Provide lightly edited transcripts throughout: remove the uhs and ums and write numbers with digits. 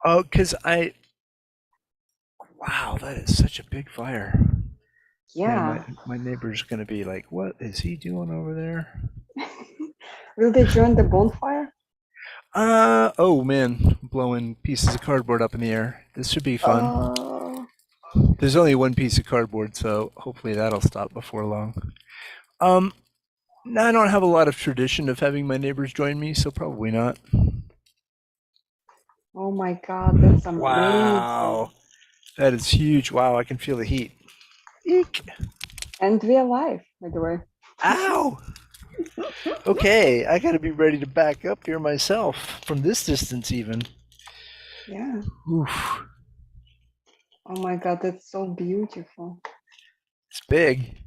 Oh, wow, that is such a big fire. Yeah, my Yeah. my neighbor's gonna be like, "What is he doing over there?" Will they join the bonfire? Oh man, blowing pieces of cardboard up in the air. This should be fun. Oh, There's only one piece of cardboard, so hopefully that'll stop before long. Um, I don't have a lot of tradition of having my neighbors join me, so probably not. oh my God, that's amazing. Wow, that is huge. Wow, I can feel the heat. Eek. And we are live, by the way. Ow. Okay, I gotta be ready to back up here myself from this distance, even. Yeah. Oof, Oh my God, that's so beautiful. it's big.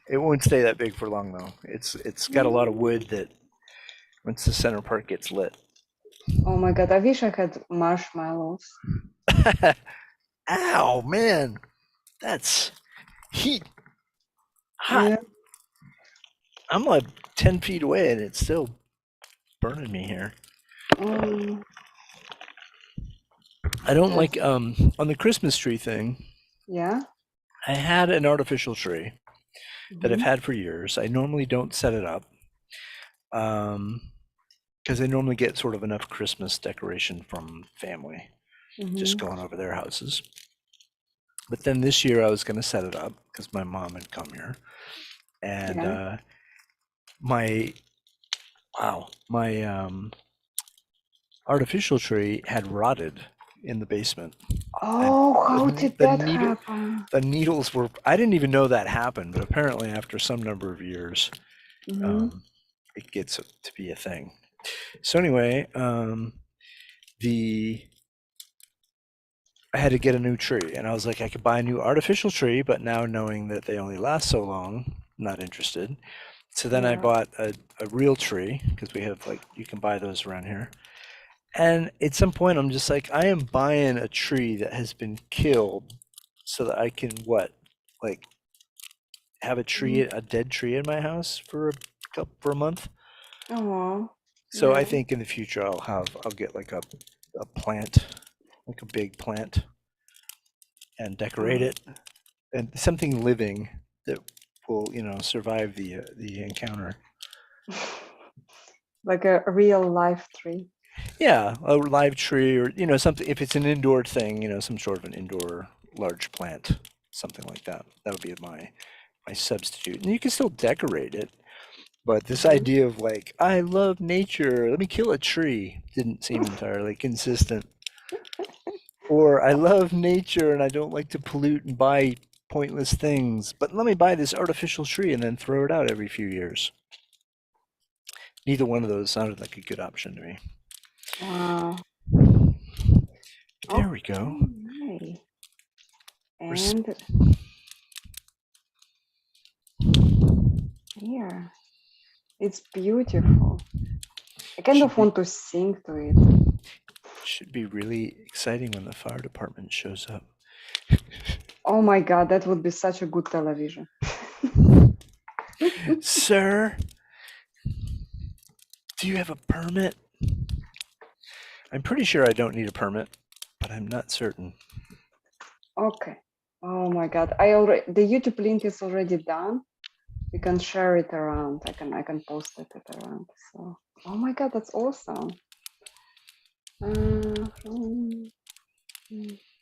It won't stay that big for long though. It's got a lot of wood that once the center part gets lit. Oh my God, I wish I had marshmallows. Ow, man, that's heat, hot. Yeah. I'm like 10 feet away and it's still burning me here. Um, I don't yes. like on the Christmas tree thing. Yeah. I had an artificial tree that I've Mm-hmm. had for years. I normally don't set it up because I normally get sort of enough Christmas decoration from family, just Mm-hmm. going over their houses. But then this year I was going to set it up because my mom had come here, and Yeah. my my artificial tree had rotted in the basement, and Oh, how the did the that needle happen? the needles were. I didn't even know that happened, but apparently after some number of years, Mm-hmm. um, it gets to be a thing. So anyway, the I had to get a new tree, and I was like, I could buy a new artificial tree, but now knowing that they only last so long, not interested. So then I Yeah. bought a real tree because we have like you can buy those around here. And at some point, I'm just like, I am buying a tree that has been killed so that I can what, like, have Mm-hmm. a dead tree in my house for for a month. Oh, So I yeah. think in the future I'll get like a plant, like a big plant, and decorate Uh, it, and something living that will survive the encounter. like a real life tree. Yeah, a live tree or something. If it's an indoor thing, some sort of an indoor large plant, something like that. That would be my substitute. And you can still decorate it, but this Mm-hmm. idea of like I love nature, let me kill a tree didn't seem entirely consistent. Or I love nature and I don't like to pollute and buy pointless things, but let me buy this artificial tree and then throw it out every few years. Neither one of those sounded like a good option to me. Wow. There we go. Okay. Res- And here, it's beautiful. I kind should of be want to sing to it. should be really exciting when the fire department shows up. Oh my God, that would be such a good television. Sir, do you have a permit? I'm pretty sure I don't need a permit, but I'm not certain. Okay. Oh my God, the YouTube link is already done. We can share it around. I can post it around. So, oh my God, that's awesome. Uh, from,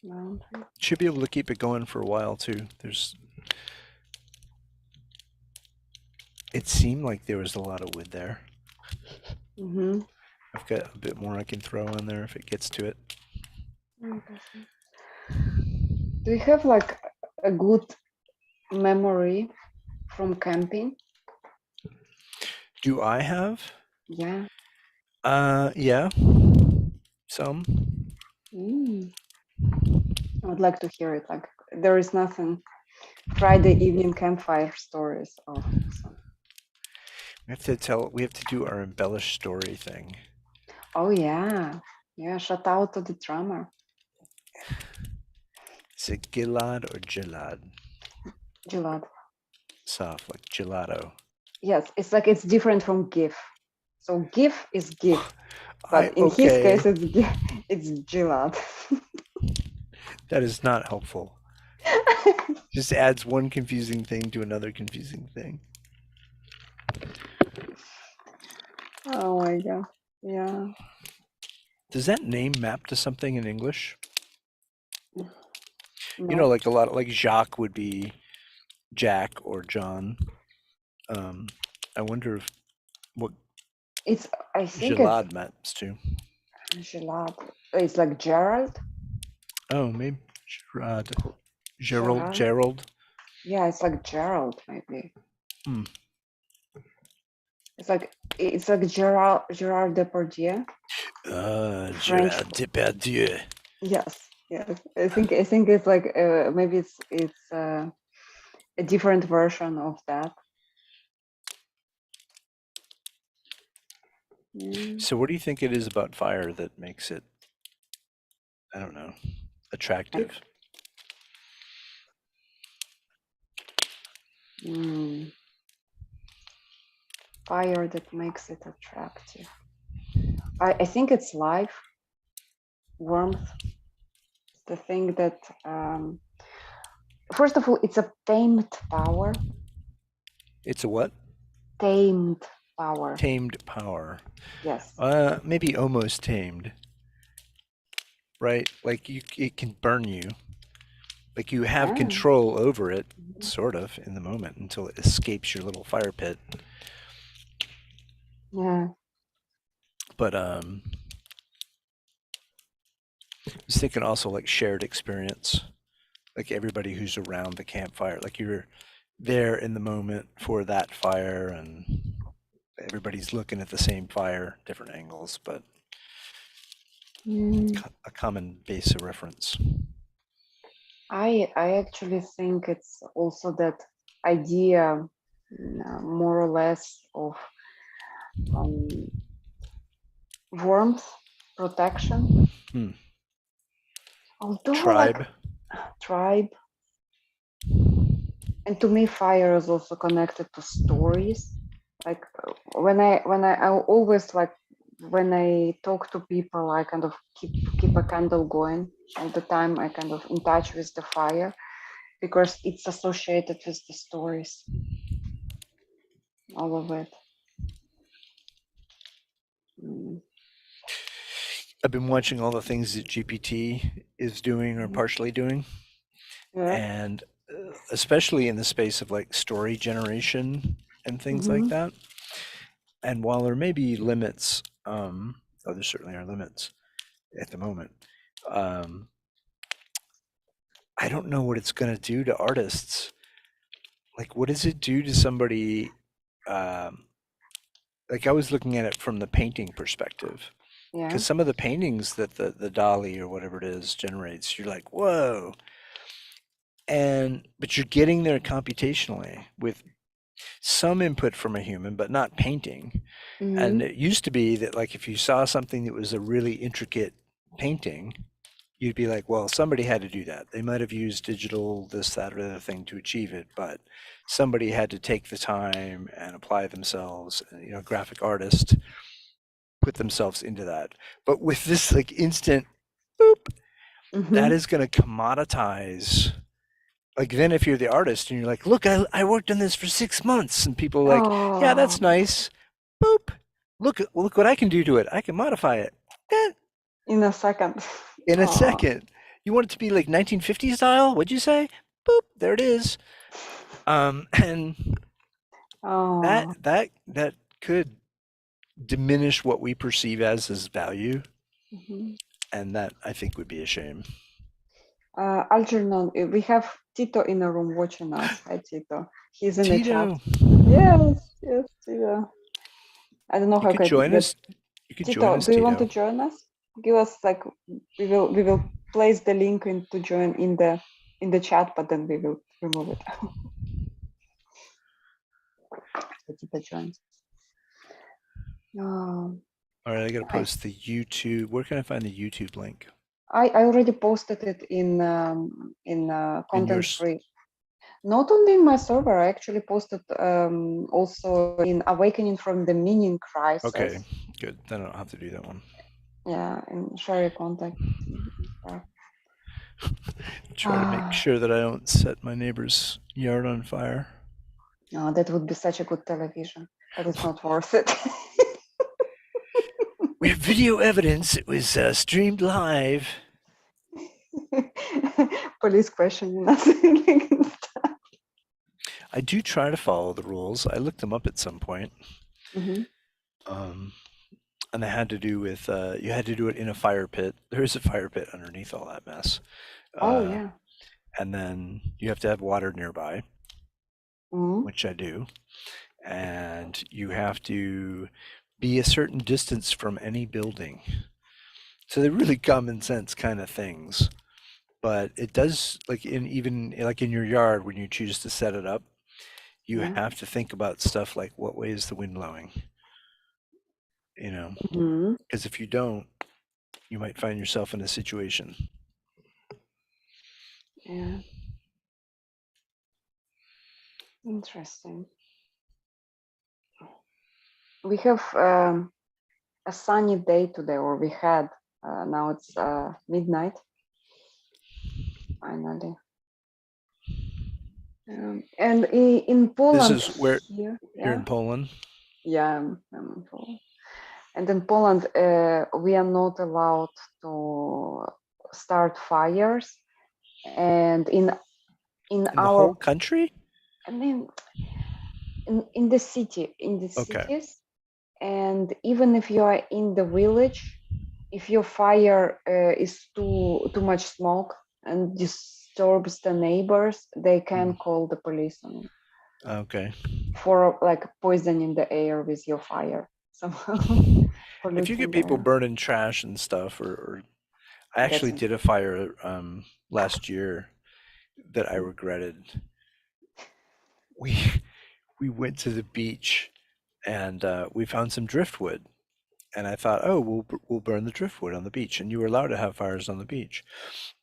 mountain. Should be able to keep it going for a while too. It seemed like there was a lot of wood there. Mm-hmm. I've got a bit more I can throw on there if it gets to it. Do you have like a good memory from camping? Do I have? Yeah. Yeah, some. Mm. I would like to hear it. Like there is nothing. Friday evening campfire stories. Oh, awesome. We have to do our embellished story thing. Oh yeah. Yeah. Shout out to the drummer. Is it Gilad or Gilad? Gilad. Soft, like gelato. Yes, it's like it's different from GIF. So GIF is GIF, I but in his okay. case, it's GIF. It's Gilad. That is not helpful. Just adds one confusing thing to another confusing thing. Oh my god. Yeah. Does that name map to something in English? No. You know, like a lot, like Jacques would be Jack or John. I wonder if what It's. I think it's Gilad maps to. Gilad. It's like Gerald. Oh, maybe Gerard. Gerard. Gerald. Yeah, it's like Gerald maybe. Hmm. It's like Gerard Depardieu. French. Gerard Depardieu. Yes. Yes. I think it's like maybe it's a different version of that. Mm. So, what do you think it is about fire that makes it, I don't know, attractive? Fire that makes it attractive. I think it's life, warmth. The thing that, first of all, it's a tamed power. It's a what? Tamed power. Tamed power. Yes. Maybe almost tamed. Right? Like it can burn you. Like you have control over it, sort of, in the moment until it escapes your little fire pit. Yeah. But I was thinking also like shared experience, like everybody who's around the campfire, like you're there in the moment for that fire, and everybody's looking at the same fire, different angles, but a common base of reference. I actually think it's also that idea, more or less, of warmth, protection. Although, tribe. Tribe. And to me, fire is also connected to stories. Like when I always, like when I talk to people, I kind of keep a candle going all the time. I kind of in touch with the fire because it's associated with the stories, all of it. I've been watching all the things that GPT is doing or partially doing, and especially in the space of like story generation and things like that. And while there may be limits, there certainly are limits at the moment. I don't know what it's going to do to artists. Like, what does it do to somebody? Like, I was looking at it from the painting perspective. Because some of the paintings that the Dali or whatever it is generates, you're like, whoa. But you're getting there computationally with some input from a human, but not painting. And it used to be that, like, if you saw something that was a really intricate painting, you'd be like, well, somebody had to do that. They might have used digital, this, that, or the other thing to achieve it, but somebody had to take the time and apply themselves, graphic artist, put themselves into that. But with this like instant boop, that is going to commoditize. Like then if you're the artist and you're like, look, I worked on this for 6 months, and people are like, yeah, that's nice. Boop. Look what I can do to it. I can modify it. In a second. In a second. You want it to be like 1950s style? What'd you say? Boop. There it is. And that could diminish what we perceive as value, and that I think would be a shame. Algernon, we have Tito in the room watching us. Hi, Tito. He's in Tito. the chat. Yes, Tito. I don't know how you could join us. You could Tito, join us. Do you Tito. want to join us? Give us like we will place the link to join in the chat, but then we will remove it. So Tito joins. All right, I gotta post the YouTube. Where can I find the YouTube link? I already posted it in content free. Not only in my server, I actually posted also in Awakening from the Meaning Crisis. Okay, good. Then I don't have to do that one. Yeah, and share your contact and stuff. Try to make sure that I don't set my neighbor's yard on fire. Oh, that would be such a good television, but it's not worth it. We have video evidence. It was streamed live. Police questioning us. I do try to follow the rules. I looked them up at some point. Mm-hmm. And they had to do with you had to do it in a fire pit. There is a fire pit underneath all that mess. Oh, Uh, yeah. and then you have to have water nearby, Mm-hmm. which I do. And you have to be a certain distance from any building. So they're really common sense kind of things. But it does, like in even like in your yard when you choose to set it up, you Yeah. have to think about stuff like what way is the wind blowing, Mm-hmm. because if you don't, you might find yourself in a situation. Yeah. Interesting. We have a sunny day today, or we had. Now it's midnight. Finally. And in Poland This is where here, you're yeah, in Poland. yeah, I'm in Poland. And in Poland, we are not allowed to start fires. And in In the whole our, country? I mean, in the Okay. cities, and even if you are in the village, if your fire is too much smoke and disturbs the neighbors, they can call the police on you Okay. for like poisoning the air with your fire somehow, If you polluting get the people air. burning trash and stuff, or I That's actually did a fire last year that I regretted. We we went to the beach and we found some driftwood, and I thought, oh, we'll burn the driftwood on the beach, and you were allowed to have fires on the beach.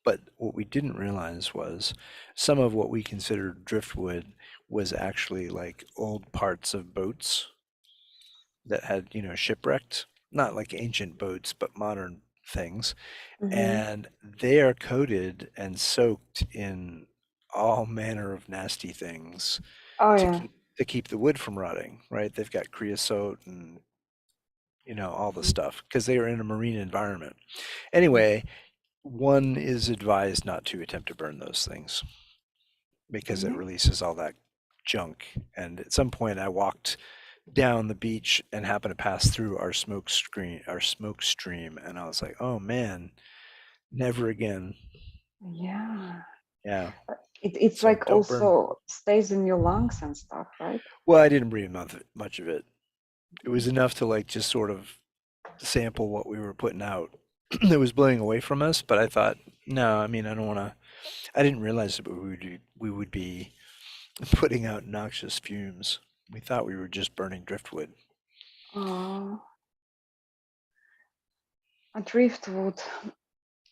But what we didn't realize was some of what we considered driftwood was actually like old parts of boats that had, shipwrecked, not like ancient boats, but modern things. mm-hmm. And they are coated and soaked in all manner of nasty things Oh to yeah. keep the wood from rotting, right? They've got creosote and all the Mm-hmm. stuff because they are in a marine environment. Anyway, one is advised not to attempt to burn those things because it Mm-hmm. releases all that junk. And at some point, I walked down the beach and happened to pass through our smoke stream, and I was like, "Oh man, never again." Yeah. Yeah. It's So like don't burn. also stays in your lungs and stuff, right? Well, I didn't breathe much of it. It was enough to like just sort of sample what we were putting out. It was blowing away from us, but I thought, no, I mean, I don't want to. I didn't realize that we would be putting out noxious fumes. We thought we were just burning driftwood. Uh, a driftwood.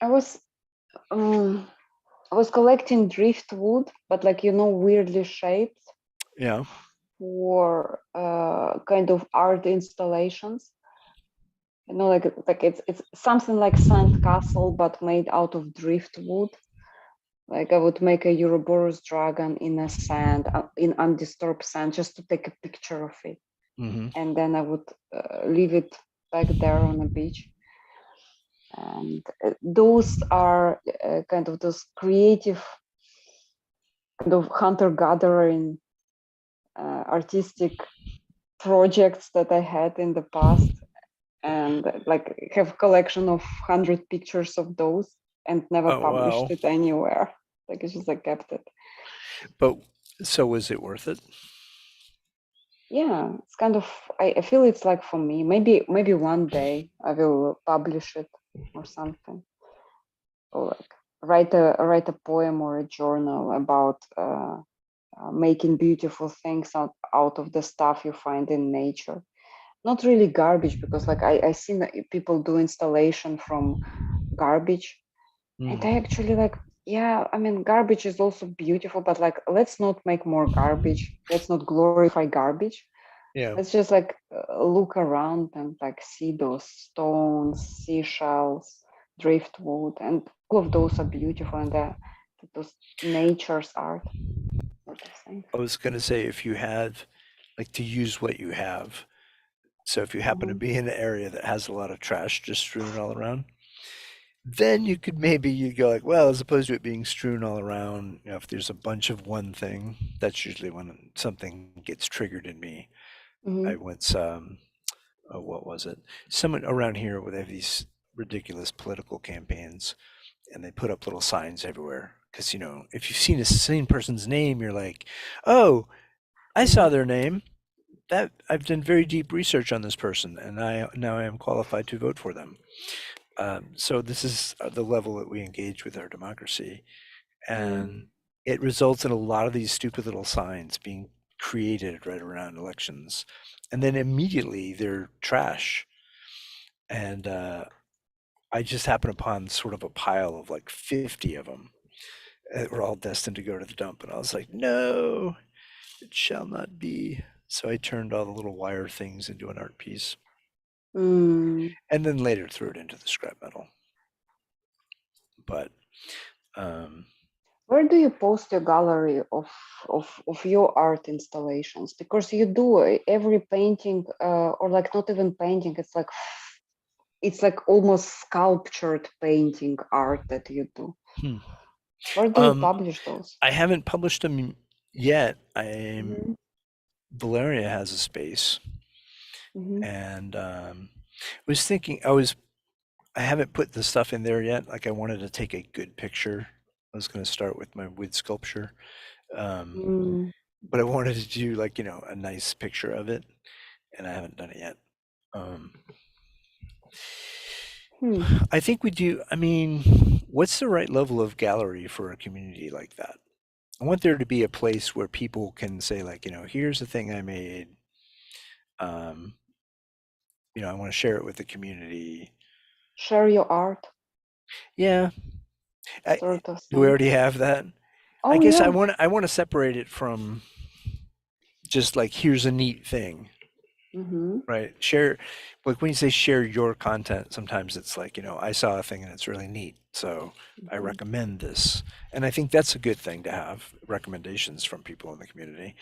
I was um, I was collecting driftwood, but like weirdly shaped Yeah. for kind of art installations. Like it's something like sandcastle, but made out of driftwood. Like I would make a Ouroboros dragon in a sand, in undisturbed sand, just to take a picture of it, Mm-hmm. and then I would leave it back there on the beach. And those are kind of those creative, kind of hunter-gathering, artistic projects that I had in the past, and like have collection of 100 pictures of those, and never Oh published wow. it anywhere. Like it's just I kept it. But so was it worth it? Yeah, it's kind of I feel it's like for me. Maybe one day I will publish it or something, or like write a poem or a journal about making beautiful things out of the stuff you find in nature. Not really garbage, because like I see people do installation from garbage, and I Mm. actually like, yeah, I mean, garbage is also beautiful, but like let's not make more garbage. Let's not glorify garbage. Yeah. Let's just like look around and like see those stones, seashells, driftwood, and all of those are beautiful, and those nature's art sort of thing. I was going to say, if you had, like, to use what you have. So if you happen to Mhm. be in an area that has a lot of trash just strewn all around, then you could maybe you go like, well, as opposed to it being strewn all around, you know, if there's a bunch of one thing, that's usually when something gets triggered in me. I Mhm. once, oh, what was it? Someone around here where they have these ridiculous political campaigns, and they put up little signs everywhere. Because you know, if you've seen a same person's name, you're like, oh, I saw Mhm. their name. That I've done very deep research on this person, and I am qualified to vote for them. So this is the level that we engage with our democracy, Yeah. and it results in a lot of these stupid little signs being created right around elections, and then immediately they're trash. And I just happened upon sort of a pile of like 50 of them that were all destined to go to the dump, and I was like, no, it shall not be. So I turned all the little wire things into an art piece, Mm. and then later threw it into the scrap metal. But um, Where do you post your gallery of your art installations? Because you do every painting, or like not even painting. It's like almost sculptured painting art that you do. hmm. Where do you um, publish those? I haven't published them yet. I'm Mm-hmm. Valeria has a space, Mm-hmm. and was thinking I haven't put the stuff in there yet. Like I wanted to take a good picture. I was going to start with my wood sculpture, um, Mm. but I wanted to do like a nice picture of it, and I haven't done it yet. Um, Hmm. I think we do. I mean, what's the right level of gallery for a community like that? I want there to be a place where people can say, like, here's the thing I made. Um, I want to share it with the community. Share your art, Yeah, I, sort of do we thing. already have that? I Oh guess yeah. I want to separate it from just like here's a neat thing, Mm-hmm. right? Share, like when you say share your content, sometimes it's like, I saw a thing and it's really neat, so I Mm-hmm. recommend this. And I think that's a good thing to have recommendations from people in the community.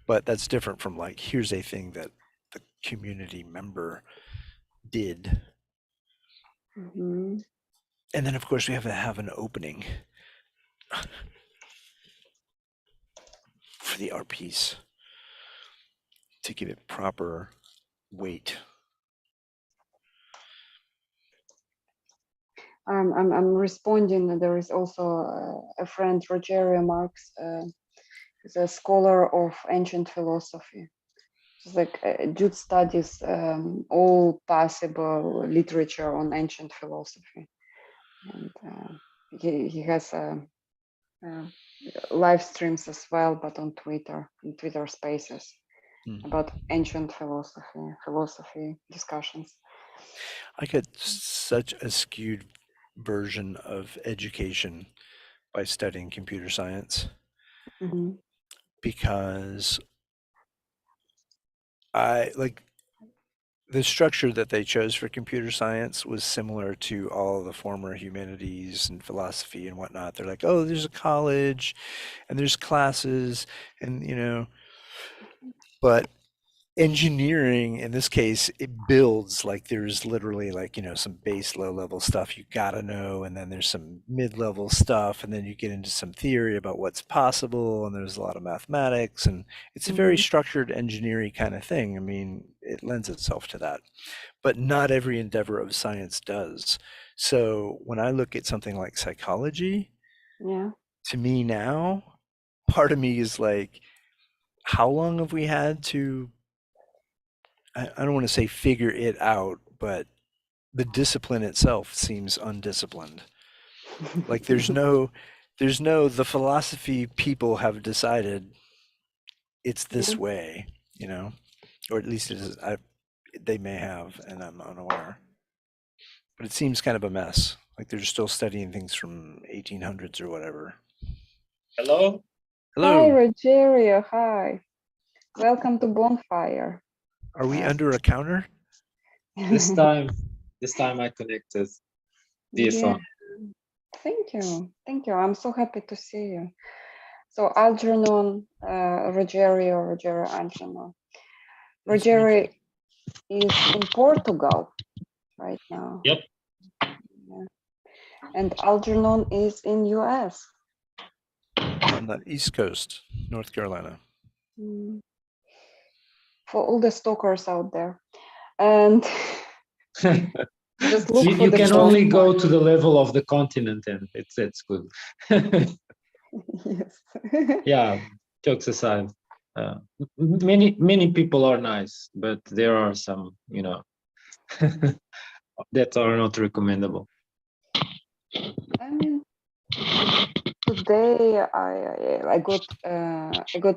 But that's different from like, here's a thing that the community member did. Mm-hmm. And then, of course, we have to have an opening for the art piece to give it proper weight. I'm responding. There is also a friend, Rogerio Marx, is a scholar of ancient philosophy. It's like Jude studies all possible literature on ancient philosophy, and he has live streams as well, but on Twitter, in Twitter Spaces, Hmm. about ancient philosophy discussions. I get such a skewed version of education by studying computer science Mm-hmm. because I like the structure that they chose for computer science was similar to all the former humanities and philosophy and whatnot. They're like, oh, there's a college and there's classes and but engineering in this case it builds like there's literally like some base low level stuff you gotta know, and then there's some mid level stuff, and then you get into some theory about what's possible, and there's a lot of mathematics, and it's a very Mm-hmm. structured engineering kind of thing. I mean, it lends itself to that, but not every endeavor of science does. So when I look at something like psychology, Yeah. to me now, part of me is like, how long have we had to I don't want to say figure it out, but the discipline itself seems undisciplined. Like the philosophy people have decided it's Yeah. this way, or at least it is. They may have, and I'm unaware. But it seems kind of a mess. Like they're still studying things from 1800s or whatever. Hello? Hi, Hello. Rogerio. Hi. Welcome to Bonfire. Are we under a counter? This time I connected via Yeah. phone. Thank you. Thank you. I'm so happy to see you. So Algernon, Rogerio, Algernon. Nice to meet Rogerio is in Portugal right now. Yep. Yeah. And Algernon is in US. on the East Coast, North Carolina. Mm. For all the stalkers out there. And just look for you the can show only go point. to the level of the continent, and it's good. Yes. Yeah, jokes aside, many people are nice, but there are some, that are not recommendable. I mean, today I got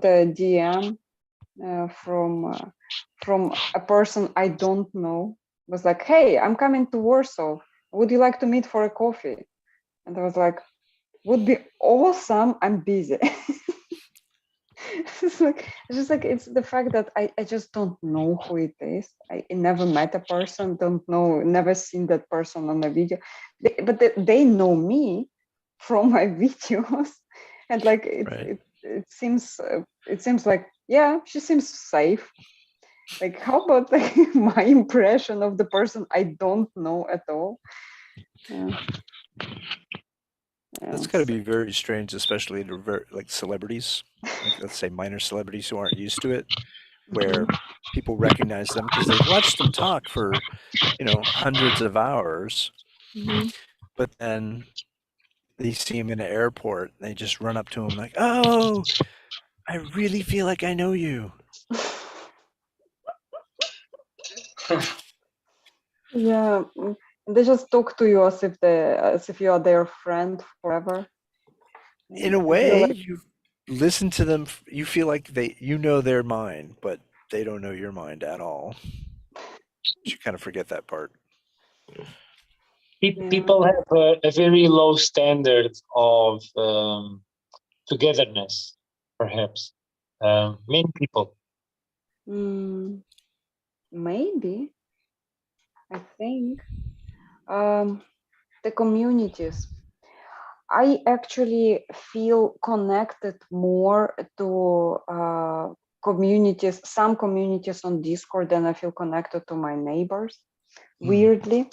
a DM from a person I don't know. It was like, "Hey, I'm coming to Warsaw. Would you like to meet for a coffee?" And I was like, "Would be awesome. I'm busy." It's the fact that I just don't know who it is. I never met a person, don't know, never seen that person on a video. But they know me from my videos, and like Right. it seems like, yeah, she seems safe. Like, how about like, my impression of the person I don't know at all? Yeah. That's Yeah, got to be very strange, especially to like celebrities, like let's say minor celebrities who aren't used to it, where people recognize them because they've watched them talk for, hundreds of hours, Mhm. but then they see him in an airport and they just run up to him like, "Oh, I really feel like I know you." Yeah, they just talk to you as if you are their friend forever. In a And you're way, like, you listen to them, you feel like you know their mind, but they don't know your mind at all. You kind of forget that part. yeah, People have a very low standard of togetherness, perhaps. Many people. mm, maybe, I think. The communities. I actually feel connected more to some communities on Discord than I feel connected to my neighbors. Hmm. Weirdly,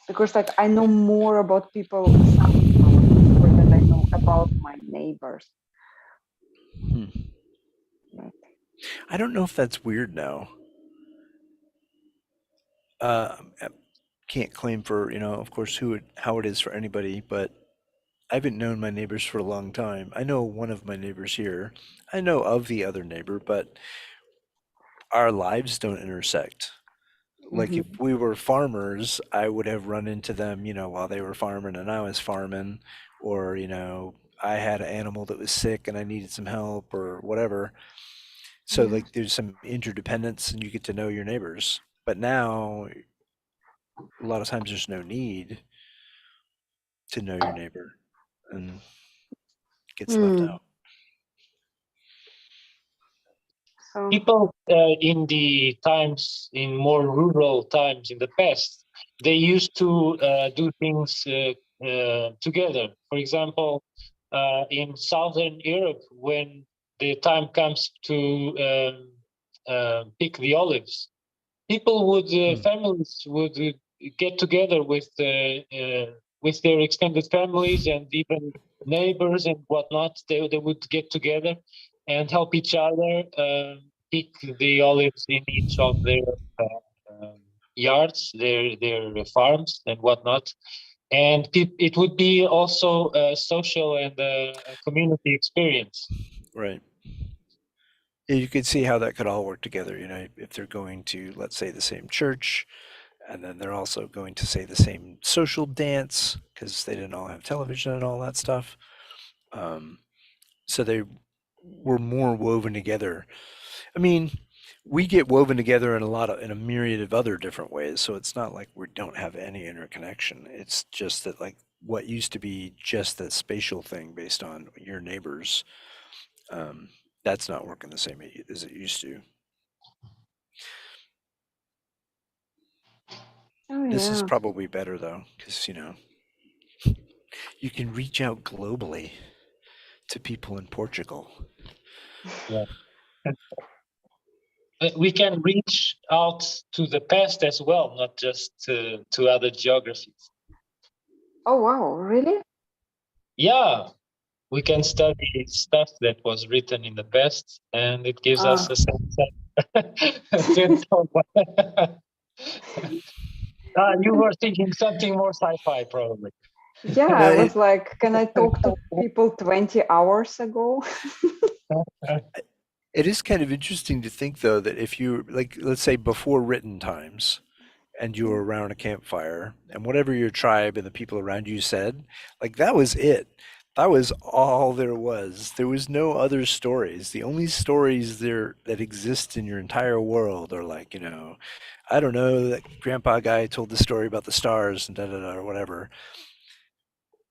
because like I know more about some people on Discord than I know about my neighbors. Hmm. But, I don't know if that's weird now. I can't claim for, of course, how it is for anybody, but I haven't known my neighbors for a long time. I know one of my neighbors here. I know of the other neighbor, but our lives don't intersect. Like if mhm. we were farmers, I would have run into them, while they were farming and I was farming, or, I had an animal that was sick and I needed some help or whatever. So Yeah. like there's some interdependence and you get to know your neighbors. But now a lot of times there's no need to know your neighbor and gets left Hmm. out. So. People in more rural times in the past, they used to do things together. For example, in Southern Europe, when the time comes to pick the olives, Hmm. families would get together with their extended families and even neighbors and whatnot. They would get together and help each other pick the olives in each of their yards, their farms and whatnot. And it would be also a social and a community experience. Right. Yeah, you could see how that could all work together, if they're going to, let's say, the same church, and then they're also going to, say, the same social dance, because they didn't all have television and all that stuff. Um, so they were more woven together. I mean, we get woven together in a myriad of other different ways. So it's not like we don't have any interconnection. It's just that like what used to be just that spatial thing based on your neighbors, um, that's not working the same as it used to. Oh This is yeah. probably better though, because you can reach out globally to people in Portugal. Yeah. We can reach out to the past as well, not just to other geographies. Oh wow, really? Yeah, we can study stuff that was written in the past, and it gives us a sense of. You were thinking something more sci-fi, probably. Yeah, I was like, can I talk to people 20 hours ago? It is kind of interesting to think though that if you like, let's say before written times, and you were around a campfire, and whatever your tribe and the people around you said, like that was it. That was all there was. There was no other stories. The only stories there that exist in your entire world are like, I don't know, that grandpa guy told the story about the stars and da da da or whatever.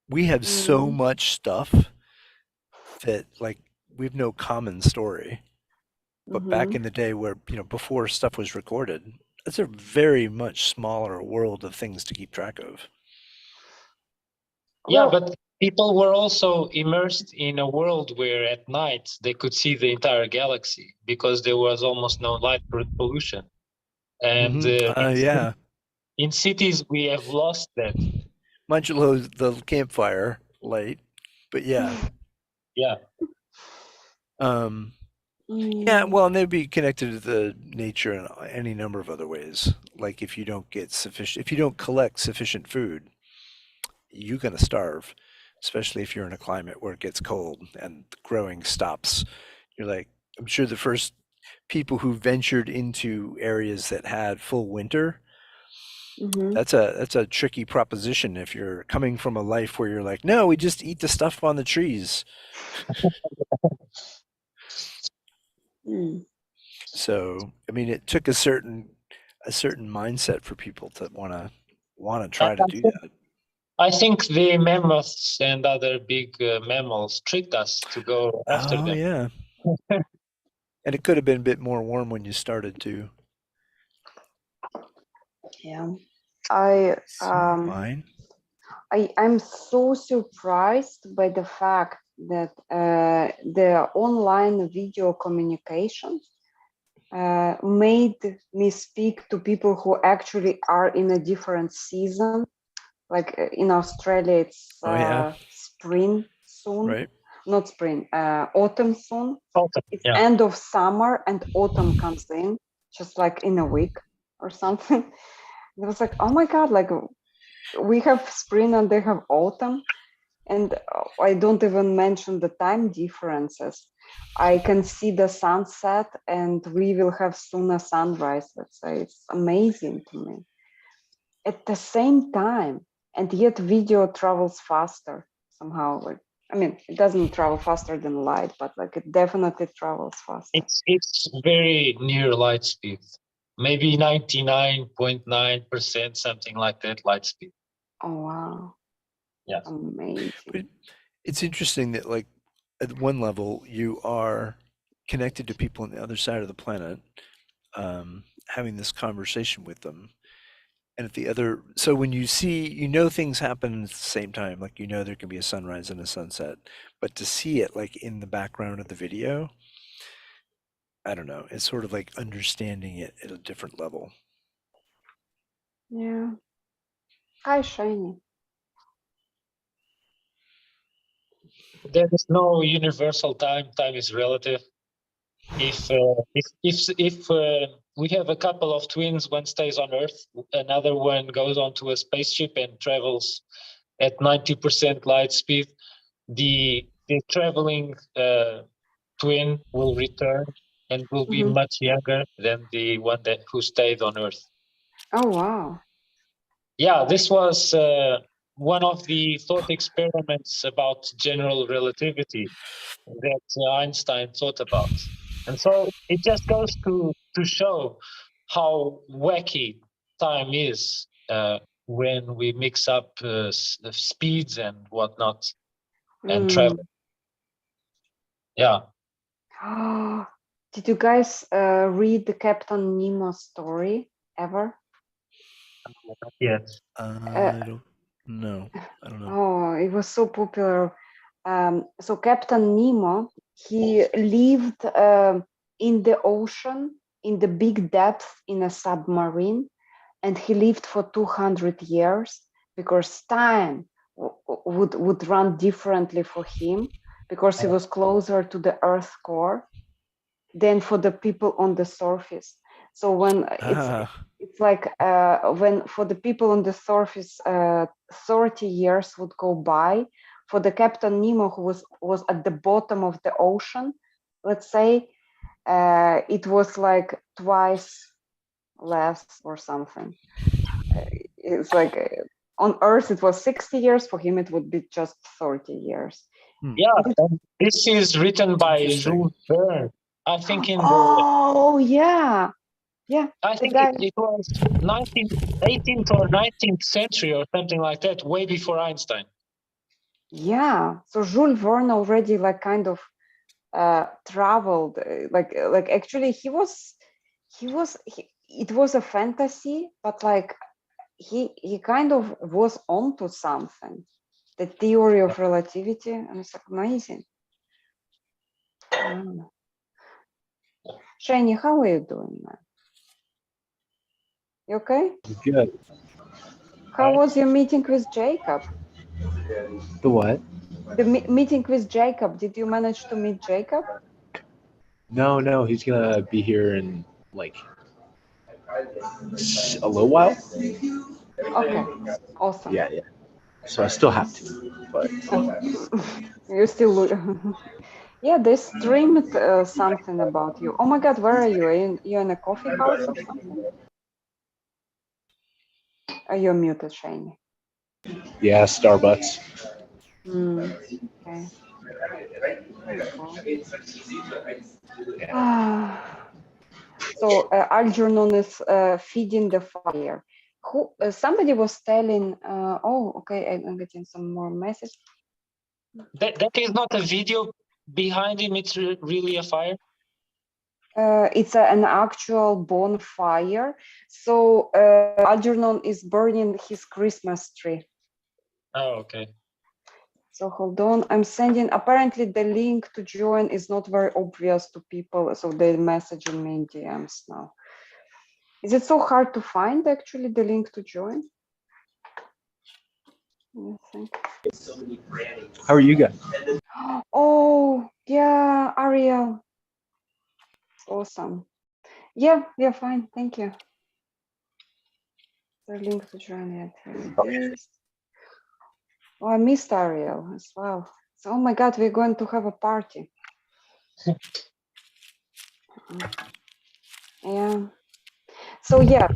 We have so much stuff that like we've no common story. But back in the day where, before stuff was recorded, it's a very much smaller world of things to keep track of. Yeah, Well, but people were also immersed in a world where at night they could see the entire galaxy because there was almost no light pollution. And Yeah. in cities, we have lost that. Michelangelo, the campfire light, but yeah. Yeah. Yeah, well, and they'd be connected to the nature in any number of other ways. Like if you don't collect sufficient food, you're going to starve, especially if you're in a climate where it gets cold and growing stops. You're like, I'm sure the first people who ventured into areas that had full winter, that's a tricky proposition if you're coming from a life where you're like, no, we just eat the stuff on the trees. So, I mean, it took a certain mindset for people to want to try to do that. I think the mammoths and other big mammals tricked us to go after them. Yeah. And it could have been a bit more warm when you started too. Yeah. Fine. I'm so surprised by the fact that the online video communication made me speak to people who actually are in a different season. Like in Australia, it's spring soon. Right. Not spring, autumn soon. Autumn, It's yeah. end of summer and autumn comes in just like in a week or something. It was like, oh my God, like we have spring and they have autumn. And I don't even mention the time differences. I can see the sunset and we will have soon a sunrise, let's say. It's amazing to me. At the same time, and yet video travels faster somehow. Like, I mean, it doesn't travel faster than light, but like it definitely travels faster. It's very near light speed. Maybe 99.9%, something like that, light speed. Oh wow. Yeah. Amazing. But it's interesting that like at one level you are connected to people on the other side of the planet, having this conversation with them. And at the other, so when you see, things happen at the same time, like there can be a sunrise and a sunset, but to see it like in the background of the video, I don't know, it's sort of like understanding it at a different level. Yeah. Hi, Shiny. There is no universal time. Time is relative. If we have a couple of twins, one stays on Earth, another one goes onto a spaceship and travels at 90% light speed, the traveling twin will return and will be much younger than the one who stayed on Earth. Oh wow. Yeah, this was one of the thought experiments about general relativity that Einstein thought about. And so it just goes to show how wacky time is when we mix up speeds and whatnot and travel. Yeah. Did you guys read the Captain Nemo story ever? Not yet. I don't know. I don't know. Oh, it was so popular. So Captain Nemo, he lived in the ocean, in the big depth, in a submarine, and he lived for 200 years because time would run differently for him because he was closer to the Earth core than for the people on the surface. So when it's like when for the people on the surface 30 years would go by, for the Captain Nemo who was at the bottom of the ocean, let's say, it was like twice less or something. It's like on Earth it was 60 years, for him it would be just 30 years. Yeah, and this is written by Interesting. Jules Verne. I think in the Oh yeah, yeah. I The think guy. it was 18th or 19th century or something like that, way before Einstein. Yeah, so Jules Verne already like kind of traveled, like actually it was a fantasy, but like he kind of was onto something, the theory of relativity, and it's like amazing. Wow. Shani, how are you doing, man? You okay? Good. How was your meeting with Jacob? The what? The meeting with Jacob, did you manage to meet Jacob? No, he's gonna be here in like a little while. Okay, awesome. Yeah. So I still have to, but You still look. Yeah, they streamed something about you. Oh my God, where are you? You're in a coffee house or something? You're muted, Shane. yeah, Starbucks. Okay. So Algernon is feeding the fire. Who? Somebody was telling. Oh, okay. I'm getting some more message. That is not a video behind him. It's really a fire. It's an actual bonfire. So Algernon is burning his Christmas tree. Oh, okay. So hold on, I'm sending, apparently the link to join is not very obvious to people, so they're messaging me in DMs now. Is it so hard to find actually the link to join? I think. How are you guys? Oh, yeah, Ariel. Awesome. Yeah, fine, thank you. The link to join, yeah, here it is. Oh, I missed Ariel as well. So, oh my God, we're going to have a party. Yeah. So yeah,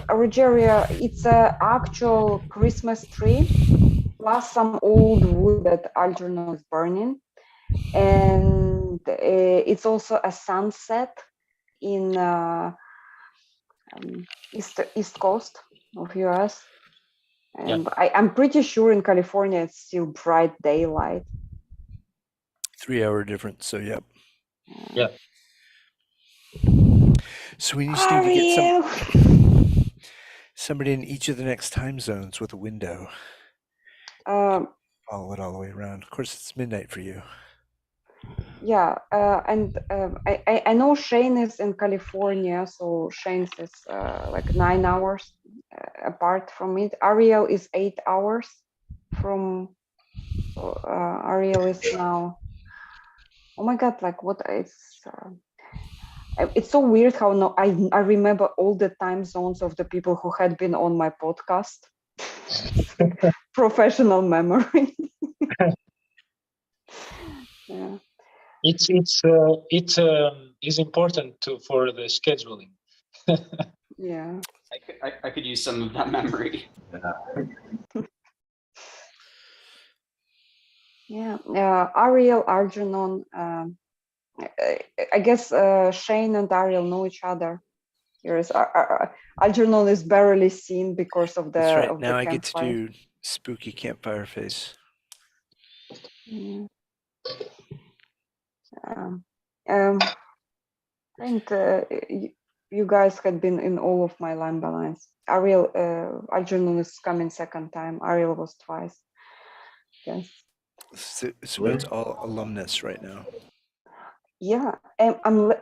Rogeria, it's an actual Christmas tree plus some old wood that Algernon is burning, and it's also a sunset in east coast of US. And I'm pretty sure in California it's still bright daylight. 3-hour difference. So yep. Yeah. So we just need to get somebody in each of the next time zones with a window. Follow it all the way around. Of course, it's midnight for you. Yeah, and I know Shane is in California, so Shane's is like 9 hours apart from it. Ariel is 8 hours from. So Ariel is now. Oh my God! Like what? It's so weird how no I remember all the time zones of the people who had been on my podcast. Professional memory. Yeah. It is important for the scheduling. Yeah. I could use some of that memory. Yeah. Ariel, Algernon. I guess Shane and Ariel know each other. Here is Algernon is barely seen because of the. That's right. Of Now the I get to campfire. do spooky campfire face. Yeah. And you guys had been in all of my line by lines. Ariel, Algernon is coming second time. Ariel was twice. Yes. So it's all alumnus right now. Yeah,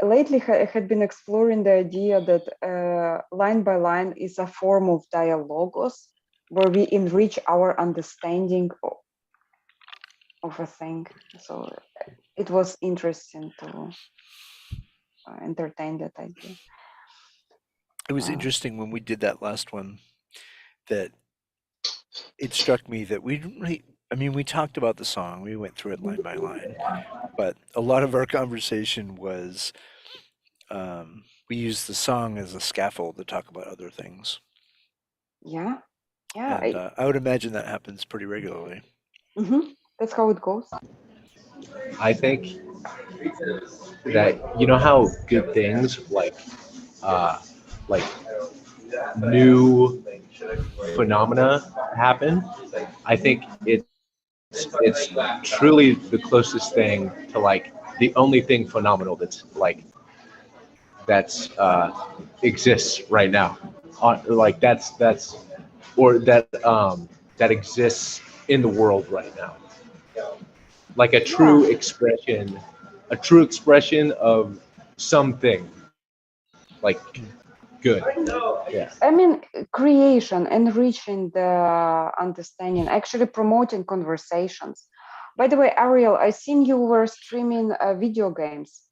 lately had been exploring the idea that line by line is a form of dialogos where we enrich our understanding of a thing. So it was interesting to entertain that idea. It was interesting when we did that last one that it struck me that we didn't really, I mean, we talked about the song, we went through it line by line, but a lot of our conversation was we used the song as a scaffold to talk about other things. Yeah, And I would imagine that happens pretty regularly. That's how it goes. I think that you know how good things like new phenomena happen. I think it's truly the closest thing to like the only thing phenomenal that's exists right now. Like that's or that exists in the world right now. Like a true expression of something like good. Yeah. I mean, creation, enriching the understanding, actually promoting conversations. By the way, Ariel, I seen you were streaming video games,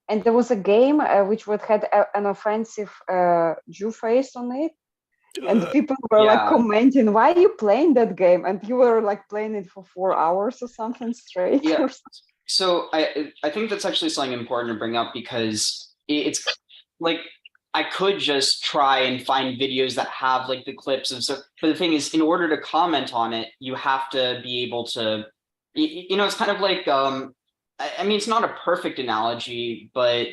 and there was a game which had an offensive Jew face on it, and people were like commenting, "Why are you playing that game?" And you were like playing it for 4 hours or something straight. Yeah. So I think that's actually something important to bring up because it's like I could just try and find videos that have like the clips of stuff. But the thing is, in order to comment on it, you have to be able to, you know, it's kind of like, I mean, it's not a perfect analogy, but,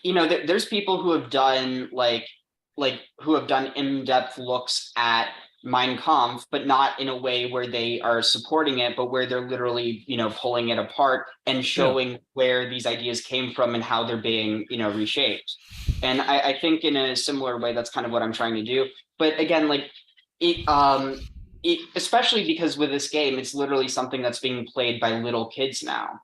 you know, there's people who have done who have done in-depth looks at Mein Kampf, but not in a way where they are supporting it, but where they're literally, you know, pulling it apart and showing where these ideas came from and how they're being, you know, reshaped. And I think in a similar way, that's kind of what I'm trying to do. But again, like it especially because with this game, it's literally something that's being played by little kids now.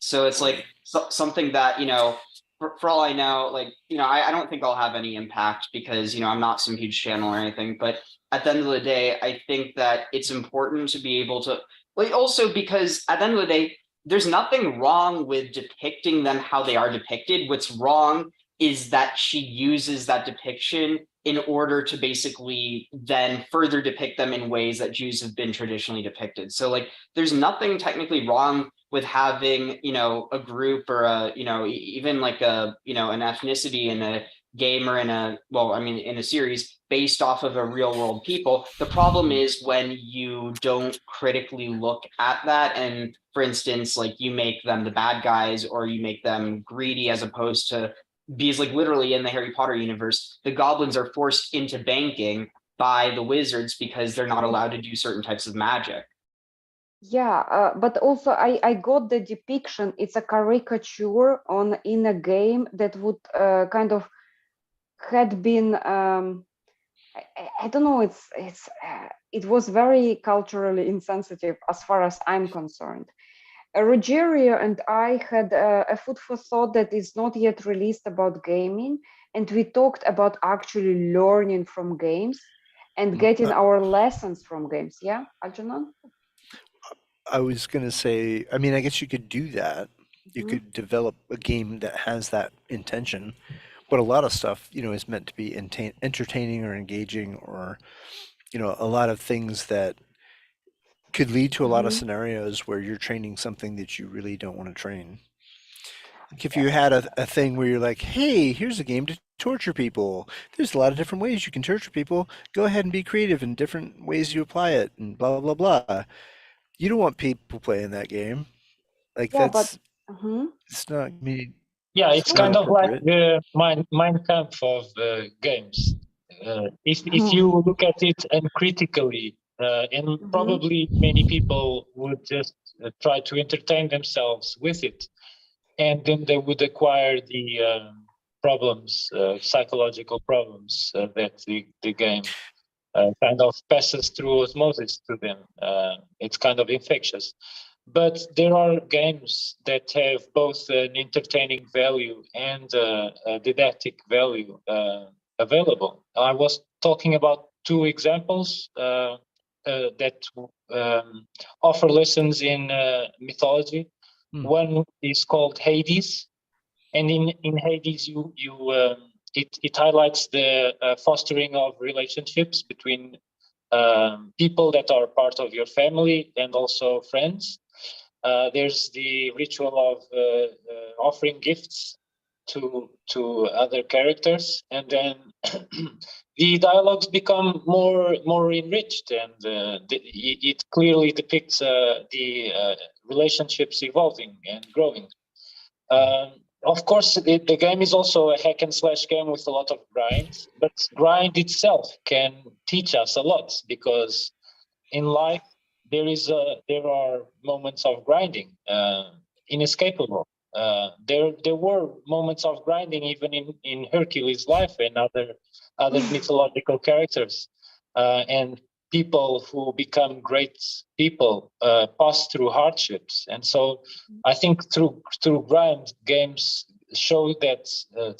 So it's like something that, you know, for all I know, like, you know, I don't think I'll have any impact because, you know, I'm not some huge channel or anything. But at the end of the day, I think that it's important to be able to, like, also because at the end of the day, there's nothing wrong with depicting them how they are depicted. What's wrong is that she uses that depiction in order to basically then further depict them in ways that Jews have been traditionally depicted. So like, there's nothing technically wrong with having, you know, a group or a, you know, even like a, you know, an ethnicity in a game or in a, well, I mean, in a series based off of a real world people. The problem is when you don't critically look at that. And for instance, like you make them the bad guys or you make them greedy as opposed to, because like literally in the Harry Potter universe, the goblins are forced into banking by the wizards because they're not allowed to do certain types of magic. Yeah, but also I got the depiction. It's a caricature in a game that would kind of had been I don't know. It was very culturally insensitive as far as I'm concerned. Rogerio and I had a food for thought that is not yet released about gaming, and we talked about actually learning from games and getting our lessons from games. Yeah, Algernon? I was going to say, I mean, I guess you could do that. You could develop a game that has that intention, but a lot of stuff, you know, is meant to be entertaining or engaging or, you know, a lot of things that could lead to a lot of scenarios where you're training something that you really don't want to train. Like if you had a thing where you're like, hey, here's a game to torture people. There's a lot of different ways you can torture people. Go ahead and be creative in different ways you apply it and blah, blah, blah. You don't want people playing that game. Like that's, it's not me. Yeah, it's kind of like the Mein Kampf of games. If you look at it uncritically, and probably many people would just try to entertain themselves with it, and then they would acquire problems, psychological problems that the game kind of passes through osmosis to them. It's kind of infectious. But there are games that have both an entertaining value and a didactic value available. I was talking about two examples that offer lessons in mythology. One is called Hades, and in Hades, it highlights the fostering of relationships between people that are part of your family and also friends. There's the ritual of offering gifts to other characters, and then the dialogues become more enriched, and it clearly depicts the relationships evolving and growing. Of course, the game is also a hack and slash game with a lot of grind, but grind itself can teach us a lot, because in life there are moments of grinding, inescapable. There were moments of grinding even in Hercules' life and other mythological characters, and people who become great people pass through hardships. And so I think through grind, games show that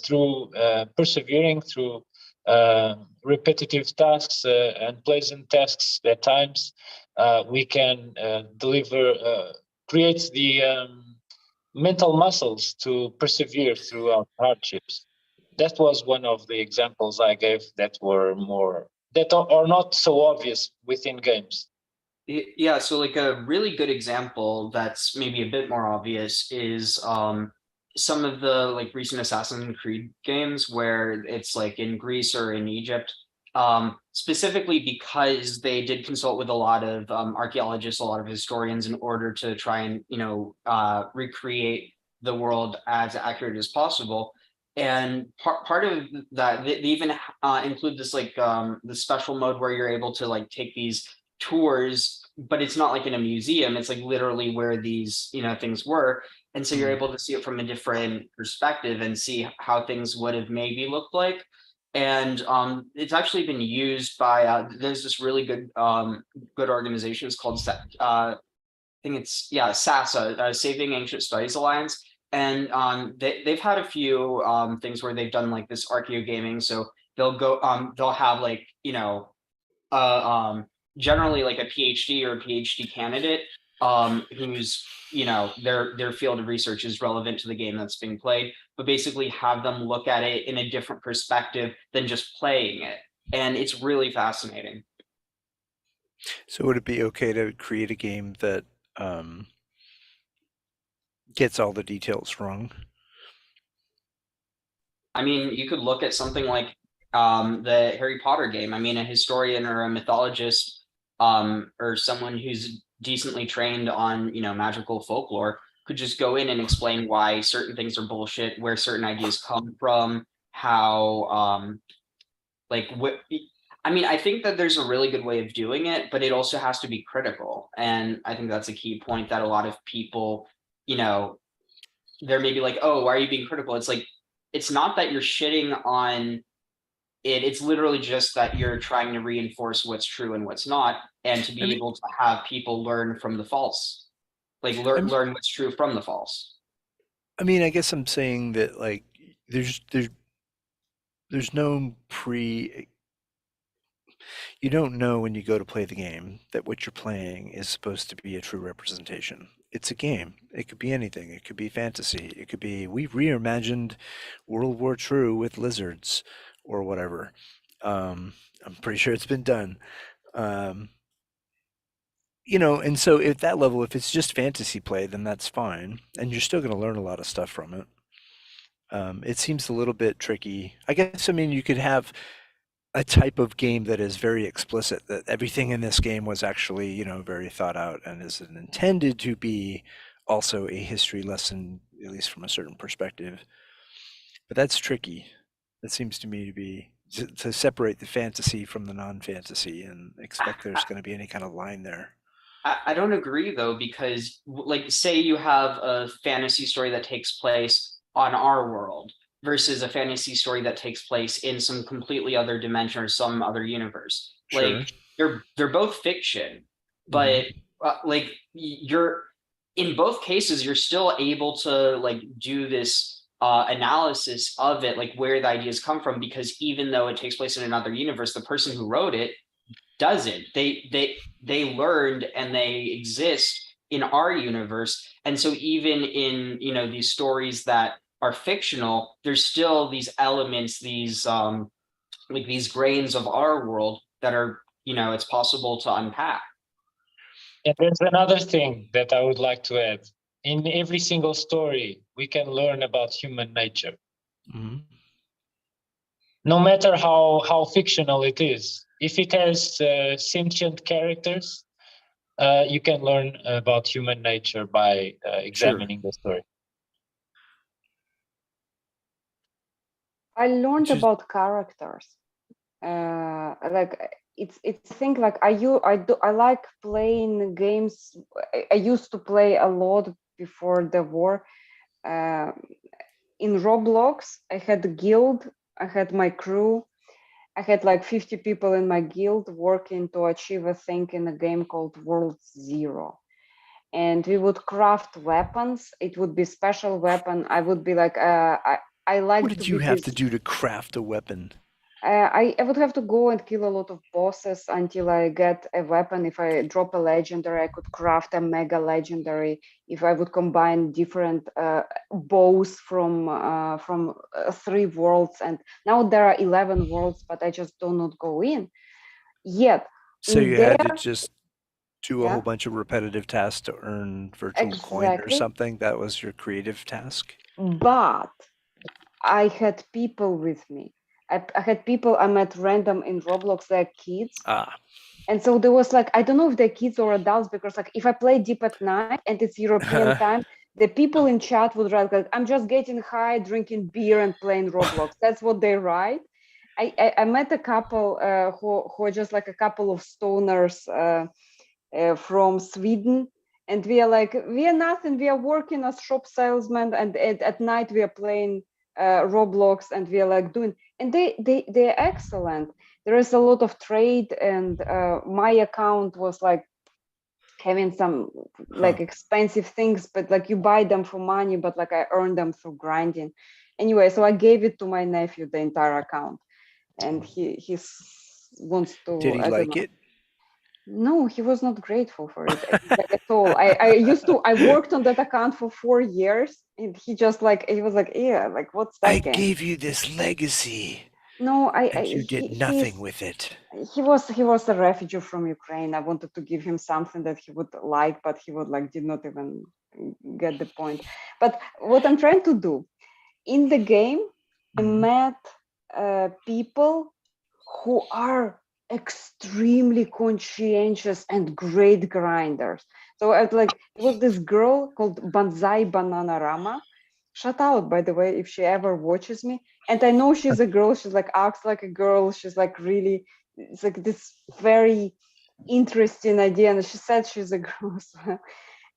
through persevering through repetitive tasks and pleasant tasks at times, we can create the mental muscles to persevere throughout hardships. That was one of the examples I gave that are not so obvious within games. Yeah, so like a really good example that's maybe a bit more obvious is some of the like recent Assassin's Creed games where it's like in Greece or in Egypt, specifically because they did consult with a lot of archaeologists, a lot of historians in order to try and recreate the world as accurate as possible. And part of that, they even include this like the special mode where you're able to like take these tours, but it's not like in a museum. It's like literally where these things were, and so you're able to see it from a different perspective and see how things would have maybe looked like. And it's actually been used by there's this really good organization. It's called I think it's SASA, Saving Ancient Studies Alliance, and they've had a few things where they've done like this archeo gaming. So they'll have like generally like a PhD or a PhD candidate who's their field of research is relevant to the game that's being played, but basically have them look at it in a different perspective than just playing it, and it's really fascinating. So would it be okay to create a game that gets all the details wrong? I mean, you could look at something like the Harry Potter game. I mean, a historian or a mythologist or someone who's decently trained on magical folklore could just go in and explain why certain things are bullshit, where certain ideas come from, how I mean, I think that there's a really good way of doing it, but it also has to be critical. And I think that's a key point that a lot of people, they're maybe like, oh, why are you being critical? It's like, it's not that you're shitting on it. It's literally just that you're trying to reinforce what's true and what's not, and to be able to have people learn from the false, like learn what's true from the false. I mean, I guess I'm saying that like there's no you don't know when you go to play the game that what you're playing is supposed to be a true representation. It's a game. It could be anything. It could be fantasy. It could be we reimagined World War II with lizards or whatever. I'm pretty sure it's been done. And so at that level, if it's just fantasy play, then that's fine, and you're still going to learn a lot of stuff from it. It seems a little bit tricky. I guess, I mean, you could have a type of game that is very explicit, that everything in this game was actually, very thought out and is intended to be also a history lesson, at least from a certain perspective. But that's tricky. That seems to me to be to separate the fantasy from the non-fantasy and expect there's going to be any kind of line there. I don't agree though, because like say you have a fantasy story that takes place on our world. versus a fantasy story that takes place in some completely other dimension or some other universe. Sure. Like they're both fiction, but like you're in both cases you're still able to like do this analysis of it, like where the ideas come from, because even though it takes place in another universe, the person who wrote it doesn't. They learned and they exist in our universe, and so even in these stories that are fictional, there's still these elements, these like these grains of our world that are it's possible to unpack. And there's another thing that I would like to add. In every single story, we can learn about human nature. No matter how fictional it is. If it has sentient characters, you can learn about human nature by examining the story. I learned about characters. Like it's a thing. Like I like playing games. I used to play a lot before the war. In Roblox, I had a guild. I had my crew. I had like 50 people in my guild working to achieve a thing in a game called World Zero. And we would craft weapons. It would be special weapon. I would be like, I like. What did you have to do to craft a weapon? I would have to go and kill a lot of bosses until I get a weapon. If I drop a legendary, I could craft a mega legendary. If I would combine different bows from 3 worlds, and now there are 11 worlds, but I just do not go in yet. So you had to just do a whole bunch of repetitive tasks to earn virtual coin or something? That was your creative task? But I had people with me. I had people I met random in Roblox, they're kids. And so there was like, I don't know if they're kids or adults, because like if I play deep at night and it's European time, the people in chat would write like, I'm just getting high, drinking beer and playing Roblox. That's what they write. I met a couple who are just like a couple of stoners from Sweden. And we are nothing. We are working as shop salesmen, and at night we are playing Roblox, and we are like doing, and they're excellent. There is a lot of trade, and my account was like having some like expensive things, but like you buy them for money, but like I earned them through grinding. Anyway, so I gave it to my nephew, the entire account, and he wants to. Did he like it? No, he was not grateful for it at all. I worked on that account for 4 years, and he just like, he was like, yeah, like what's that I game? gave you this legacy. No, you did nothing with it. He was a refugee from Ukraine. I wanted to give him something that he would like, but he would like did not even get the point. But what I'm trying to do in the game, I met people who are extremely conscientious and great grinders. So I it was this girl called Banzai Bananarama. Shout out, by the way, if she ever watches me. And I know she's a girl. She's like acts like a girl. She's like really, it's like this very interesting idea. And she said she's a girl.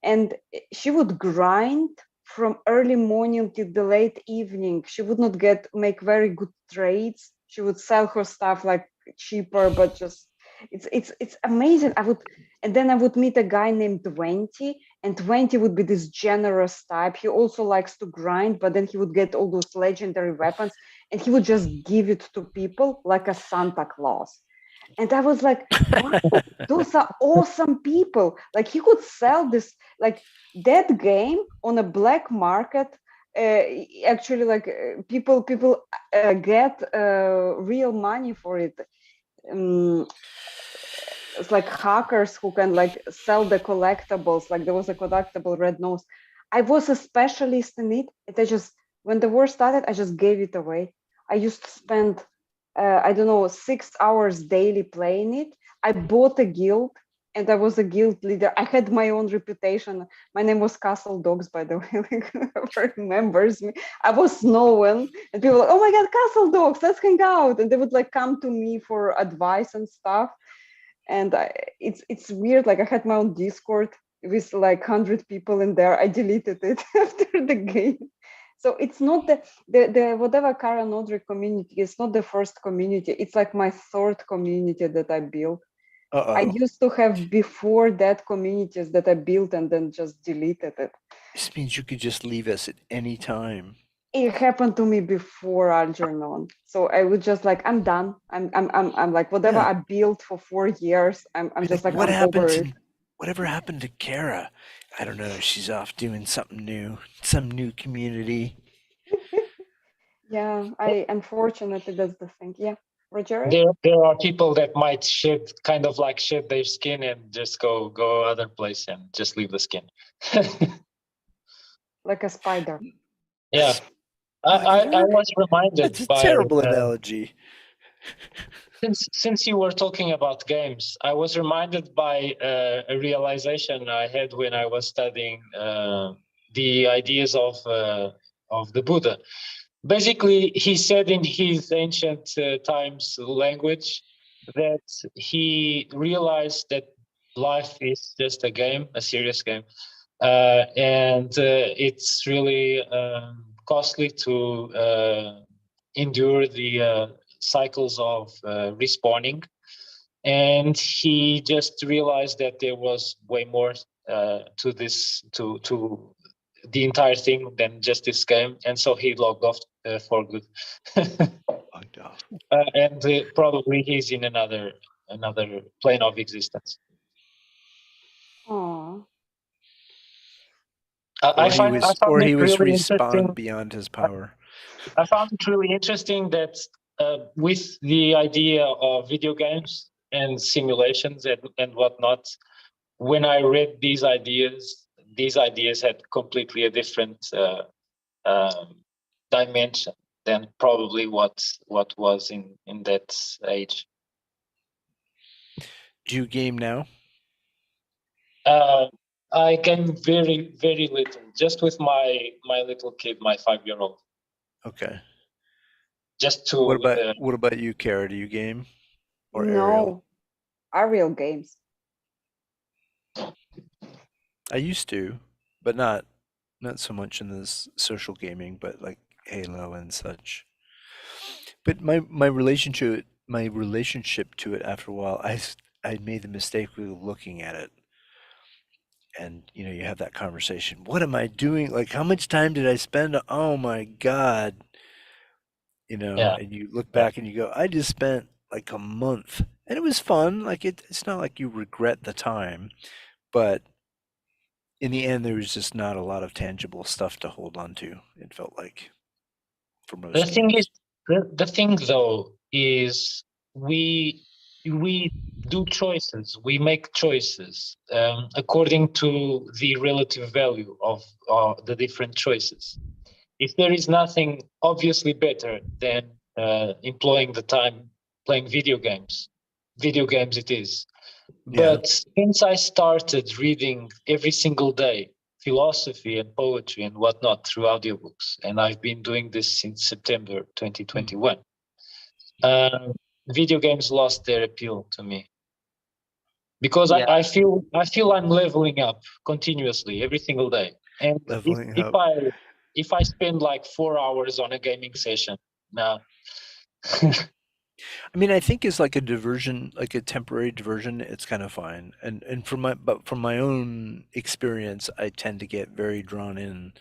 And she would grind from early morning till the late evening. She would not make very good trades. She would sell her stuff like cheaper, but just it's amazing. And then I would meet a guy named 20, and 20 would be this generous type. He also likes to grind, but then he would get all those legendary weapons, and he would just give it to people like a Santa Claus. And I was like, wow, those are awesome people. Like he could sell this, like that game on a black market. Actually, like people get real money for it. It's like hackers who can like sell the collectibles. Like there was a collectible red nose. I was a specialist in it. When the war started, I just gave it away. I used to spend I don't know, 6 hours daily playing it. I bought a guild, and I was a guild leader. I had my own reputation. My name was Castle Dogs, by the way. Whoever remembers me, I was Snowen, and people were like, oh my god, Castle Dogs, let's hang out. And they would like come to me for advice and stuff. And it's weird. Like I had my own Discord with like 100 people in there. I deleted it after the game. So it's not the whatever Kara Nodrik community, it's not the first community. It's like my third community that I built. I Uh-oh. used to have before that communities that I built and then just deleted it. This means you could just leave us at any time. It happened to me before Algernon. So I would just like, I'm done. I'm like, whatever Yeah. I built for 4 years, I'm just like, what I'm happened over to it. whatever happened to Kara? I don't know. She's off doing something new, some new community. Yeah, unfortunately that's the thing. Yeah. Roger? There are people that might shed their skin and just go other place and just leave the skin. Like a spider. Yeah, I was reminded That's a by terrible analogy. since you were talking about games, I was reminded by a realization I had when I was studying the ideas of the Buddha. Basically, he said in his ancient times language that he realized that life is just a game, a serious game, and it's really costly to endure the cycles of respawning. And he just realized that there was way more to this, to the entire thing than just this game, and so he logged off for good. Logged off. And probably he's in another plane of existence. Oh. I find He it was really interesting. respawned beyond his power. I found it really interesting that with the idea of video games and simulations and whatnot, when I read these ideas had completely a different dimension than probably what was in that age. Do you game now? I game very, very little, just with my little kid, my 5-year-old. Okay. Just to. What about you, Kara? Do you game? Or No. Ariel? Ariel games. I used to, but not so much in this social gaming, but like Halo and such. But my relationship to it after a while, I made the mistake of looking at it, and you have that conversation. What am I doing? Like, how much time did I spend? Oh my God! Yeah. And you look back and you go, I just spent like a month, and it was fun. Like it's not like you regret the time, but in the end, there was just not a lot of tangible stuff to hold on to. It felt like for most The thing games. is, the thing though is we do choices. We make choices according to the relative value of the different choices. If there is nothing obviously better than employing the time playing video games it is. Yeah. But since I started reading every single day philosophy and poetry and whatnot through audiobooks, and I've been doing this since September 2021, video games lost their appeal to me. Because Yeah. I feel I'm leveling up continuously every single day. And Leveling up. if I spend like 4 hours on a gaming session, no. I mean, I think it's like a diversion, like a temporary diversion. It's kind of fine, and from my own experience, I tend to get very drawn in,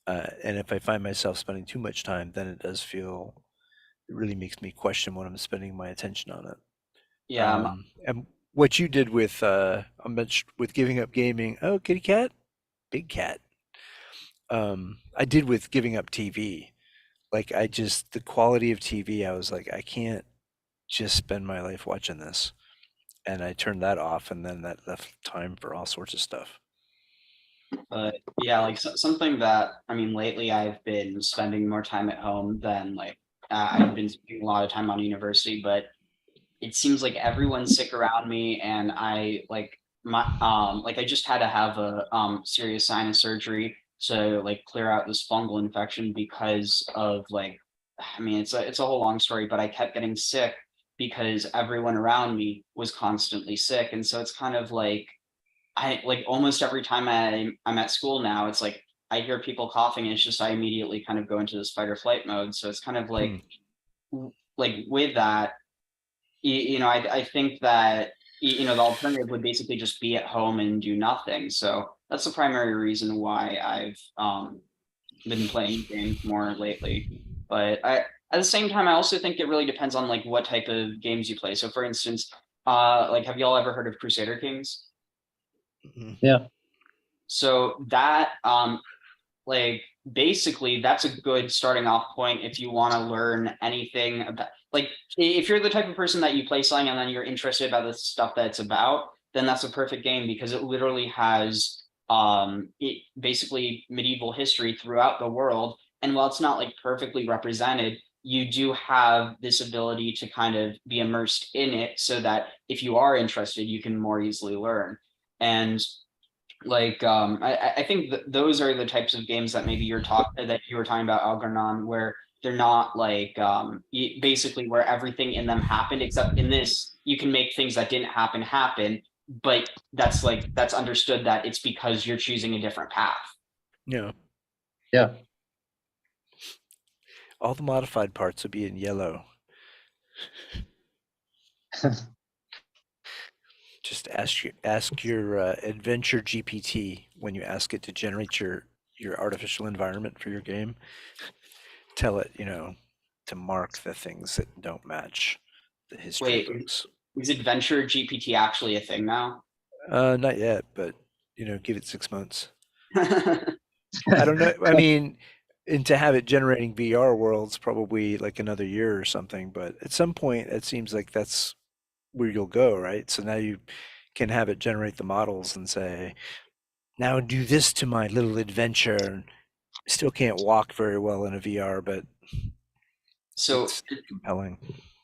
and if I find myself spending too much time, then it really makes me question what I'm spending my attention on it. Yeah. And what you did with with giving up gaming, oh, kitty cat, big cat. I did with giving up TV. Like the quality of TV, I was like, I can't just spend my life watching this, and I turned that off, and then that left time for all sorts of stuff. But yeah, like something that lately I've been spending more time at home than I've been spending a lot of time on university, but it seems like everyone's sick around me, and I just had to have a serious sinus surgery to clear out this fungal infection because of it's a whole long story, but I kept getting sick because everyone around me was constantly sick, and so it's kind of like almost every time I'm at school now, it's like I hear people coughing, and it's just I immediately kind of go into this fight or flight mode. So it's kind of like with that, I think that the alternative would basically just be at home and do nothing. So that's the primary reason why I've been playing games more lately. But at the same time, I also think it really depends on like what type of games you play. So for instance, like have y'all ever heard of Crusader Kings? Yeah. So that like basically that's a good starting off point if you want to learn anything about, like if you're the type of person that you play something and then you're interested about the stuff that it's about, then that's a perfect game because it literally has basically medieval history throughout the world. And while it's not like perfectly represented, you do have this ability to kind of be immersed in it so that if you are interested, you can more easily learn. And like I think those are the types of games that maybe you were talking about, Algernon, where they're not like basically where everything in them happened, except in this you can make things that didn't happen, but that's understood that it's because you're choosing a different path. Yeah. Yeah. All the modified parts would be in yellow. Just ask your adventure GPT when you ask it to generate your artificial environment for your game. Tell it, to mark the things that don't match the history books. Is Adventure GPT actually a thing now? Not yet, but give it 6 months. I don't know. I mean, and to have it generating VR worlds probably like another year or something. But at some point, it seems like that's where you'll go, right? So now you can have it generate the models and say, now do this to my little adventure. Still can't walk very well in a VR, but so it's compelling.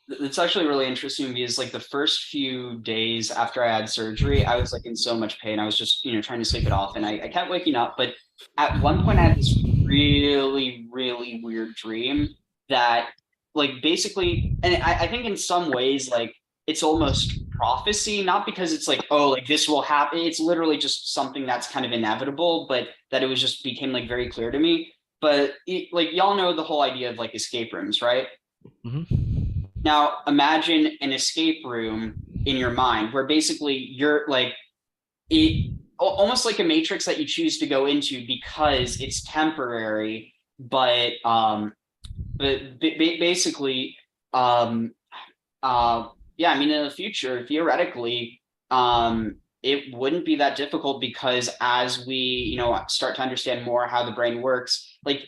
It's actually really interesting because like the first few days after I had surgery, I was like in so much pain. I was just, trying to sleep it off and I kept waking up. But at one point I had this really, really weird dream that like basically, and I think in some ways, like it's almost prophecy, not because it's like, oh, like this will happen. It's literally just something that's kind of inevitable, but that it was just became like very clear to me. But like y'all know the whole idea of like escape rooms, right? Mm-hmm. Now imagine an escape room in your mind where basically you're like almost like a matrix that you choose to go into because it's temporary, but basically yeah, I mean in the future theoretically it wouldn't be that difficult because as we start to understand more how the brain works, like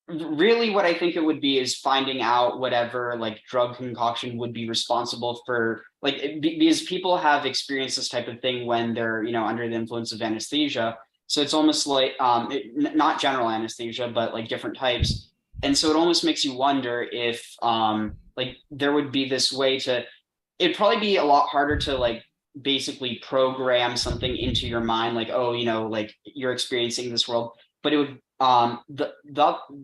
really what I think it would be is finding out whatever like drug concoction would be responsible for like because people have experienced this type of thing when they're under the influence of anesthesia. So it's almost like not general anesthesia but like different types, and so it almost makes you wonder if like there would be this way to, it'd probably be a lot harder to like basically program something into your mind like, oh, like you're experiencing this world, but it would the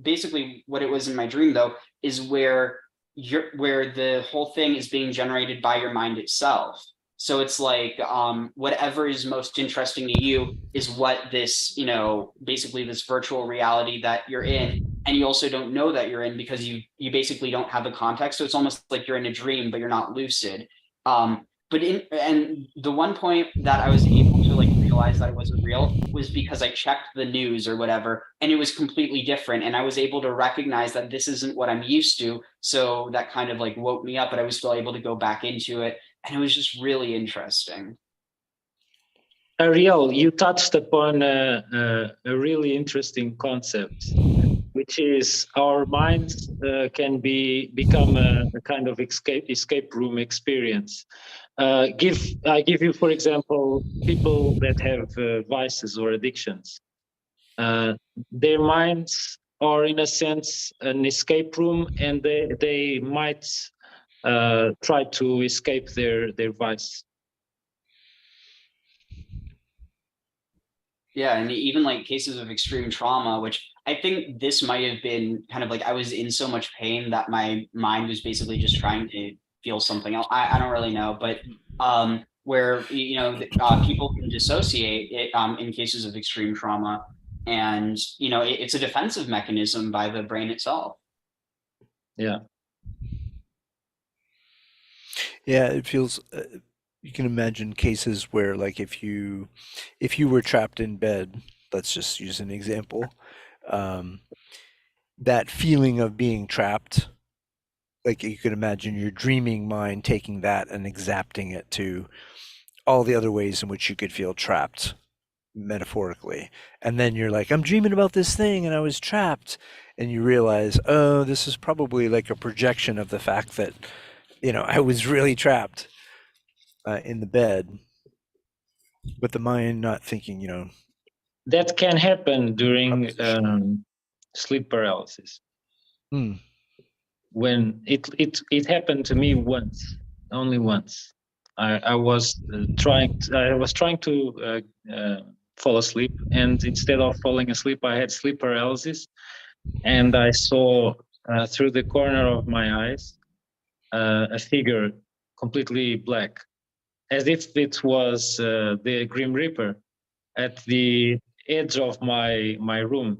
basically what it was in my dream though is where the whole thing is being generated by your mind itself. So it's like whatever is most interesting to you is what this basically this virtual reality that you're in, and you also don't know that you're in because you basically don't have the context. So it's almost like you're in a dream but you're not lucid. And the one point that I was able to like realize that it wasn't real was because I checked the news or whatever, and it was completely different. And I was able to recognize that this isn't what I'm used to. So that kind of like woke me up, but I was still able to go back into it. And it was just really interesting. Ariel, you touched upon a really interesting concept, which is our minds can become a kind of escape room experience. I give you, for example, people that have vices or addictions. Their minds are, in a sense, an escape room, and they might try to escape their vice. Yeah, and even like cases of extreme trauma, which I think this might have been kind of like I was in so much pain that my mind was basically just trying to feel something else. I don't really know, but where people can dissociate it in cases of extreme trauma, and it's a defensive mechanism by the brain itself. Yeah. Yeah, it feels. You can imagine cases where, like, if you were trapped in bed, let's just use an example, um, that feeling of being trapped, like you could imagine your dreaming mind taking that and exapting it to all the other ways in which you could feel trapped, metaphorically. And then you're like, I'm dreaming about this thing and I was trapped. And you realize, oh, this is probably like a projection of the fact that, I was really trapped in the bed, but the mind not thinking, That can happen during proposition. sleep paralysis. Hmm. When it happened to me once, only once. I was trying to fall asleep, and instead of falling asleep, I had sleep paralysis, and I saw through the corner of my eyes a figure completely black, as if it was the Grim Reaper at the edge of my room.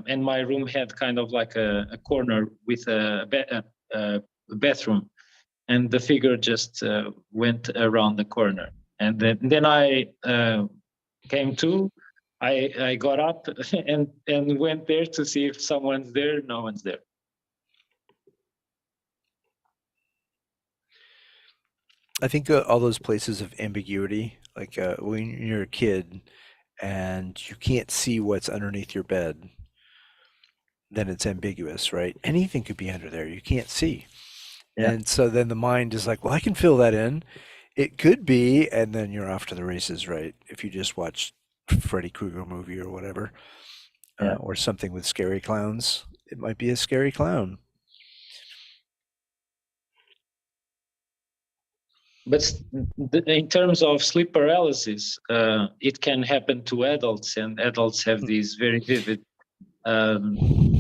And my room had kind of like a corner with a bathroom, and the figure just went around the corner. And then I came to. I got up and went there to see if someone's there. No one's there. I think all those places of ambiguity, like when you're a kid and you can't see what's underneath your bed, then it's ambiguous, right? Anything could be under there. You can't see. Yeah. And so then the mind is like, well, I can fill that in. It could be, and then you're off to the races, right? If you just watch Freddy Krueger movie or whatever, Yeah. or something with scary clowns, it might be a scary clown. But in terms of sleep paralysis, it can happen to adults, and adults have these very vivid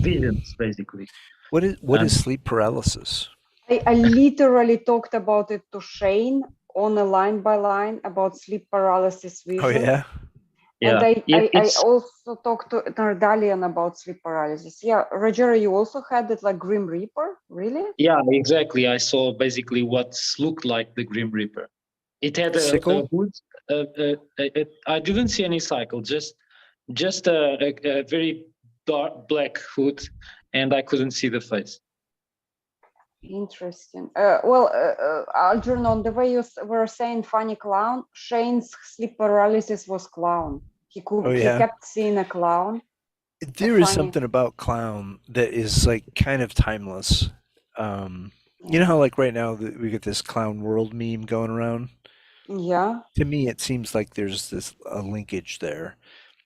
visions, basically. What is sleep paralysis? I literally talked about it to Shane on a line by line about sleep paralysis vision. Oh yeah. And Yeah, I also talked to Nardalian about sleep paralysis. Yeah, Roger, you also had it like Grim Reaper, really? Yeah, exactly. I saw basically what looked like the Grim Reaper. It had a hood. I didn't see any cycle, just a very dark black hood, and I couldn't see the face. Interesting. Algernon, the way you were saying funny clown, Shane's sleep paralysis was clown. He kept seeing a clown. There is something about clown that is like kind of timeless. You know how like right now we get this clown world meme going around? Yeah. To me, it seems like there's a linkage there,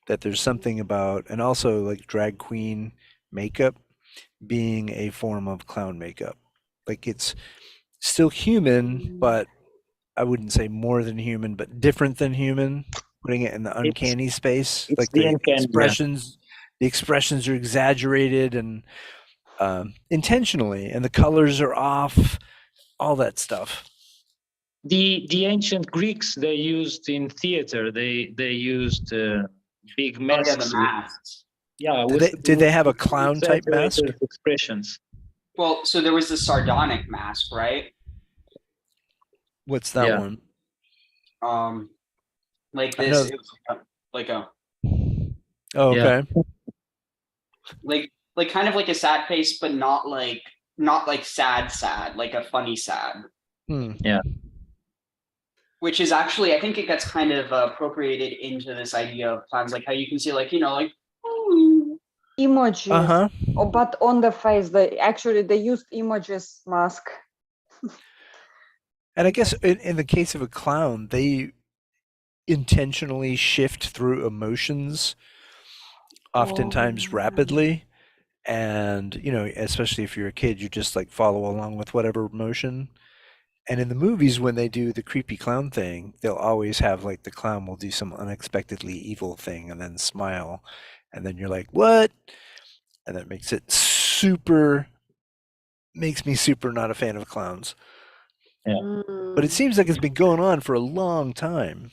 that there's something about, and also like drag queen makeup being a form of clown makeup. Like it's still human, but I wouldn't say more than human, but different than human, putting it in the uncanny space. Like the expressions are exaggerated and intentionally, and the colors are off, all that stuff. The ancient Greeks, they used in theater, they used big masks. Oh, yeah, the masks. Yeah. Did they have a clown type mask? Expressions. Well, so there was the sardonic mask, right? What's that one? Like this, it was like a. Oh, okay. Yeah. Like kind of like a sad face, but not like sad, like a funny sad. Yeah. Which is actually, I think it gets kind of appropriated into this idea of clowns, like how you can see, like, like emojis. Oh, but on the face, they used emojis mask. And I guess in the case of a clown, they intentionally shift through emotions, oftentimes rapidly. And, especially if you're a kid, you just like follow along with whatever emotion. And in the movies, when they do the creepy clown thing, they'll always have like the clown will do some unexpectedly evil thing and then smile. And then you're like, what? And that makes me super not a fan of clowns. But it seems like it's been going on for a long time.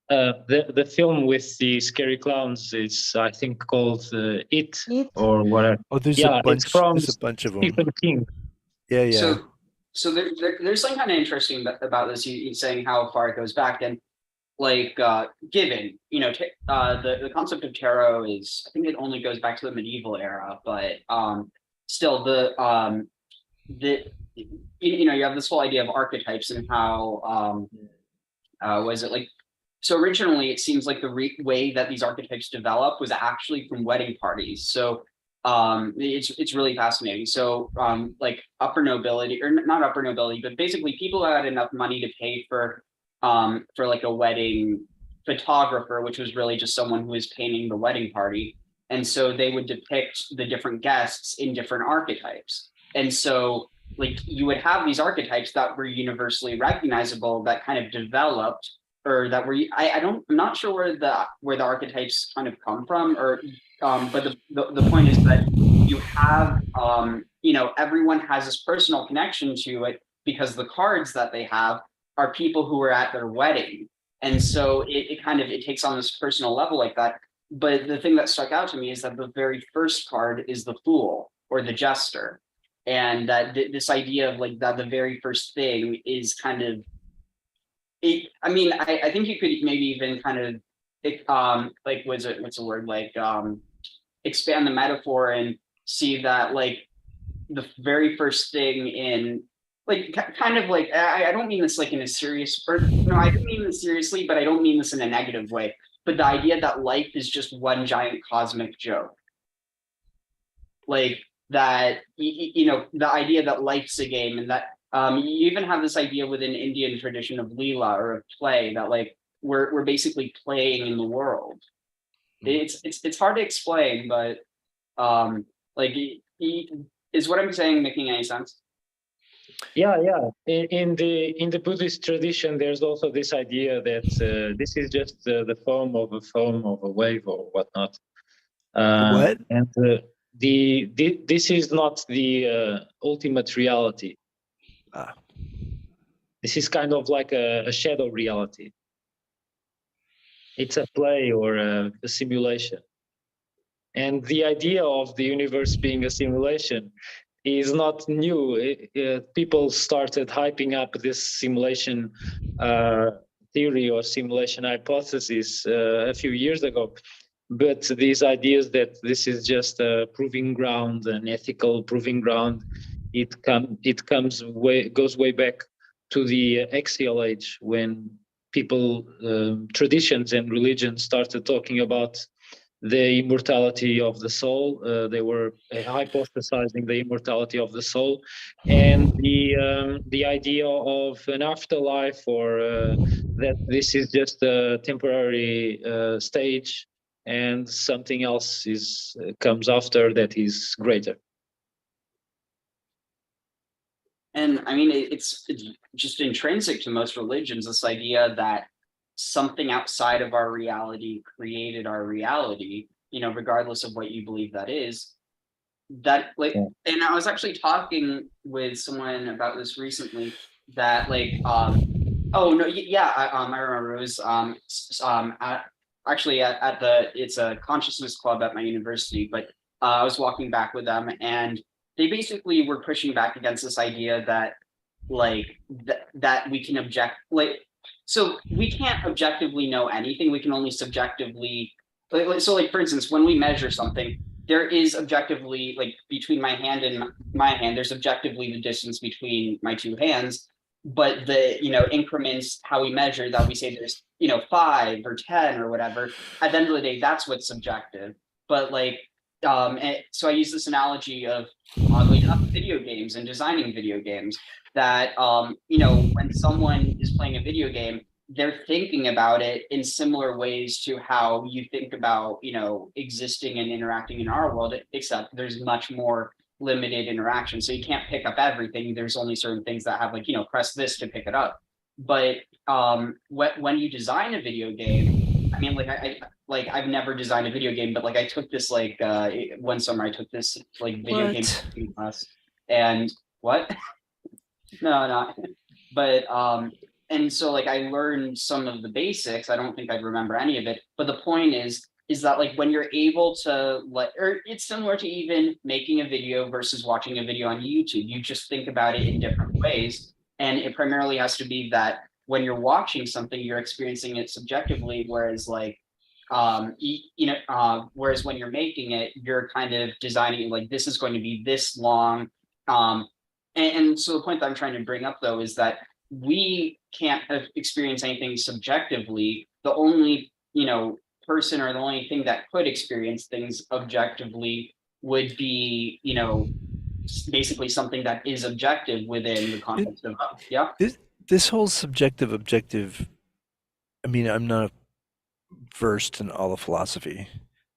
The film with the scary clowns is, I think, called It It. or whatever. Oh, there's Yeah, a bunch. it's from There's a bunch of them. Stephen King. Yeah, yeah. So there's something kind of interesting about this. You saying how far it goes back, and like given the concept of tarot is, I think it only goes back to the medieval era, but still you have this whole idea of archetypes and how was it like, so originally it seems like the way that these archetypes developed was actually from wedding parties. So it's really fascinating. So like upper nobility, or not upper nobility, but basically people who had enough money to pay for like a wedding photographer, which was really just someone who was painting the wedding party. And so they would depict the different guests in different archetypes. And so like you would have these archetypes that were universally recognizable that kind of developed, or that were, I'm not sure where the archetypes kind of come from, or but the point is that you have everyone has this personal connection to it because the cards that they have are people who were at their wedding. And so it takes on this personal level like that. But the thing that stuck out to me is that the very first card is the Fool, or the Jester. And that this idea of like that the very first thing is kind of it. I mean, I think you could maybe even kind of like what's the word, like expand the metaphor and see that like the very first thing in like kind of like, I don't mean this like in a serious, or no, I don't mean this seriously, but I don't mean this in a negative way. But the idea that life is just one giant cosmic joke, like that, the idea that life's a game, and that you even have this idea within Indian tradition of Leela, or of play, that like we're basically playing in the world. It's hard to explain, but like is what I'm saying making any sense? Yeah. In the Buddhist tradition, there's also this idea that this is just the form of a wave or whatnot. What? And this is not the ultimate reality. This is kind of like a shadow reality. It's a play or a simulation. And the idea of the universe being a simulation is not new. People started hyping up this simulation theory or simulation hypothesis a few years ago. But these ideas that this is just a proving ground, an ethical proving ground, goes way back to the axial age, when people, traditions and religions started talking about the immortality of the soul. They were hypothesizing the immortality of the soul, and the idea of an afterlife, or that this is just a temporary stage, and something else comes after that is greater. And I mean, it's just intrinsic to most religions, this idea that something outside of our reality created our reality, regardless of what you believe that is. That like, and I was actually talking with someone about this recently, that like, oh no, yeah, I remember it was it's a consciousness club at my university, but I was walking back with them, and they basically were pushing back against this idea that like that we can so we can't objectively know anything. We can only subjectively, so like for instance, when we measure something, there is objectively, like between my hand and my hand, there's objectively the distance between my two hands, but the increments, how we measure that, we say there's 5 or 10 or whatever. At the end of the day, that's what's subjective. But like so I use this analogy of oddly enough video games and designing video games, that when someone is playing a video game, they're thinking about it in similar ways to how you think about existing and interacting in our world, except there's much more limited interaction. So you can't pick up everything. There's only certain things that have like press this to pick it up. But when you design a video game, I mean, like I've never designed a video game, but like I took this like one summer I took this like video game class. And what? no. But and so like I learned some of the basics. I don't think I'd remember any of it. But the point is that like when you're able to or it's similar to even making a video versus watching a video on YouTube. You just think about it in different ways. And it primarily has to be that when you're watching something, you're experiencing it subjectively, whereas like whereas when you're making it, you're kind of designing like this is going to be this long. And so the point that I'm trying to bring up though is that we can't experience anything subjectively. The only person or the only thing that could experience things objectively would be basically something that is objective within the context of This whole subjective objective. I mean, I'm not versed in all the philosophy.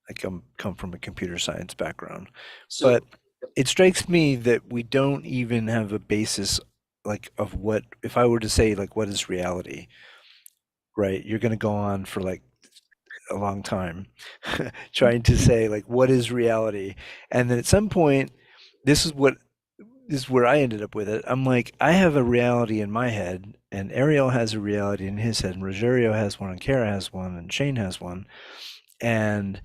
I come from a computer science background, so but it strikes me that we don't even have a basis like of what, if I were to say like what is reality, right? You're going to go on for like a long time trying to say like what is reality, and then at some point this is where I ended up with it. I'm like, I have a reality in my head, and Ariel has a reality in his head, and Rogerio has one, and Kara has one, and Shane has one. And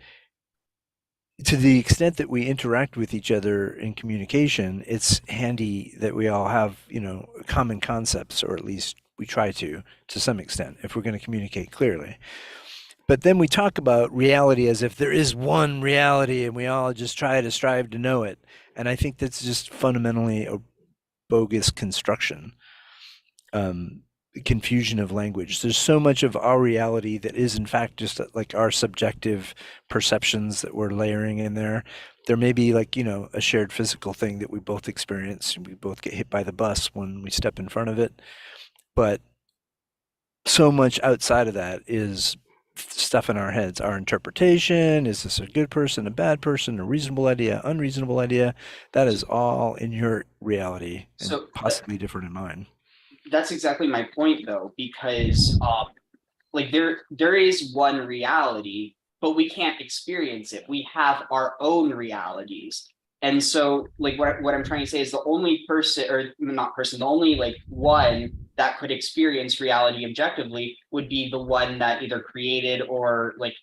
to the extent that we interact with each other in communication, it's handy that we all have, common concepts, or at least we try to some extent, if we're going to communicate clearly. But then we talk about reality as if there is one reality and we all just try to strive to know it. And I think that's just fundamentally a bogus construction, confusion of language. There's so much of our reality that is in fact just like our subjective perceptions that we're layering in there. There may be like, a shared physical thing that we both experience. We both get hit by the bus when we step in front of it. But so much outside of that is stuff in our heads, our interpretation. Is this a good person, a bad person, a reasonable idea, unreasonable idea? That is all in your reality and So possibly different in mine. that's exactly my point though, because like there is one reality, but we can't experience it. We have our own realities. And so like what I'm trying to say is the only person, or not person, the only like one that could experience reality objectively would be the one that either created or like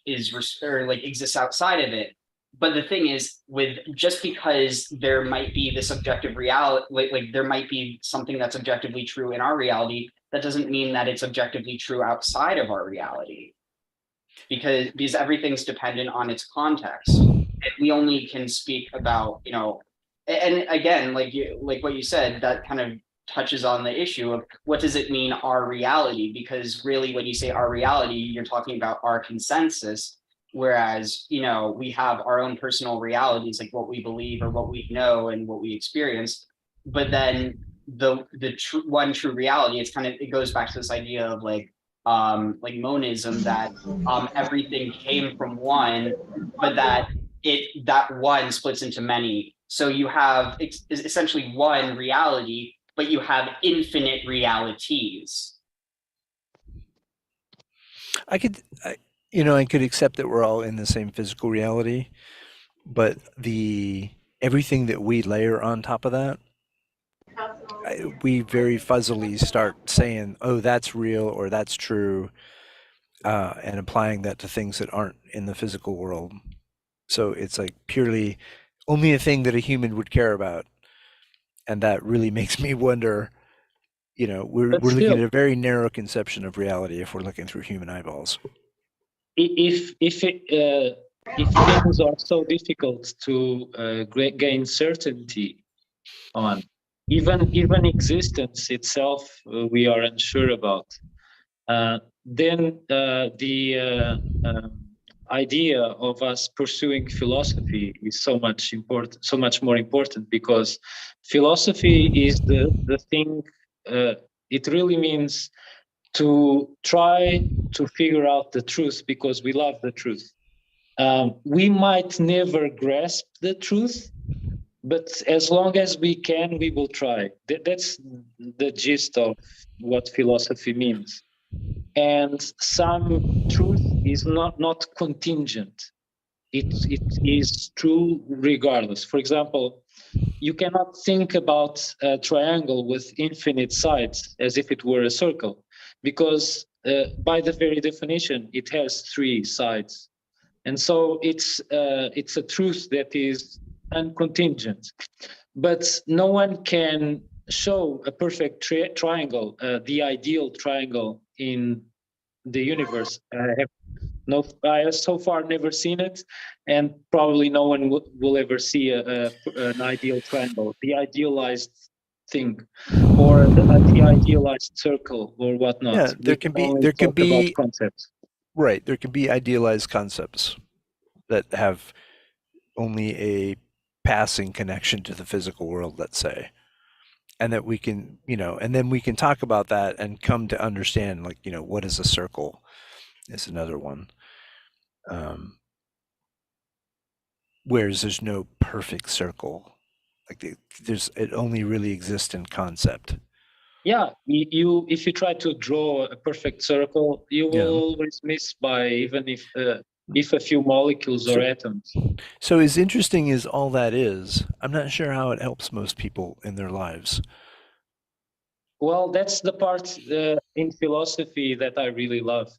or like exists outside of it. But the thing is, with just because there might be this objective reality, like there might be something that's objectively true in our reality, that doesn't mean that it's objectively true outside of our reality, because everything's dependent on its context. And we only can speak about, and again, like what you said, that kind of touches on the issue of what does it mean our reality? Because really, when you say our reality, you're talking about our consensus. Whereas, we have our own personal realities, like what we believe or what we know and what we experience. But then the one true reality, it goes back to this idea of like monism, that everything came from one, but that one splits into many. So you have essentially one reality, but you have infinite realities. I could accept that we're all in the same physical reality, but everything that we layer on top of that, we very fuzzily start saying, oh, that's real or that's true, and applying that to things that aren't in the physical world. So it's like purely only a thing that a human would care about. And that really makes me wonder, we're looking at a very narrow conception of reality if we're looking through human eyeballs. If things are so difficult to gain certainty on, even existence itself, we are unsure about, then the idea of us pursuing philosophy is so much more important, because philosophy is the thing. It really means to try to figure out the truth, because we love the truth. We might never grasp the truth, but as long as we can, we will try. That's the gist of what philosophy means. And some truth is not contingent. It is true regardless. For example, you cannot think about a triangle with infinite sides as if it were a circle, because by the very definition, it has 3 sides. And so it's a truth that is uncontingent. But no one can show a perfect triangle, the ideal triangle in the universe. I have so far never seen it, and probably no one will ever see an ideal triangle, the idealized thing, or the idealized circle, or whatnot. Yeah, We can only talk about concepts. Right, there can be idealized concepts that have only a passing connection to the physical world, let's say. And that we can, and then we can talk about that and come to understand, like, what is a circle is another one. Whereas there's no perfect circle. Like it only really exists in concept. Yeah, if you try to draw a perfect circle, you will always miss by even if a few molecules or atoms. So as interesting as all that is, I'm not sure how it helps most people in their lives. Well, that's the part in philosophy that I really love,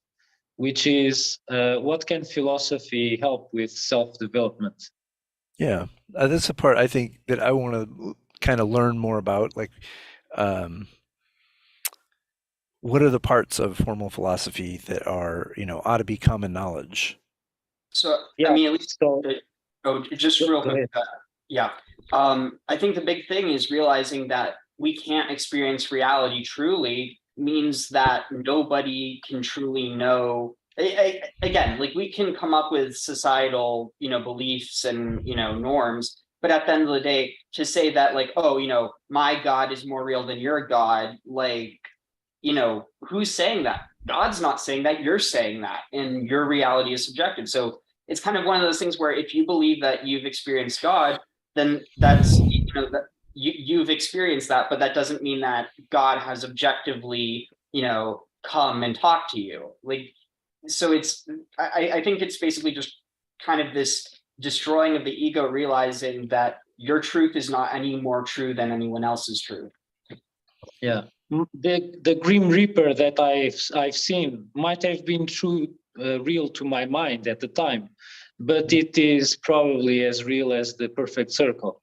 which is what can philosophy help with self-development? Yeah, that's the part I think that I want to kind of learn more about. Like, what are the parts of formal philosophy that are, ought to be common knowledge? So, Yeah, I mean, at least, just real quick. Yeah. I think the big thing is realizing that we can't experience reality truly means that nobody can truly know. Again, like we can come up with societal, beliefs and, norms, but at the end of the day, to say that like, oh, my God is more real than your God, like, who's saying that? God's not saying that, you're saying that, and your reality is subjective. So it's kind of one of those things where if you believe that you've experienced God, then that's, that you've experienced that, but that doesn't mean that God has objectively, come and talk to you. Like, so I think it's basically just kind of this destroying of the ego, realizing that your truth is not any more true than anyone else's truth. Yeah. The Grim Reaper that I've seen might have been real to my mind at the time, but it is probably as real as the perfect circle.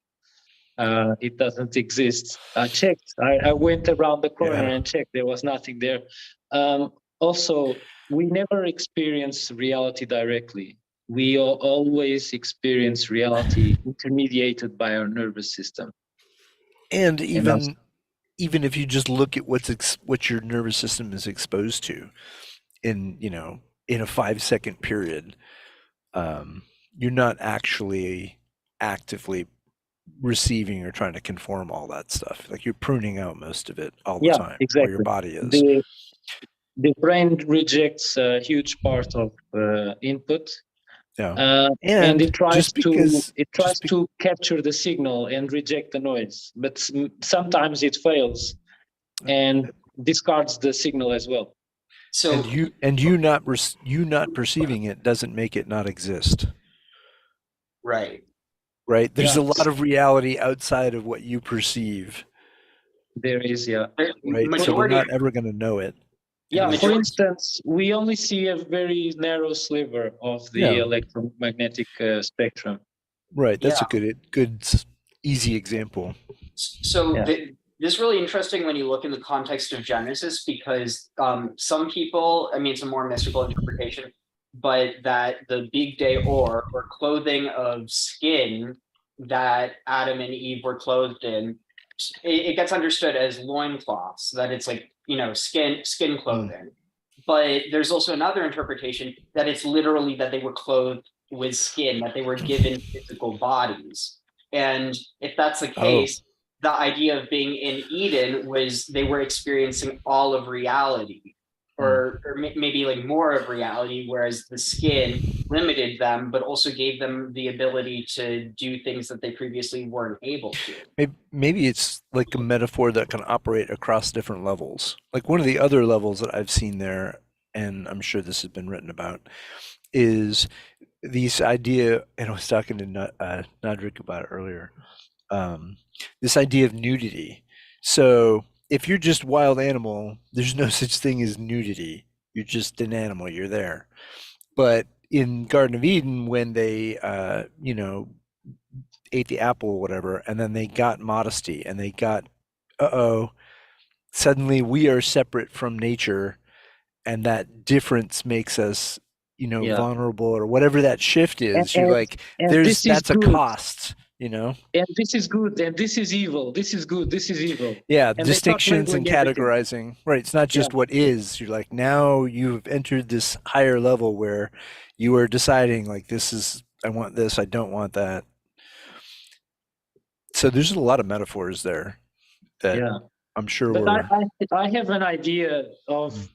It doesn't exist. I checked. I went around the corner and checked. There was nothing there. Also, we never experience reality directly. We always experience reality intermediated by our nervous system. And even if you just look at what your nervous system is exposed to in a 5-second period, you're not actually actively receiving or trying to conform all that stuff. Like you're pruning out most of it all the time. Exactly. Or your body is. The brain rejects a huge part of input. Yeah. And it tries to capture the signal and reject the noise, but sometimes it fails and discards the signal as well. So you not perceiving it doesn't make it not exist. Right. There's a lot of reality outside of what you perceive. There is, yeah. Right. So we're not ever going to know it. Yeah, for instance, we only see a very narrow sliver of the electromagnetic spectrum. Right, that's a good, easy example. So this is really interesting when you look in the context of Genesis, because some people, I mean, it's a more mystical interpretation, but that the big day or clothing of skin that Adam and Eve were clothed in, it gets understood as loincloths, that it's like, skin clothing. But there's also another interpretation that it's literally that they were clothed with skin, that they were given physical bodies. And if that's the case, the idea of being in Eden was they were experiencing all of reality, or maybe like more of reality, whereas the skin limited them, but also gave them the ability to do things that they previously weren't able to. Maybe it's like a metaphor that can operate across different levels. Like one of the other levels that I've seen there, and I'm sure this has been written about, is this idea, and I was talking to Nodrik about it earlier, this idea of nudity. So if you're just wild animal, there's no such thing as nudity. You're just an animal. You're there. But in Garden of Eden, when they, ate the apple or whatever, and then they got modesty and they got, suddenly we are separate from nature, and that difference makes us, Yeah. vulnerable or whatever that shift is. You're like, and this is that's a good. cost, And this is good, and this is evil. This is good. This is evil. Yeah, And they start distinctions and labeling everything. categorizing. Right. It's not just what is. You're like, now you've entered this higher level where you are deciding, like, this is, I want this, I don't want that. So there's a lot of metaphors there that Yeah. I'm sure But we're. I have an idea of,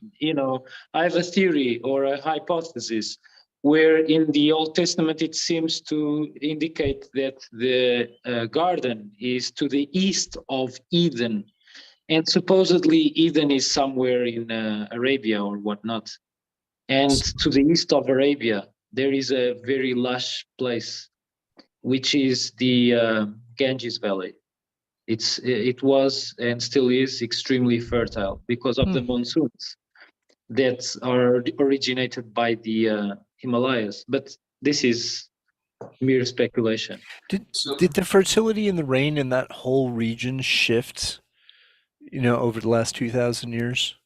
I have a theory or a hypothesis where in the Old Testament it seems to indicate that the garden is to the east of Eden. And supposedly Eden is somewhere in Arabia or whatnot. And to the east of Arabia, there is a very lush place, which is the Ganges Valley. It was and still is extremely fertile because of the monsoons that are originated by the Himalayas. But this is mere speculation. Did the fertility and the rain in that whole region shift, over the last 2,000 years?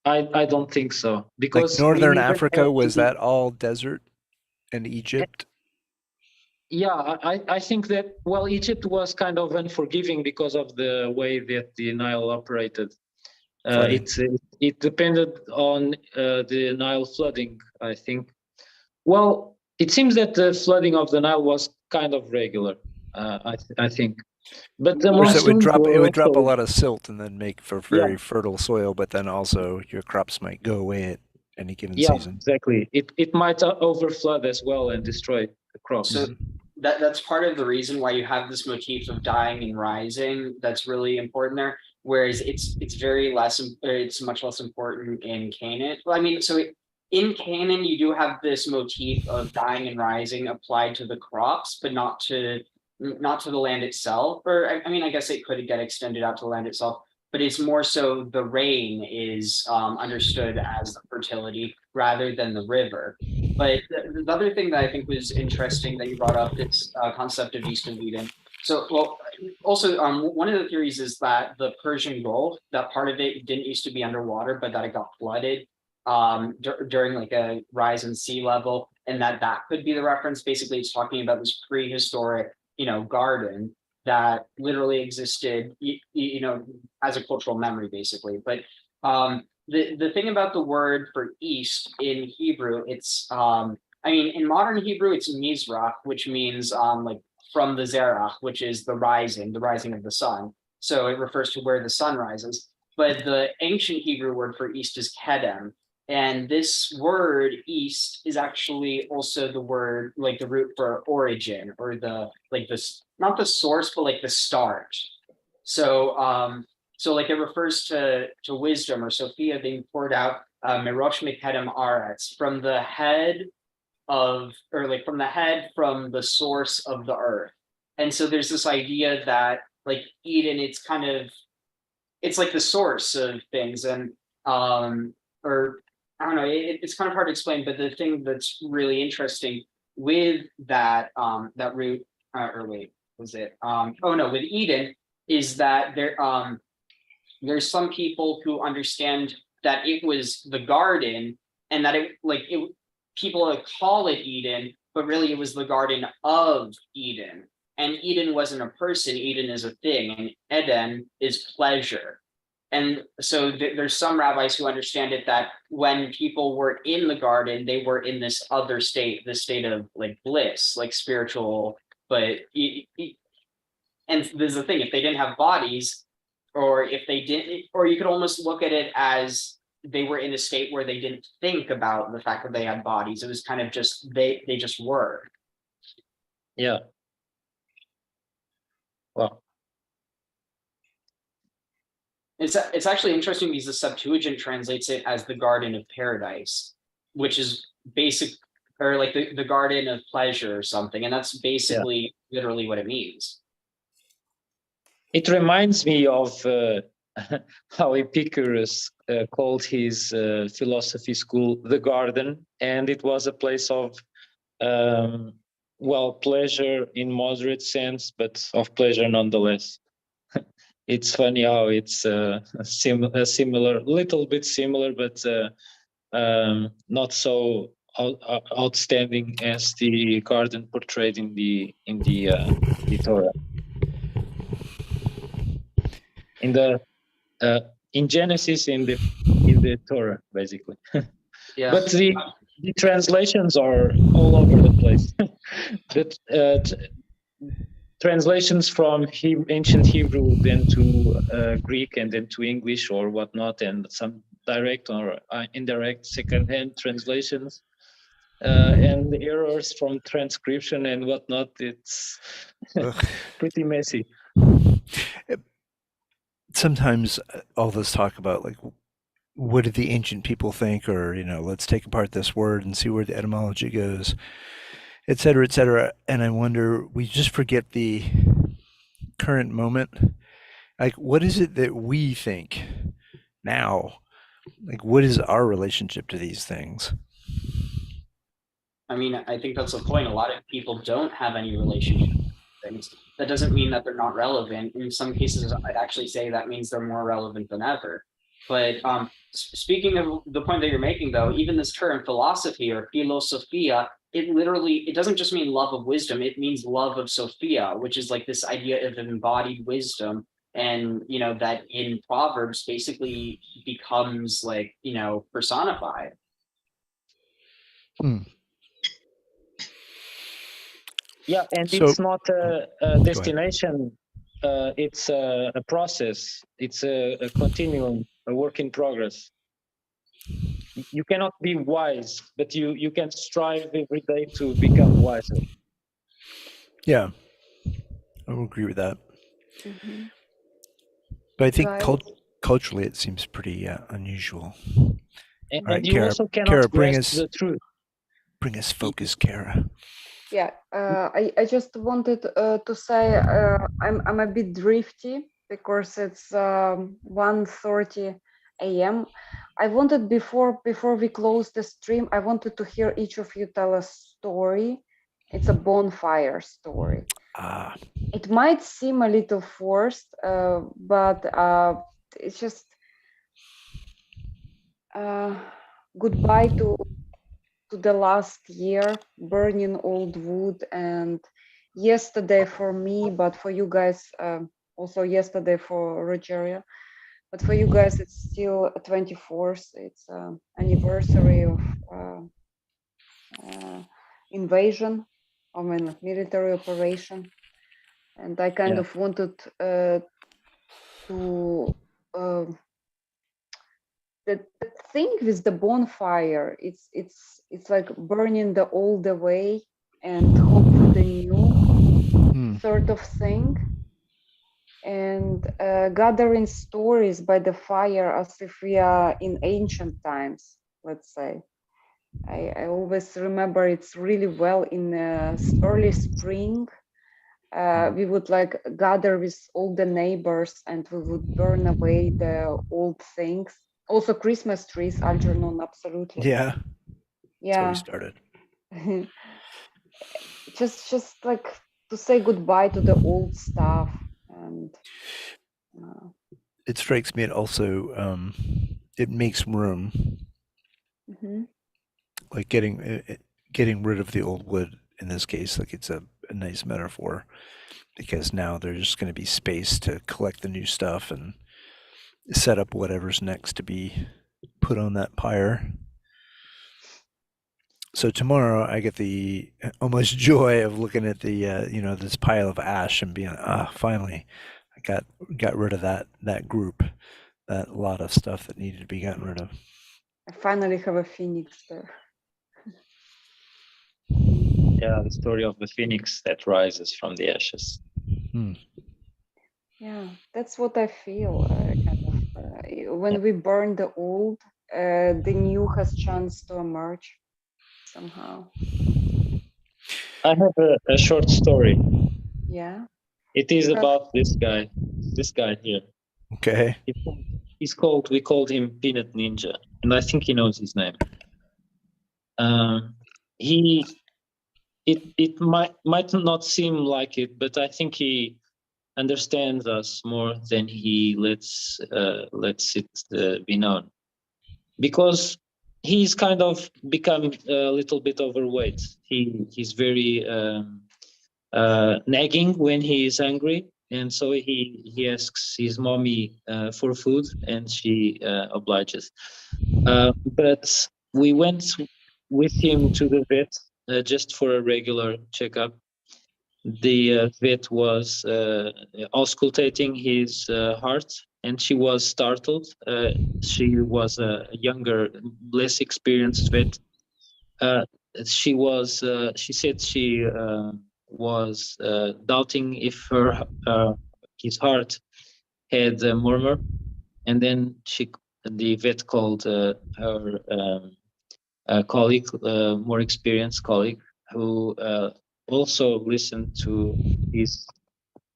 I don't think so, because Like Northern we even Africa, have was to be- that all desert? And Egypt? Yeah, I think that, well, Egypt was kind of unforgiving because of the way that the Nile operated. Flooding. It depended on the Nile flooding, I think. Well, it seems that the flooding of the Nile was kind of regular, I think. But the Of course, monsoons it would drop a also, lot of silt and then make for very fertile soil, but then also your crops might go away at any given season. exactly. It might overflood as well and destroy the crops. So that's part of the reason why you have this motif of dying and rising. That's really important there. Whereas it's much less important in Canaan. Well, I mean, in Canaan you do have this motif of dying and rising applied to the crops, but not to the land itself. Or I mean, I guess it could get extended out to the land itself, but it's more so the rain is understood as the fertility rather than the river. But the other thing that I think was interesting that you brought up, this concept of East of Eden. So, well, also one of the theories is that the Persian Gulf, that part of it didn't used to be underwater, but that it got flooded during like a rise in sea level, and that could be the reference. Basically, it's talking about this prehistoric, garden that literally existed, as a cultural memory, basically. But the thing about the word for east in Hebrew, it's in modern Hebrew, it's Mizrach, which means like from the Zerach, which is the rising of the sun. So it refers to where the sun rises. But the ancient Hebrew word for east is Kedem. And this word east is actually also the word, like the root for origin, or not the source, but like the start. So like it refers to wisdom or Sophia being poured out, Merosh Mekedem Aretz, from the head from the source of the earth. And so there's this idea that like Eden, it's like the source of things. And or I don't know, it's kind of hard to explain, but the thing that's really interesting with that that root, with Eden, is that there's some people who understand that it was the garden, and that people call it Eden, but really it was the Garden of Eden. And Eden wasn't a person, Eden is a thing, and Eden is pleasure. And so there's some rabbis who understand it that when people were in the garden, they were in this other state, the state of like bliss, like spiritual. But and there's the thing: if they didn't have bodies, or if they didn't, or you could almost look at it as they were in a state where they didn't think about the fact that they had bodies. It was kind of just they just were. Yeah. Wow. It's actually interesting because the Septuagint translates it as the Garden of Paradise, which is or like the garden of pleasure or something, and that's basically literally what it means. It reminds me of how Epicurus called his philosophy school the garden, and it was a place of pleasure in moderate sense, but of pleasure nonetheless. It's funny how it's similar, little bit similar, but not so outstanding as the garden portrayed in the Torah. In Genesis, in the Torah, basically. Yeah. But the translations are all over the place. Translations from ancient Hebrew, then to Greek, and then to English or whatnot, and some direct or indirect second-hand translations, and errors from transcription and whatnot. It's pretty messy. Sometimes all this talk about like, what did the ancient people think, or let's take apart this word and see where the etymology goes, et cetera, and I wonder, we just forget the current moment. Like, what is it that we think now? Like, what is our relationship to these things? I mean, I think that's the point. A lot of people don't have any relationship with things. That doesn't mean that they're not relevant. In some cases, I'd actually say that means they're more relevant than ever. But speaking of the point that you're making, though, even this term philosophy or philosophia, it doesn't just mean love of wisdom. It means love of Sophia, which is like this idea of embodied wisdom. And, that in Proverbs basically becomes like, personified. Yeah, and So- it's not a destination. It's a process. It's a continuum, a work in progress. You cannot be wise, but you can strive every day to become wiser. Yeah, I will agree with that. Mm-hmm. But I think Guys. culturally it seems pretty unusual. And, Right, and you Kara- also cannot Kara, bring grasp us- the truth. Bring us focus, Kara. Yeah, I just wanted to say I'm a bit drifty because it's 1:30 a.m. I wanted before we close the stream, I wanted to hear each of you tell a story. It's a bonfire story. Ah, It might seem a little forced, but it's just goodbye to the last year, burning old wood, and yesterday for me, but for you guys, also yesterday for Rogeria, but for you guys it's still 24th. It's anniversary of invasion, I mean military operation, and I kind of wanted to the thing with the bonfire, it's like burning the old away and hope for the new sort of thing, and gathering stories by the fire as if we are in ancient times, let's say. I always remember it's really well in early spring. We would like gather with all the neighbors and we would burn away the old things. Also Christmas trees, Algernon, absolutely. yeah. That's how we Yeah. started. just like to say goodbye to the old stuff. And It strikes me, it also it makes room, like getting rid of the old wood in this case. Like, it's a nice metaphor, because now there's just going to be space to collect the new stuff and set up whatever's next to be put on that pyre. So tomorrow I get the almost joy of looking at the this pile of ash and being, finally I got rid of that group, that lot of stuff that needed to be gotten rid of. I finally have a phoenix there. Yeah, the story of the phoenix that rises from the ashes. Yeah, that's what I feel. When we burn the old, the new has chance to emerge somehow. I have a short story. Yeah. It is You have- about this guy here. Okay. We called him Peanut Ninja, and I think he knows his name. It might not seem like it, but I think he understands us more than he lets it be known, because he's kind of become a little bit overweight. He's very nagging when he is angry, and so he asks his mommy for food, and she obliges. But we went with him to the vet just for a regular checkup. The vet was auscultating his heart, and she was startled. She was a younger, less experienced vet. Uh, she said she was doubting if his heart had a murmur, and then the vet called her colleague, more experienced colleague, who also listened to his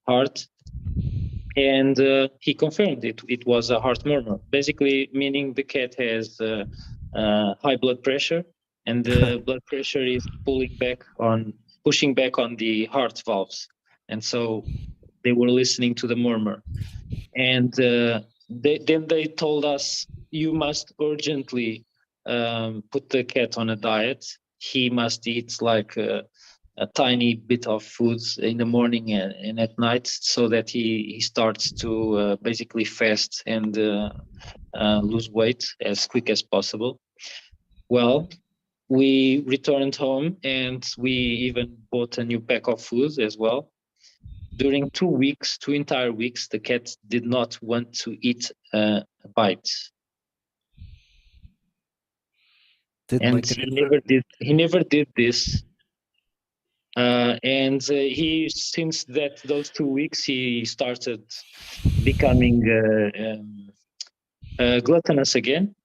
heart, and he confirmed it was a heart murmur, basically meaning the cat has high blood pressure, and the blood pressure is pushing back on the heart valves, and so they were listening to the murmur. And then they told us, you must urgently put the cat on a diet. He must eat like a tiny bit of food in the morning and at night, so that he starts to basically fast and lose weight as quick as possible. Well, we returned home, and we even bought a new pack of food as well. During 2 entire weeks, the cat did not want to eat a bite. Didn't And like an he never did this. And since those 2 weeks, he started becoming gluttonous again.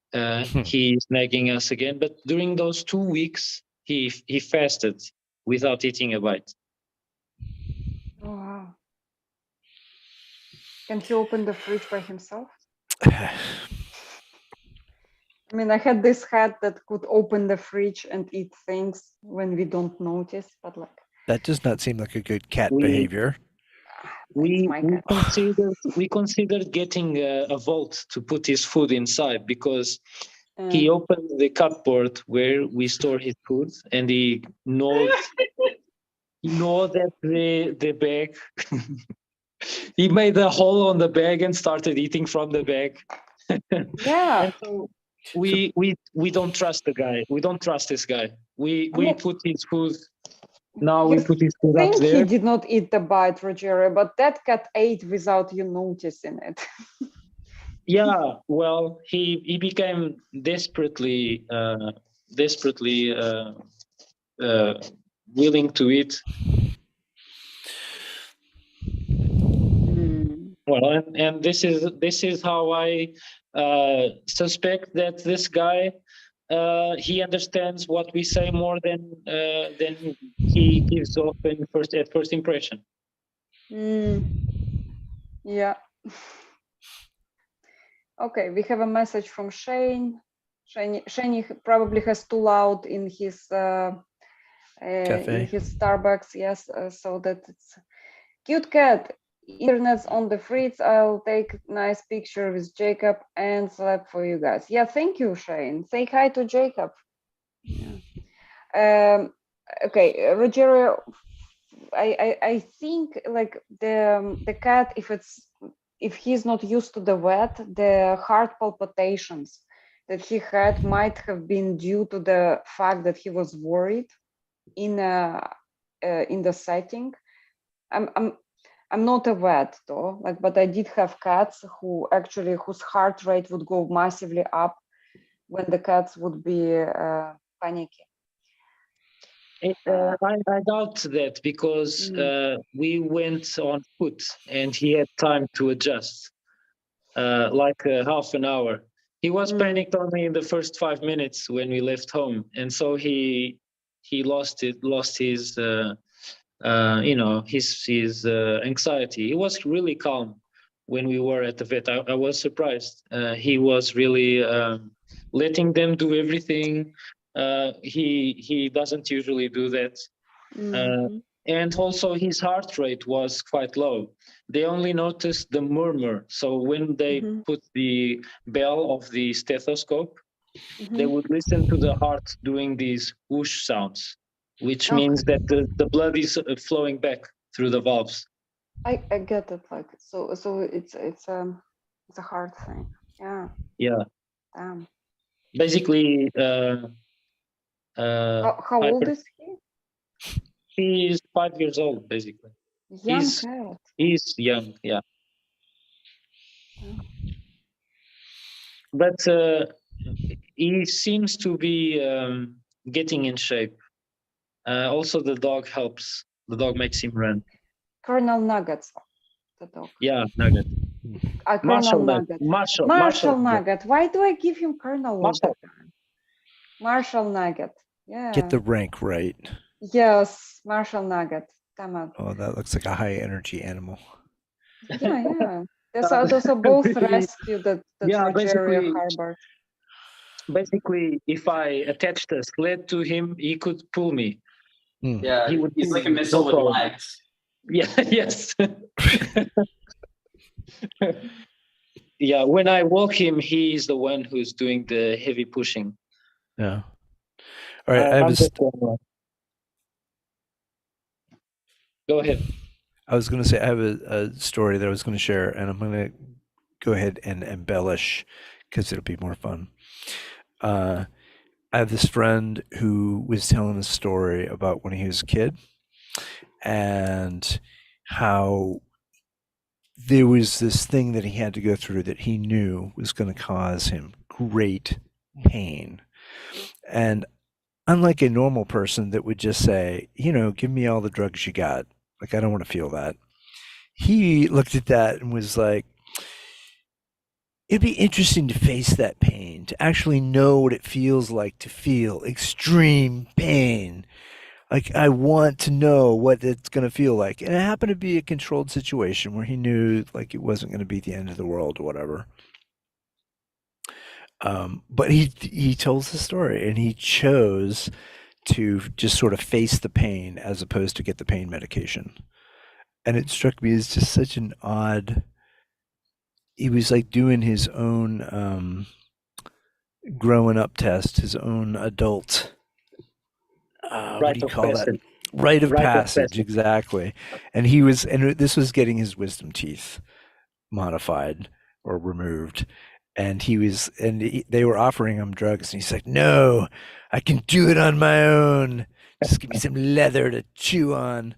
He's nagging us again. But during those 2 weeks, he fasted without eating a bite. Oh, wow. Can he open the fridge by himself? I mean, I had this cat that could open the fridge and eat things when we don't notice, but like, That does not seem like a good cat We- behavior. it's my cat. We considered getting a vault to put his food inside, because Uh, he opened the cupboard where we store his food, and he gnawed at the bag. He made a hole on the bag and started eating from the bag. yeah, And so we don't trust the guy. We don't trust this guy. We mean, put his food. Now we you put his food up think he there. did not eat the bite, Rogerio, but that cat ate without you noticing it. Yeah, well, he became desperately willing to eat. Well, and this is how I suspect that this guy he understands what we say more than he gives off at first impression. Yeah. Okay, we have a message from Shane. Shane probably has too loud in his Starbucks. Yes, so that it's cute cat. Internet's on the fritz. I'll take nice picture with Jacob and slap for you guys. Yeah, thank you, Shane. Say hi to Jacob. Yeah. Okay, Rogerio. I think like the cat, if he's not used to the wet, the heart palpitations that he had might have been due to the fact that he was worried in the setting. I'm not a vet though, like, but I did have cats whose heart rate would go massively up when the cats would be panicky. I doubt that, because we went on foot and he had time to adjust, like half an hour. He was panicked only in the first 5 minutes when we left home, and so he he lost his his anxiety. He was really calm when we were at the vet. I was surprised. He was really letting them do everything. He doesn't usually do that. And also his heart rate was quite low. They only noticed the murmur. So when they put the bell of the stethoscope, they would listen to the heart doing these whoosh sounds, which means that the blood is flowing back through the valves. I get it. Like so it's a hard thing. Yeah. Yeah. Damn. Basically, How old is he? He's 5 years old, basically. Young cat. He's young, yeah. But he seems to be getting in shape. Also, the dog helps. The dog makes him run. Colonel Nuggets, the dog. Yeah, Nugget. Colonel Nugget. Marshall Nugget. Nugget. Why do I give him Colonel all Marshall. the time? Marshall Nugget. Yeah. Get the rank right. Yes, Marshall Nugget. Come on. Oh, that looks like a high energy animal. Yeah. Those are both rescue that Rogerio harbored. Basically, if I attached a sled to him, he could pull me. Yeah, he's like a missile with legs. Yeah, yes. Yeah, when I walk him, he's the one who's doing the heavy pushing. Yeah. All right, Go ahead. I was going to say I have a story that I was going to share, and I'm going to go ahead and embellish because it'll be more fun. I have this friend who was telling a story about when he was a kid and how there was this thing that he had to go through that he knew was going to cause him great pain. And unlike a normal person that would just say, give me all the drugs you got. Like, I don't want to feel that. He looked at that and was like, it'd be interesting to face that pain, to actually know what it feels like to feel extreme pain. Like, I want to know what it's going to feel like. And it happened to be a controlled situation where he knew, like, it wasn't going to be the end of the world or whatever. But he tells the story, and he chose to just sort of face the pain as opposed to get the pain medication. And it struck me as just such an odd, he was like doing his own growing up test, his own adult, what do you call that? Rite of passage, exactly. And this was getting his wisdom teeth modified or removed. And they were offering him drugs, and he's like, no, I can do it on my own. Just give me some leather to chew on.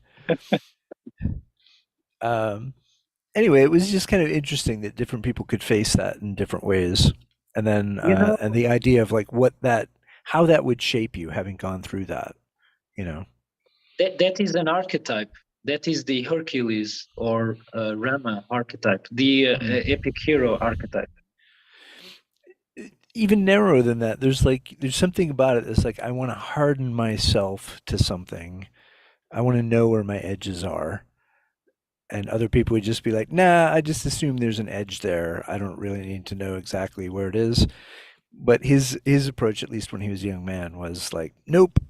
Anyway, it was just kind of interesting that different people could face that in different ways. And then, and the idea of like how that would shape you having gone through that, That is an archetype. That is the Hercules or Rama archetype, the epic hero archetype. Even narrower than that, there's something about it that's like, I want to harden myself to something. I want to know where my edges are. And other people would just be like, nah, I just assume there's an edge there. I don't really need to know exactly where it is. But his approach, at least when he was a young man, was like, nope,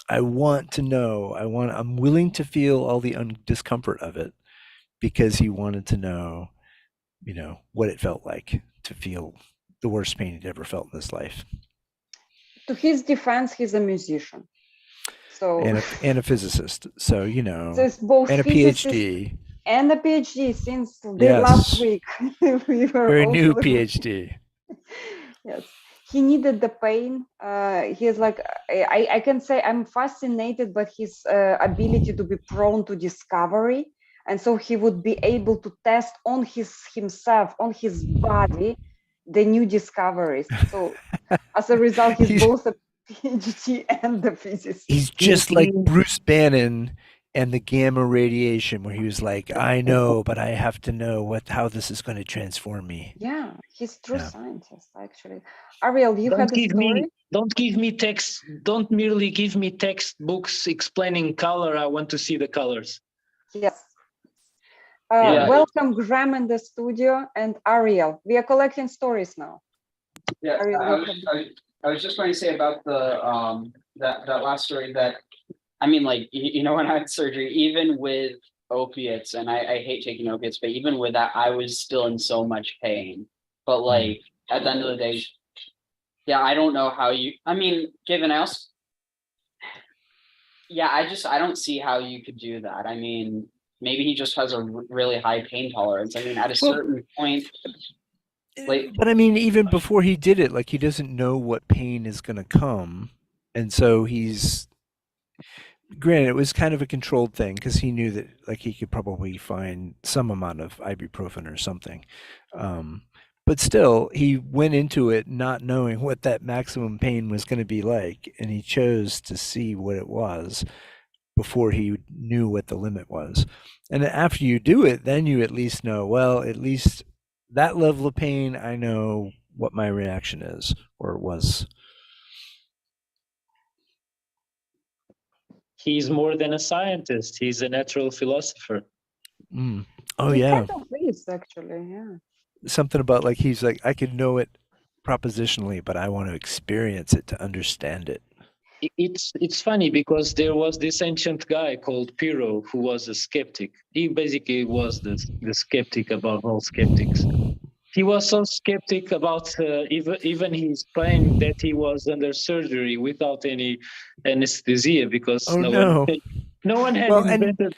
I want to know. I'm willing to feel all the discomfort of it, because he wanted to know, what it felt like to feel the worst pain he'd ever felt in his life. To his defense, he's a musician. So and a physicist. So, there's both and a PhD. And a PhD since last week. We were very new PhD. Yes. He needed the pain. He's like, I can say I'm fascinated by his ability to be prone to discovery. And so he would be able to test on himself, on his body, the new discoveries. So as a result, he's both a PhD and a physicist. He's just like Bruce Bannon and the gamma radiation, where he was like, I know, but I have to know how this is going to transform me. Yeah, he's true Yeah. scientist, actually. Ariel, you had a story? Don't give me text. Don't merely give me textbooks explaining color. I want to see the colors. Yes. Yeah. Welcome, Graham, in the studio, and Ariel. We are collecting stories now. Yeah, Ariel, I was just going to say about the that last story that I mean, like you know, when I had surgery, even with opiates, and I hate taking opiates, but even with that, I was still in so much pain. But like at the end of the day, yeah, I don't know how you. I mean, given else, yeah, I don't see how you could do that. I mean, maybe he just has a really high pain tolerance. I mean, at a certain point, like But I mean, even before he did it, like he doesn't know what pain is going to come, and so he's. Granted, it was kind of a controlled thing because he knew that like he could probably find some amount of ibuprofen or something. But still, he went into it not knowing what that maximum pain was going to be like, and he chose to see what it was before he knew what the limit was. And after you do it, then you at least know, well, at least that level of pain, I know what my reaction is or was. He's more than a scientist. He's a natural philosopher. Oh, he yeah. kind of is, actually, yeah. Something about like he's like, I could know it propositionally, but I want to experience it to understand it. It's funny because there was this ancient guy called Pyrrho who was a skeptic. He basically was the skeptic above all skeptics. He was so skeptic about even his pain that he was under surgery without any anesthesia because Oh, no. no one had Well, and invented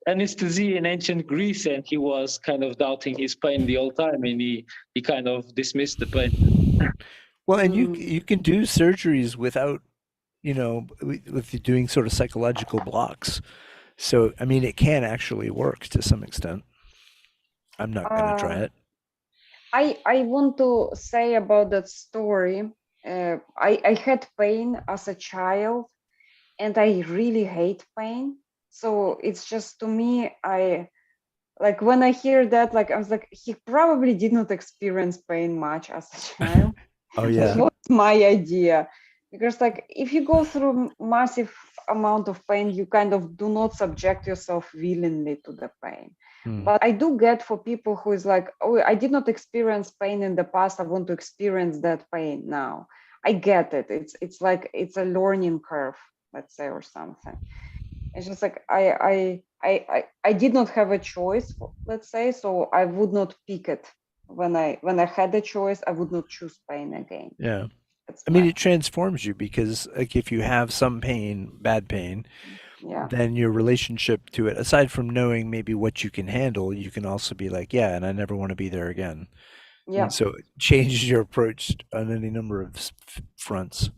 anesthesia in ancient Greece, and he was kind of doubting his pain the whole time, and he kind of dismissed the pain. well, and you can do surgeries without, with doing sort of psychological blocks. So, I mean, it can actually work to some extent. I'm not going to try it. I want to say about that story. I had pain as a child, and I really hate pain. So it's just, to me, I like when I hear that, like I was like, he probably did not experience pain much as a child. Oh, That yeah. was my idea. Because like if you go through massive amount of pain, you kind of do not subject yourself willingly to the pain. But I do get for people who is like, oh, I did not experience pain in the past, I want to experience that pain now. I get it. It's like it's a learning curve, let's say, or something. It's just like I did not have a choice, let's say, so I would not pick it. When I had a choice, I would not choose pain again. Yeah. That's I mean, my- it transforms you because, like, if you have some pain, bad pain, yeah. then your relationship to it, aside from knowing maybe what you can handle, you can also be like, yeah, and I never want to be there again. Yeah. And so it changes your approach on any number of fronts.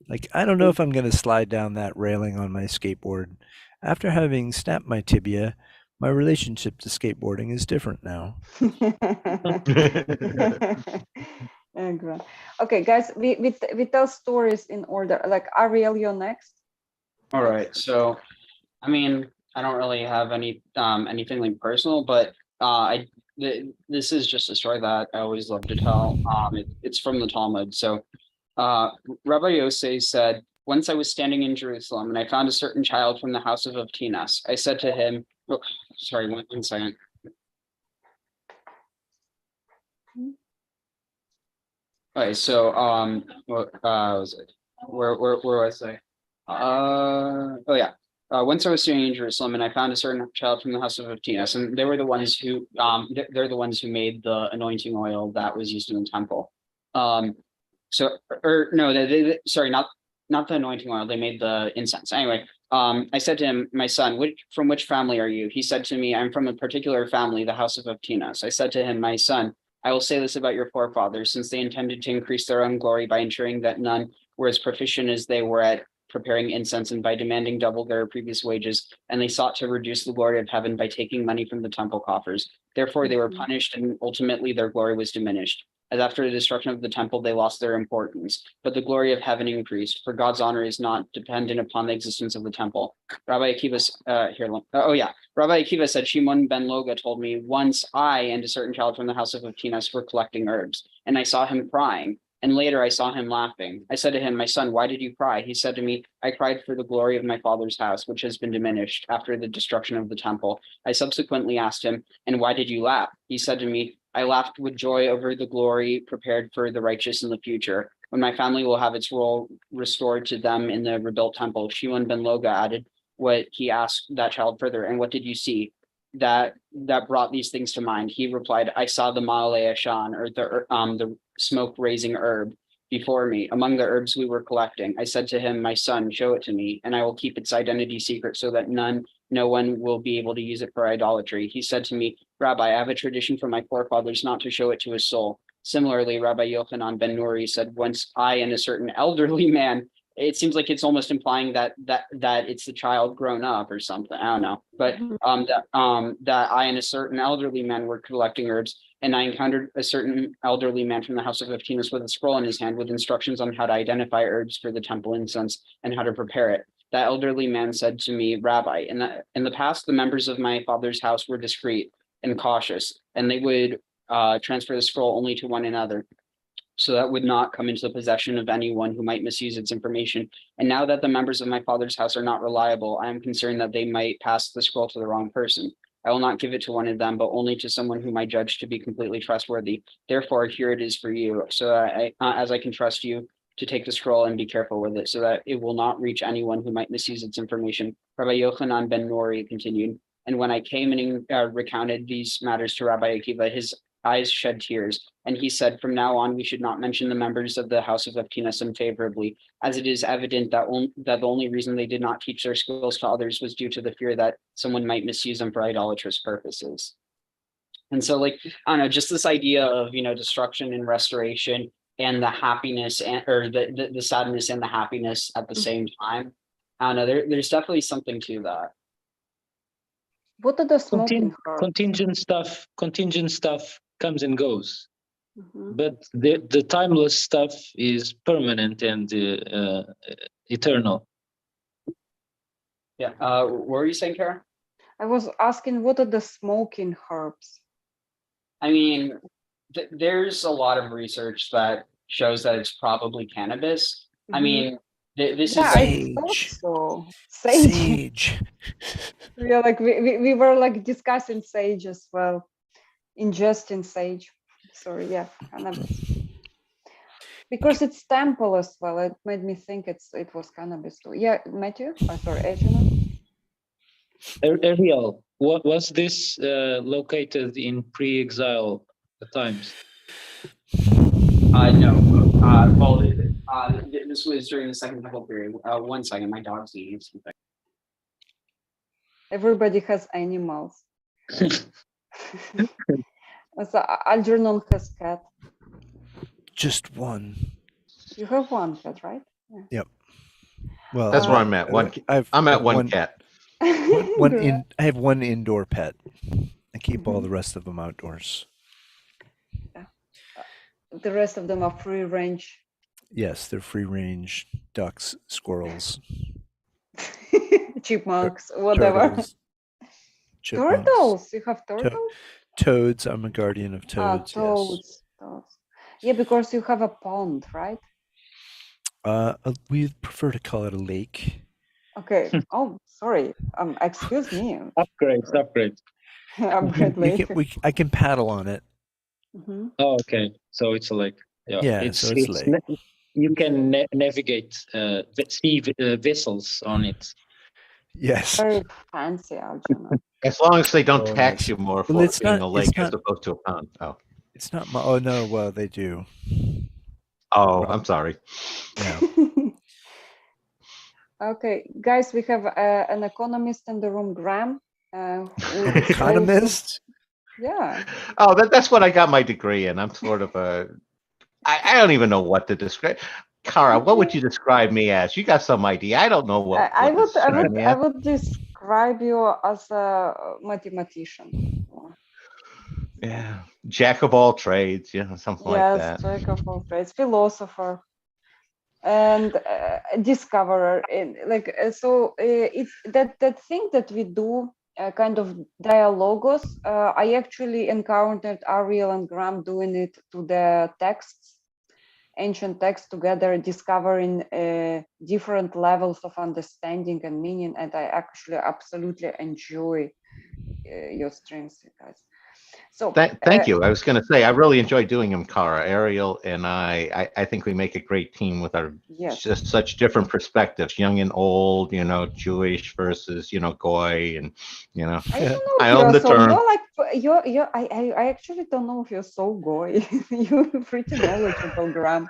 Like, I don't know if I'm going to slide down that railing on my skateboard. After having snapped my tibia, my relationship to skateboarding is different now. Okay, guys, we tell stories in order. Like Ariel, you're next. all right, so I mean, I don't really have anything like personal, but this is just a story that I always love to tell. It's from the Talmud. So Rabbi Yosef said, once I was standing in Jerusalem and I found a certain child from the house of Avtinas. I said to him, oh, sorry, one second. Okay, so what was it? Where was I? Oh yeah. Once I was standing in Jerusalem and I found a certain child from the house of Avtinas, and they were the ones who they're the ones who made the anointing oil that was used in the temple. So or no, sorry, not the anointing oil. They made the incense. Anyway, I said to him, my son, from which family are you? He said to me, I'm from a particular family, the house of Avtinas. I said to him, my son, I will say this about your forefathers, since they intended to increase their own glory by ensuring that none were as proficient as they were at preparing incense and by demanding double their previous wages, and they sought to reduce the glory of heaven by taking money from the temple coffers. Therefore, they were punished and ultimately their glory was diminished. as after the destruction of the temple, they lost their importance. But the glory of heaven increased, for God's honor is not dependent upon the existence of the temple. Rabbi Akiva, Rabbi Akiva said, Shimon ben Loga told me, once I and a certain child from the house of Aptinas were collecting herbs, and I saw him crying. And later I saw him laughing. I said to him, my son, why did you cry? He said to me, I cried for the glory of my father's house, which has been diminished after the destruction of the temple. I subsequently asked him, and why did you laugh? He said to me, I laughed with joy over the glory prepared for the righteous in the future, when my family will have its role restored to them in the rebuilt temple. Shimon ben Loga added what he asked that child further, and what did you see that brought these things to mind? He replied, I saw the Ma'ale Ashan, or the smoke raising herb before me among the herbs we were collecting. I said to him, my son, show it to me, and I will keep its identity secret so that no one will be able to use it for idolatry. He said to me, Rabbi, I have a tradition from my forefathers not to show it to his soul. Similarly, Rabbi Yochanan ben Nuri said, once I and a certain elderly man, it seems like it's almost implying that it's the child grown up or something. I don't know. But that I and a certain elderly man were collecting herbs, and I encountered a certain elderly man from the house of Aptinas with a scroll in his hand with instructions on how to identify herbs for the temple incense and how to prepare it. That elderly man said to me, Rabbi, in the past, the members of my father's house were discreet and cautious, and they would transfer the scroll only to one another, so that would not come into the possession of anyone who might misuse its information. And now that the members of my father's house are not reliable, I am concerned that they might pass the scroll to the wrong person. I will not give it to one of them, but only to someone whom I judge to be completely trustworthy. Therefore, here it is for you, so that as I can trust you to take the scroll and be careful with it, so that it will not reach anyone who might misuse its information. Rabbi Yochanan ben Nuri continued, and when I came and recounted these matters to Rabbi Akiva, his eyes shed tears, and he said, from now on, we should not mention the members of the house of Aptinas unfavorably, as it is evident that the only reason they did not teach their skills to others was due to the fear that someone might misuse them for idolatrous purposes. And so, like, I don't know, just this idea of, destruction and restoration and the happiness or the sadness and the happiness at the same time. I don't know, there's definitely something to that. What are the smoking herbs? Contingent stuff comes and goes, Mhm. but the timeless stuff is permanent and eternal. Yeah. What were you saying, Kara? I was asking, what are the smoking herbs? I mean, there's a lot of research that shows that it's probably cannabis. I Mhm. mean, this Yeah, is like, I thought Sage. so. Sage. Sage. Yeah, like we were like discussing sage as well, ingesting sage. Sorry, yeah, cannabis. Because it's temple as well. It made me think it was cannabis too. Yeah, Matthew. Sorry, Algernon. Ariel, what was this located in pre-exile times? no. Well, this was during the Second Temple period. 1 second, my dog's eating something. Everybody has animals. So Algernon has cat. Just one. You have one cat, right? Yep. Well, That's where I'm at. I'm at one cat. Great. I have one indoor pet. I keep all Mhm. the rest of them outdoors. The rest of them are free range. Yes, they're free range ducks, squirrels, Chipmunks, whatever. turtles, chipmunks, Turtles? You have turtles? toads. I'm a guardian of toads. Toads. Toads. Yeah, because you have a pond, right? Yes. We prefer to call it a lake. Okay. Oh, sorry. Excuse me. Upgrade. Upgrade lake. I can paddle on it. Mhm. Oh, okay. So it's a lake. Yeah, so it's a lake. You can navigate, see vessels on it. Yes. Very fancy, Algernon. As long as they don't Oh, tax yes. you more Well, for it's being not- a it's lake as not- opposed to a pond. Oh, It's not my. Oh no. Well, they do. I'm sorry. Yeah. Okay, guys, we have an economist in the room, Graham. An who is economist. Yeah. Oh, that's what I got my degree in. I'm sort of I don't even know what to describe. Kara, what would you describe me as? You got some idea. I don't know what. I what to describe me I as. would describe you as a mathematician. Yeah, jack of all trades, something like Yes, that. jack of all trades, philosopher, and discoverer. And like it's that thing that we do, kind of dialogos. I actually encountered Ariel and Graham doing it to the texts, ancient texts together, discovering different levels of understanding and meaning. And I actually absolutely enjoy your streams, you guys. So Thank you. I was going to say, I really enjoy doing them, Cara. Ariel and I think we make a great team with our yes, just such different perspectives, young and old, Jewish versus, Goy, and, I don't know I if own you're the so term. I actually don't know if you're so goy. You're pretty knowledgeable, Graham.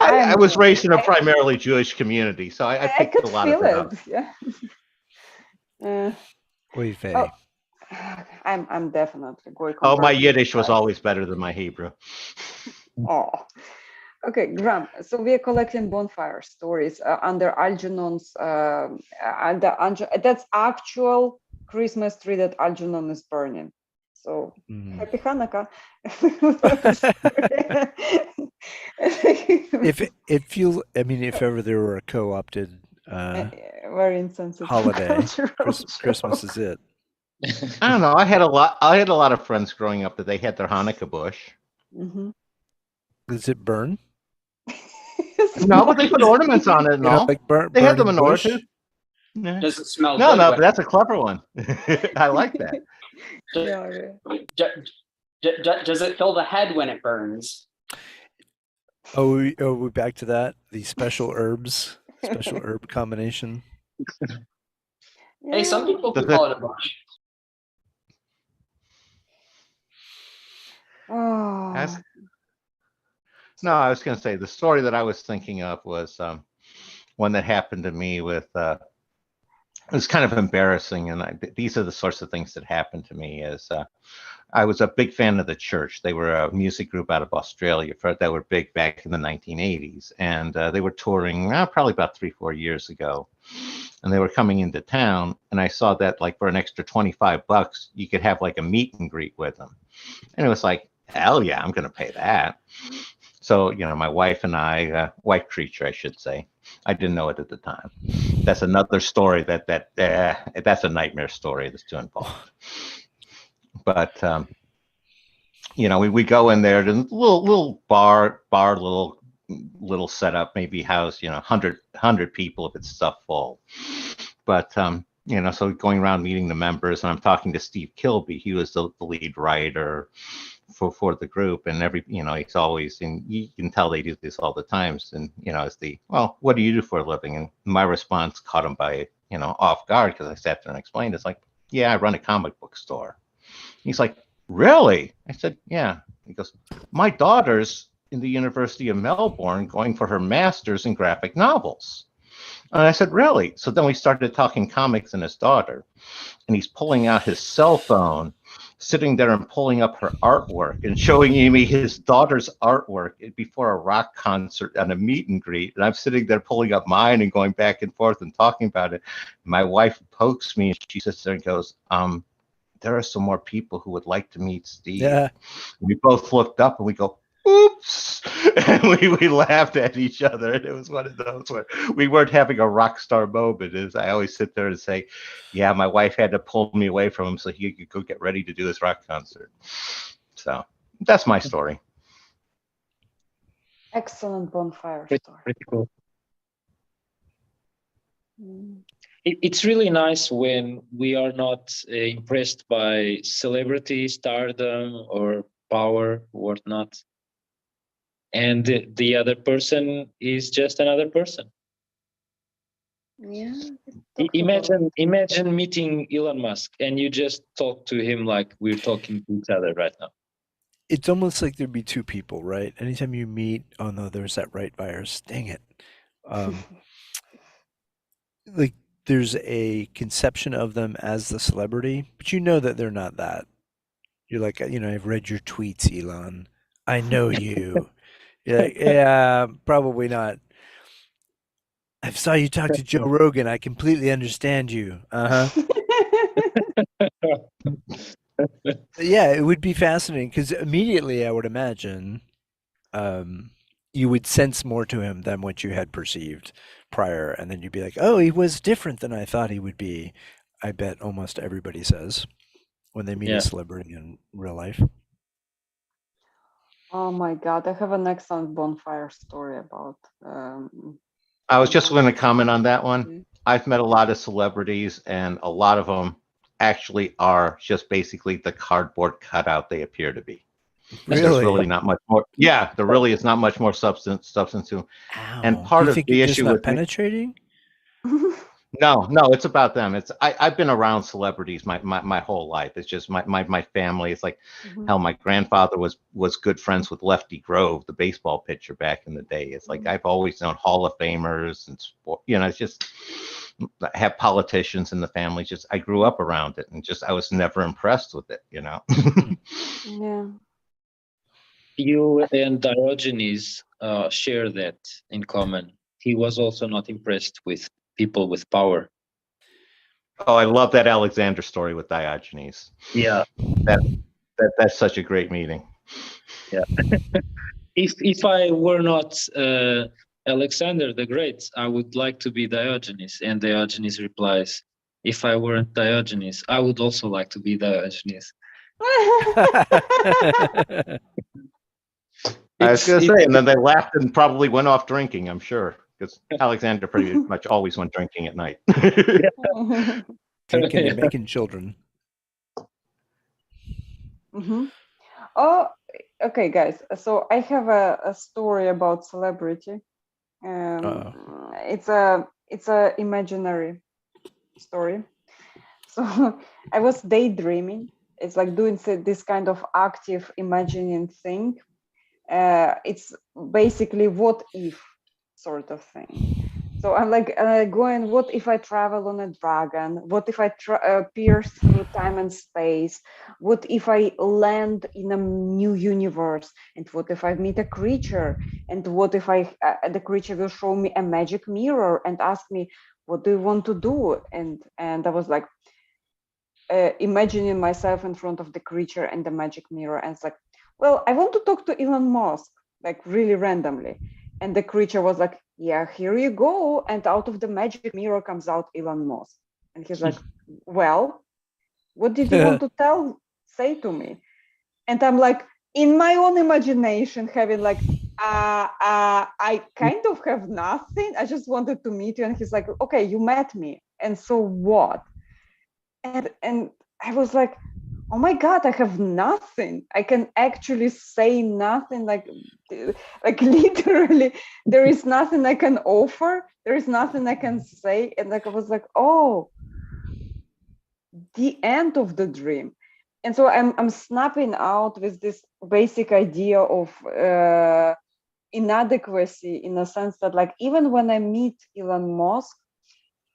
I was More. raised in a primarily Jewish community, so I I picked could a lot feel of it up. it. Yeah. Oy vey. Oh, I'm definitely goy. Oh, my compared to Yiddish you was guys. always better than my Hebrew. Oh. Okay, Graham. So we are collecting bonfire stories under Algernon's. That's actual Christmas tree that Algernon is burning. So happy Hanukkah. if ever there were a co-opted Very insensitive holiday, cultural Christmas joke. is it. I don't know. I had a lot of friends growing up that they had their Hanukkah bush. Mhm. Does it burn? No, but they put ornaments on it and You know, all. like They had them burning in order bush? to. Yeah. Does it smell No, good? but that's a clever one. I like that. Yeah, Does it fill the head when it burns? we're back to that. The special herb combination. Hey, some people Does could call it a bush. Oh. No, I was going to say the story that I was thinking of was one that happened to me with. It was kind of embarrassing, and these are the sorts of things that happened to me. I was a big fan of the Church. They were a music group out of Australia that were big back in the 1980s, and they were touring probably about 3-4 years ago. And they were coming into town, and I saw that like for an extra $25, you could have like a meet and greet with them, and it was like, hell yeah, I'm going to pay that. So my wife and I, wife creature, I should say. I didn't know it at the time. That's another story that's a nightmare story that's too involved. But we go in there to little bar, little setup, maybe house 100 people if it's stuffed full. But so going around meeting the members, and I'm talking to Steve Kilby. He was the lead writer for the group, and he's always, and you can tell they do this all the times, and it's what do you do for a living? And my response caught him by off guard, because I sat there and explained. It's like, yeah, I run a comic book store. He's like, really? I said, yeah. He goes, my daughter's in the University of Melbourne going for her master's in graphic novels. And I said, really? So then we started talking comics and his daughter, and he's pulling out his cell phone, sitting there and pulling up her artwork and showing me his daughter's artwork before a rock concert and a meet and greet. And I'm sitting there pulling up mine and going back and forth and talking about it. My wife pokes me and she sits there and goes, there are some more people who would like to meet Steve. Yeah. We both looked up and we go, oops. And we laughed at each other. And it was one of those where we weren't having a rock star moment. As I always sit there and say, yeah, my wife had to pull me away from him so he could go get ready to do his rock concert. So that's my story. Excellent bonfire story. Pretty cool. It's really nice when we are not impressed by celebrity, stardom, or power, whatnot, and the other person is just another person. Yeah. Imagine meeting Elon Musk and you just talk to him like we're talking to each other right now. It's almost like there'd be two people, right? Anytime you meet, oh no, there's that right virus. Dang it. Like there's a conception of them as the celebrity, but you know that they're not that. You're like, I've read your tweets, Elon. I know you. You're like, yeah, probably not. I saw you talk to Joe Rogan. I completely understand you. Yeah, it would be fascinating because immediately I would imagine you would sense more to him than what you had perceived prior, and then you'd be like, "Oh, he was different than I thought he would be." I bet almost everybody says when they meet a Yeah. celebrity in real life. Oh my God, I have an excellent bonfire story about. I was just going to comment on that one. Mhm. I've met a lot of celebrities, and a lot of them actually are just basically the cardboard cutout they appear to be. There's Really? really not much more. Yeah, there really is not much more substance to them. And Ow. Do part you of think the you're just issue not with me, penetrating? no, it's about them. I've been around celebrities my whole life. It's just my family. It's like Mhm. hell, my grandfather was good friends with Lefty Grove, the baseball pitcher back in the day. It's like I've always known Hall of Famers and sport, it's just have politicians in the family. Just I grew up around it, and just I was never impressed with it. Yeah. You and Diogenes share that in common. He was also not impressed with people with power. Oh, I love that Alexander story with Diogenes. Yeah. That's such a great meeting. Yeah. If I were not Alexander the Great, I would like to be Diogenes. And Diogenes replies, if I weren't Diogenes, I would also like to be Diogenes. I was going to say, It's and then they laughed and probably went off drinking, I'm sure, because Alexander pretty much always went drinking at night. Drinking Yeah. and making children. Mhm. Oh, okay, guys. So I have a story about celebrity. It's a imaginary story. So I was daydreaming. It's like doing this kind of active imagining thing. It's basically what if sort of thing. So I'm like going, what if I travel on a dragon? What if I pierce through time and space? What if I land in a new universe? And what if I meet a creature? And what if the creature will show me a magic mirror and ask me, what do you want to do? And I was like, imagining myself in front of the creature and the magic mirror, and it's like, well, I want to talk to Elon Musk, like really randomly. And the creature was like, yeah, here you go. And out of the magic mirror comes out Elon Musk. And he's like, well, what did you want to say to me? And I'm like, in my own imagination, having like, I kind of have nothing. I just wanted to meet you. And he's like, okay, you met me. And so what? And I was like, oh my God, I have nothing. I can actually say nothing, like literally, there is nothing I can offer. There is nothing I can say. And like I was like, oh, the end of the dream. And so I'm snapping out with this basic idea of inadequacy, in a sense that like even when I meet Elon Musk,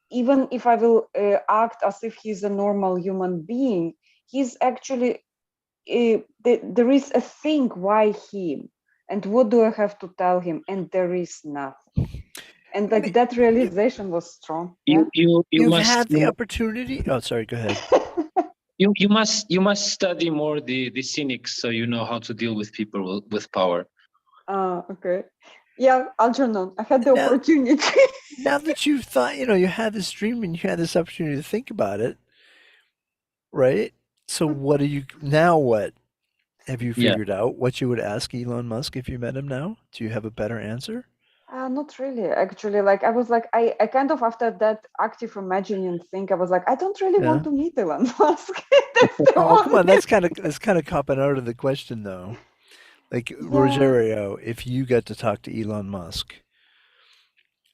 even if I will act as if he's a normal human being, he's actually, there is a thing, why him? And what do I have to tell him? And there is nothing. And like that realization was strong. Yeah? You've must had the opportunity. Oh, sorry. Go ahead. you must study more the cynics, so you know how to deal with people with power. Okay. Yeah, Algernon, I had the opportunity. Now that you've thought, you had this dream and you had this opportunity to think about it, right? So what have you figured out what you would ask Elon Musk if you met him now? Do you have a better answer? Not really, actually. Like I was like, I kind of, after that active imagining thing, I was like, I don't really want to meet Elon Musk. Oh, come on, that's kind of copping out of the question, though. Like Rogerio, if you get to talk to Elon Musk,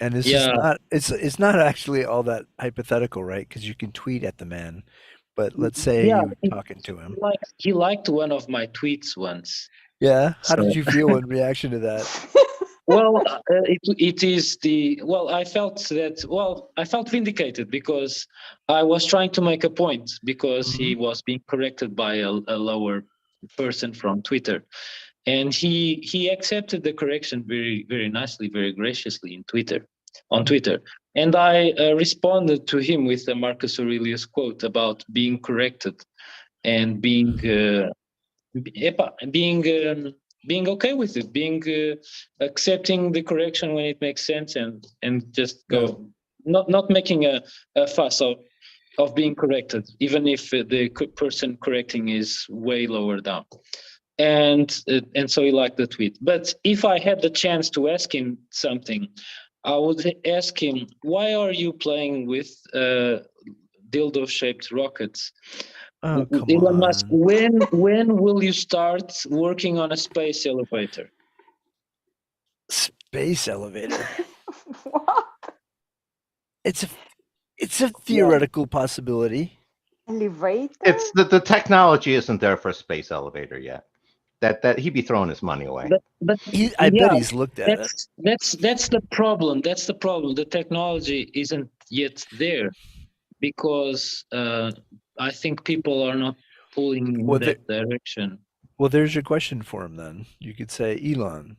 and this is not, it's not actually all that hypothetical, right? Because you can tweet at the man, but let's say you're talking to him. He liked one of my tweets once. Yeah. How did you feel in reaction to that? Well, it is I felt vindicated because I was trying to make a point, because he was being corrected by a lower person from Twitter. And he accepted the correction very, very nicely, very graciously on Twitter. And I responded to him with a Marcus Aurelius quote about being corrected. and being okay with it, accepting the correction when it makes sense, and just go, not making a fuss of being corrected, even if the person correcting is way lower down. And so he liked the tweet. But if I had the chance to ask him something, I would ask him, why are you playing with dildo-shaped rockets? Oh, come Elon Musk, on. when will you start working on a space elevator? Space elevator. What? It's a theoretical possibility. Elevator? It's the technology isn't there for a space elevator yet. That he'd be throwing his money away. But I bet he's looked at it. that's the problem. That's the problem. The technology isn't yet there because I think people are not pulling in that direction. Well, there's your question for him then. You could say, Elon,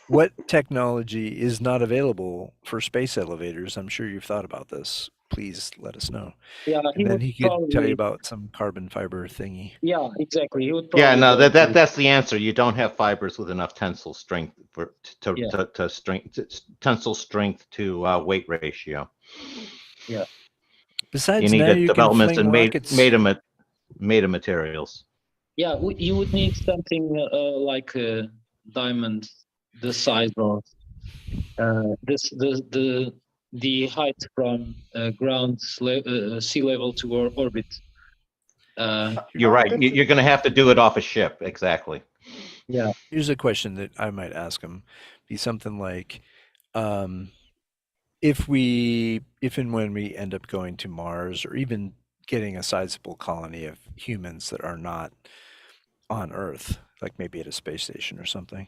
what technology is not available for space elevators? I'm sure you've thought about this. Please let us know. Yeah, And then he could tell you about some carbon fiber thingy. Yeah, exactly. He would Yeah, no, probably that's the answer. You don't have fibers with enough tensile strength tensile strength to weight ratio. Yeah. Besides, You need now you developments can and fling rockets. made of materials. Yeah, you would need something like a diamond, the size of the height from sea level to orbit. You're right. You're going to have to do it off a ship. Exactly. Yeah. Here's a question that I might ask him. Be something like, if and when we end up going to Mars, or even getting a sizable colony of humans that are not on Earth, like maybe at a space station or something,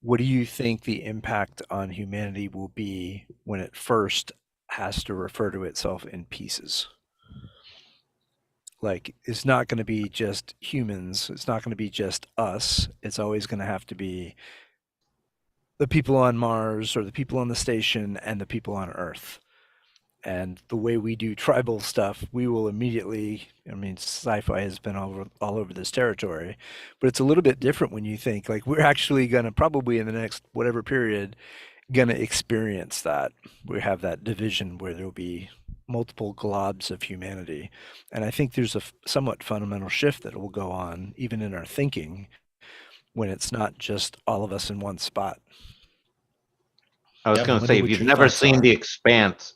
what do you think the impact on humanity will be when it first has to refer to itself in pieces? Like, it's not going to be just humans. It's not going to be just us. It's always going to have to be the people on Mars, or the people on the station, and the people on Earth. And the way we do tribal stuff, we will immediately, I mean, sci-fi has been all over this territory, but it's a little bit different when you think, like, we're actually going to probably in the next whatever period going to experience that. We have that division where there'll be multiple globs of humanity. And I think there's a somewhat fundamental shift that will go on even in our thinking when it's not just all of us in one spot. I was going to say, if you've never seen The Expanse,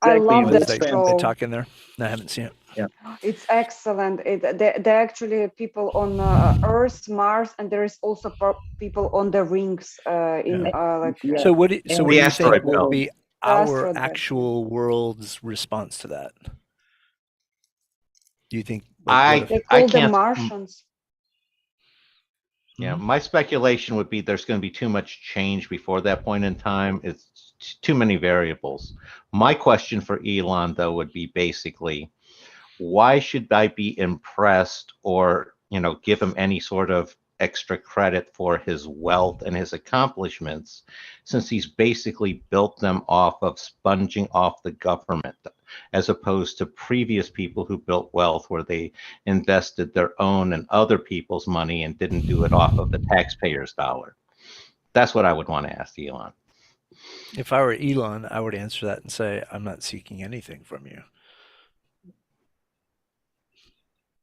I love that They show. talk in there. I haven't seen it. Yeah, it's excellent. They're actually people on Earth, Mars, and there is also people on the rings. So what do you think will be our actual world's response to that? Do you think? They call them Martians. Yeah, my speculation would be there's going to be too much change before that point in time. It's too many variables. My question for Elon, though, would be basically, why should I be impressed or, give him any sort of extra credit for his wealth and his accomplishments, since he's basically built them off of sponging off the government, as opposed to previous people who built wealth where they invested their own and other people's money and didn't do it off of the taxpayer's dollar? That's what I would want to ask Elon. If I were Elon, I would answer that and say, I'm not seeking anything from you.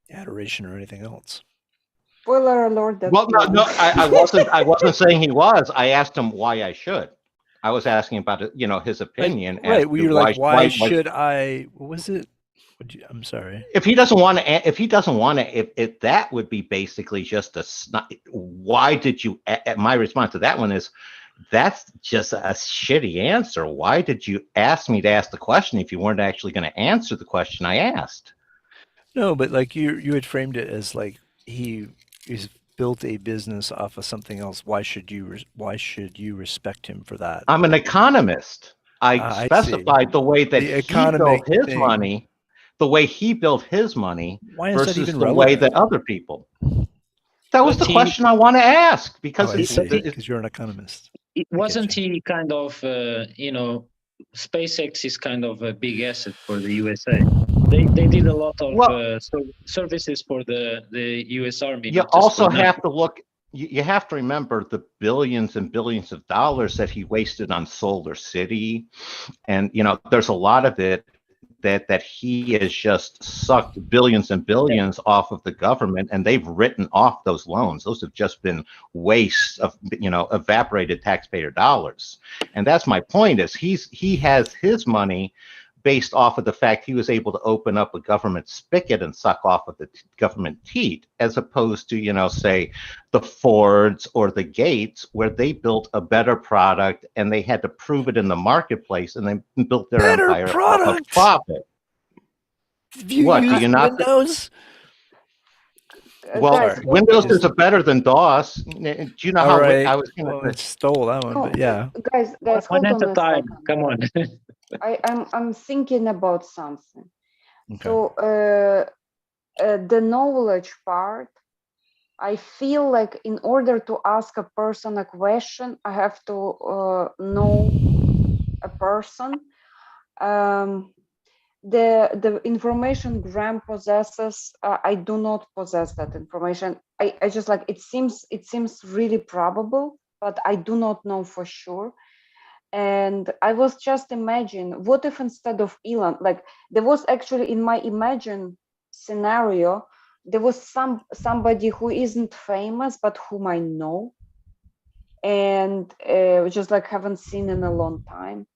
Adoration or anything else. Spoiler alert. Well, no, I wasn't saying he was. I asked him why I should. I was asking about his opinion. Right. Well, you're like, why should I? What was it? I'm sorry. If he doesn't want to, if that would be basically just why did you? My response to that one is, that's just a shitty answer. Why did you ask me to ask the question if you weren't actually going to answer the question I asked? No, but like you had framed it as like he's built a business off of something else. Why should you respect him for that? I'm an economist. I specified the way that he built his money, the way he built his money versus the way that other people. That was the question I want to ask because you're an economist. Wasn't he kind of SpaceX is kind of a big asset for the USA? They did a lot of Well- services for the U.S. Army. You not just also for have NASA. to look. You have to remember the billions and billions of dollars that he wasted on Solar City, and there's a lot of it that he has just sucked billions and billions off of the government, and they've written off those loans. Those have just been wastes of evaporated taxpayer dollars. And that's my point: is he has his money based off of the fact he was able to open up a government spigot and suck off of the government teat, as opposed to, say, the Fords or the Gates, where they built a better product and they had to prove it in the marketplace, and they built their Better empire off of product? profit. Have you What, do used you not- Windows? Well, Guys, Windows is- is better than DOS. Do you know All how right. I was going Well, to? it stole that one, no, but yeah. guys, One hold at on a a time. second. Come on. I'm thinking about something. Okay. So the knowledge part, I feel like in order to ask a person a question, I have to know a person. The information Graham possesses, I do not possess that information. I just like it seems really probable, but I do not know for sure. And I was just imagining, what if instead of Elon, like there was actually in my imagine scenario, there was somebody who isn't famous but whom I know, and just like haven't seen in a long time.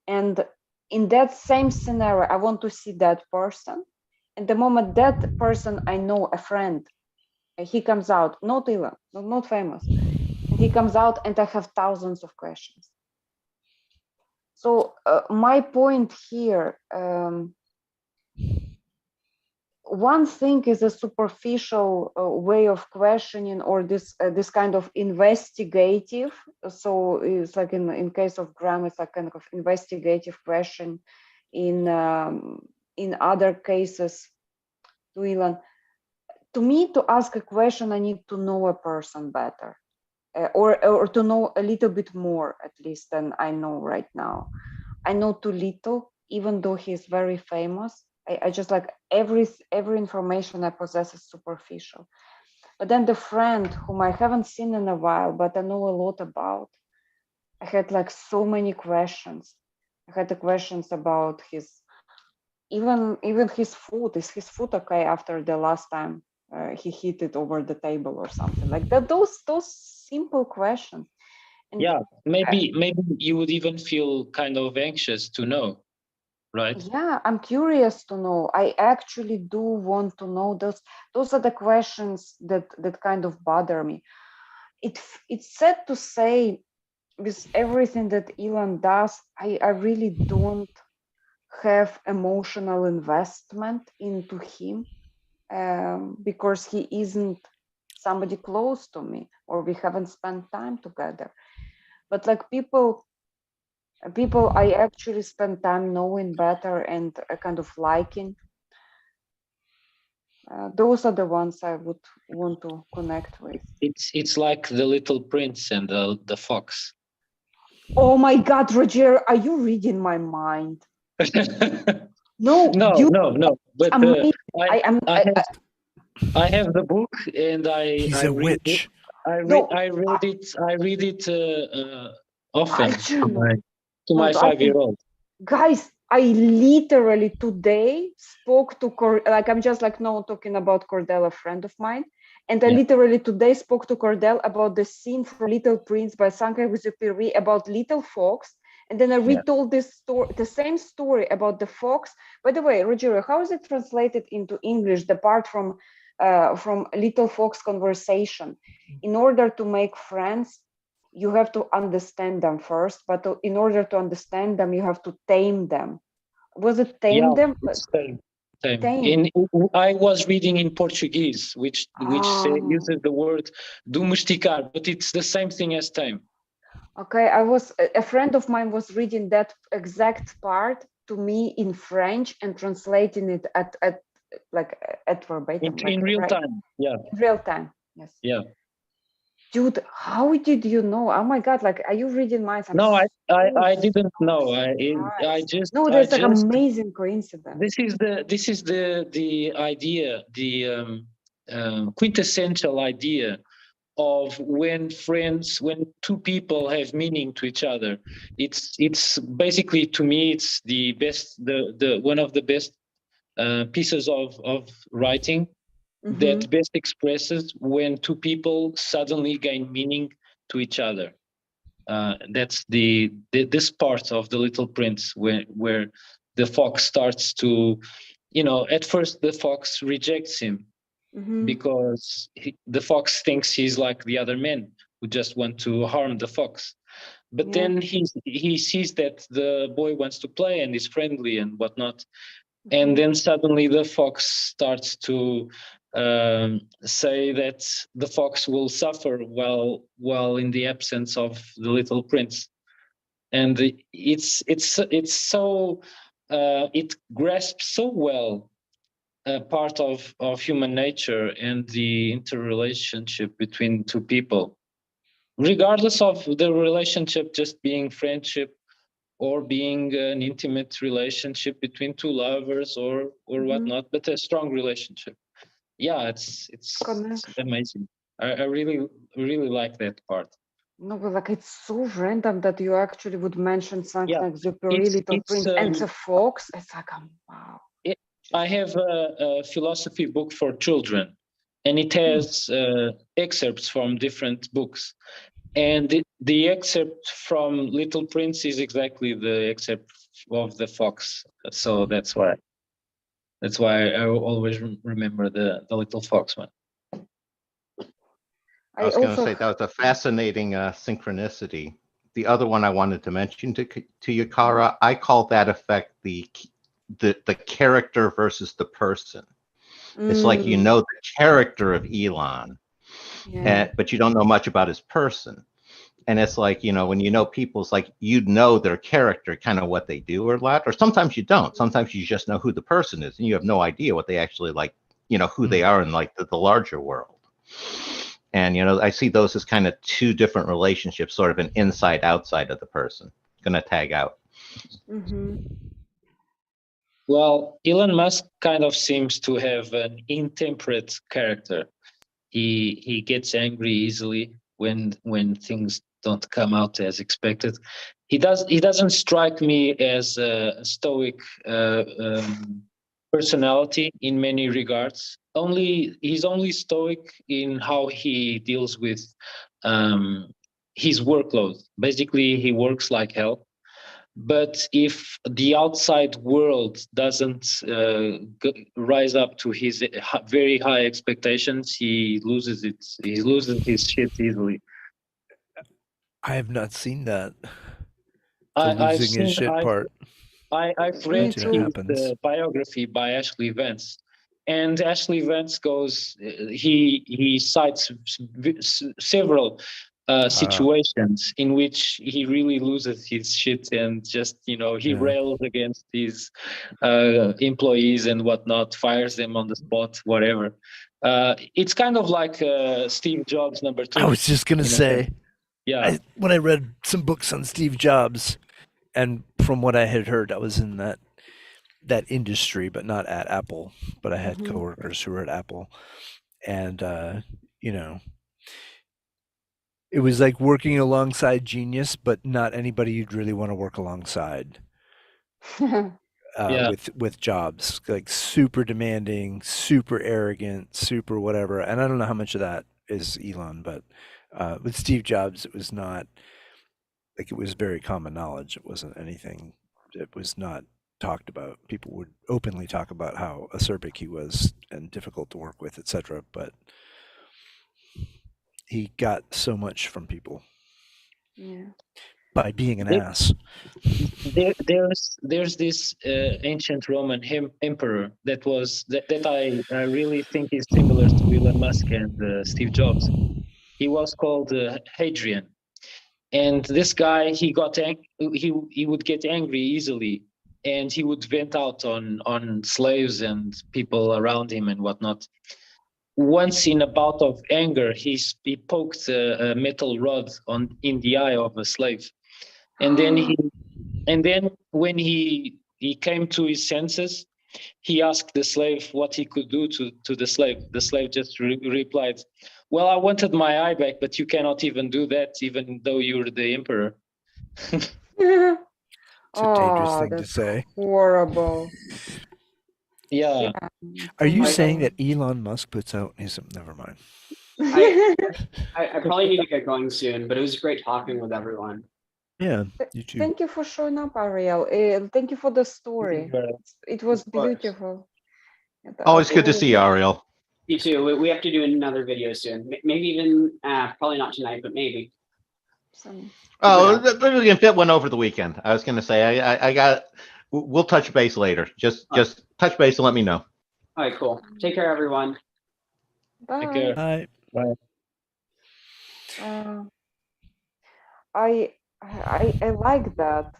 And in that same scenario, I want to see that person. And the moment that person I know, a friend, he comes out, not Elon, not famous, and he comes out, and I have thousands of questions. So my point here, one thing is a superficial way of questioning, or this kind of investigative. So it's like in case of Graham, it's like kind of investigative question. In other cases, to Elon, to me, to ask a question, I need to know a person better, or to know a little bit more, at least, than I know right now. I know too little, even though he's very famous. I just like every information I possess is superficial. But then the friend whom I haven't seen in a while, but I know a lot about, I had like so many questions. I had the questions about his, even his food. Is his food okay after the last time he hit it over the table or something like that? Those simple questions. And Yeah, maybe you would even feel kind of anxious to know, right? yeah, I'm curious to know. I actually do want to know. Those are the questions that kind of bother me. It's sad to say, with everything that Elon does, I really don't have emotional investment into him, because he isn't somebody close to me, or we haven't spent time together. But like people I actually spend time knowing better and kind of liking, those are the ones I would want to connect with. It's like the Little Prince and the fox. Oh my God, Roger, are you reading my mind? No, no. But amazing. I have the book, and He's I a read witch. it. I read it often Algernon. to my 5-year-old. Guys, I literally today spoke to like I'm just like no talking about Cordell, a friend of mine, and I literally today spoke to Cordell about the scene from Little Prince by Saint-Exupéry about Little Fox, and then I retold this story, the same story about the fox. By the way, Rogerio, how is it translated into English? The part from Little Fox conversation. In order to make friends, you have to understand them first, but in order to understand them, you have to tame them. Was it tame them? It's tame. I was reading in Portuguese, which uses the word domesticar, but it's the same thing as tame. Okay, a friend of mine was reading that exact part to me in French and translating it at verbatim. In real time, yeah. In real time, yes. Yeah. Dude, how did you know? Oh my God, like, are you reading minds? I'm No, I so, didn't so know. I surprised. just No, I there's like just amazing coincidence. this is the idea, the quintessential idea of when two people have meaning to each other. It's basically, to me, it's the best, the one of the best pieces of writing that best expresses when two people suddenly gain meaning to each other. That's this part of the Little Prince where the fox starts to, at first the fox rejects him because the fox thinks he's like the other men who just want to harm the fox. But Yeah. then he sees that the boy wants to play and is friendly and whatnot. And then suddenly the fox starts to say that the fox will suffer while in the absence of the little prince. And it's so it grasps so well a part of human nature and the interrelationship between two people, regardless of the relationship just being friendship or being an intimate relationship between two lovers or whatnot, but a strong relationship. Yeah, it's Connection. amazing. I really like that part. No, but like it's so random that you actually would mention something Yeah, like the Puri Little Prince and the fox. It's like, wow. I have a philosophy book for children, and it has excerpts from different books. And the excerpt from Little Prince is exactly the excerpt of the fox. So that's why I always remember the little fox one. I was going to say that was a fascinating synchronicity. The other one I wanted to mention to you, Kara, I call that effect the character versus the person. It's like you know the character of Elon, but you don't know much about his person. And it's like, when you know people, it's like you know their character, kind of what they do or lot, or sometimes you don't. Sometimes you just know who the person is and you have no idea what they actually like, who they are in like the larger world. And, I see those as kind of two different relationships, sort of an inside outside of the person. Gonna tag out. Well, Elon Musk kind of seems to have an intemperate character. He gets angry easily when things don't come out as expected. He doesn't strike me as a stoic personality in many regards. He's only stoic in how he deals with his workload. Basically, he works like hell. But if the outside world doesn't rise up to his very high expectations, he loses it. He loses his shit easily. I have not seen that. I've seen his shit part. I've read his biography by Ashley Vance, and Ashley Vance goes. He cites several situations in which he really loses his shit and just he rails against his employees and whatnot, fires them on the spot, whatever. It's kind of like Steve Jobs #2. I was just gonna say, yeah. When I read some books on Steve Jobs, and from what I had heard, I was in that industry, but not at Apple. But I had coworkers who were at Apple, and it was like working alongside genius, but not anybody you'd really want to work alongside. With Jobs, like super demanding, super arrogant, super whatever. And I don't know how much of that is Elon, but with Steve Jobs, it was not like, it was very common knowledge. It wasn't anything. It was not talked about. People would openly talk about how acerbic he was and difficult to work with, etc. But he got so much from people by being an ass. There's this ancient Roman emperor that I really think is similar to Elon Musk and Steve Jobs. He was called Hadrian, and this guy he would get angry easily, and he would vent out on slaves and people around him and whatnot. once in a bout of anger, he poked a metal rod in the eye of a slave, and then when he came to his senses, he asked the slave what he could do to the slave. The slave just replied, "Well, I wanted my eye back, but you cannot even do that, even though you're the emperor." It's a dangerous Oh, thing to that's say. horrible. Yeah. Are you I- saying that Elon Musk puts out his? Never mind. I probably need to get going soon, but it was great talking with everyone. Yeah, you too. Thank you for showing up, Ariel. Thank you for the story. It was Of course. beautiful. And, Always good to really- see you, Ariel. You too. We have to do another video soon. Maybe even probably not tonight, but maybe. some- Oh, we can fit one over the weekend. I was going to say, I got. We'll touch base later. Just touch base and let me know. All right, cool. Take care, everyone. Bye. Take care. Bye. Bye. I like that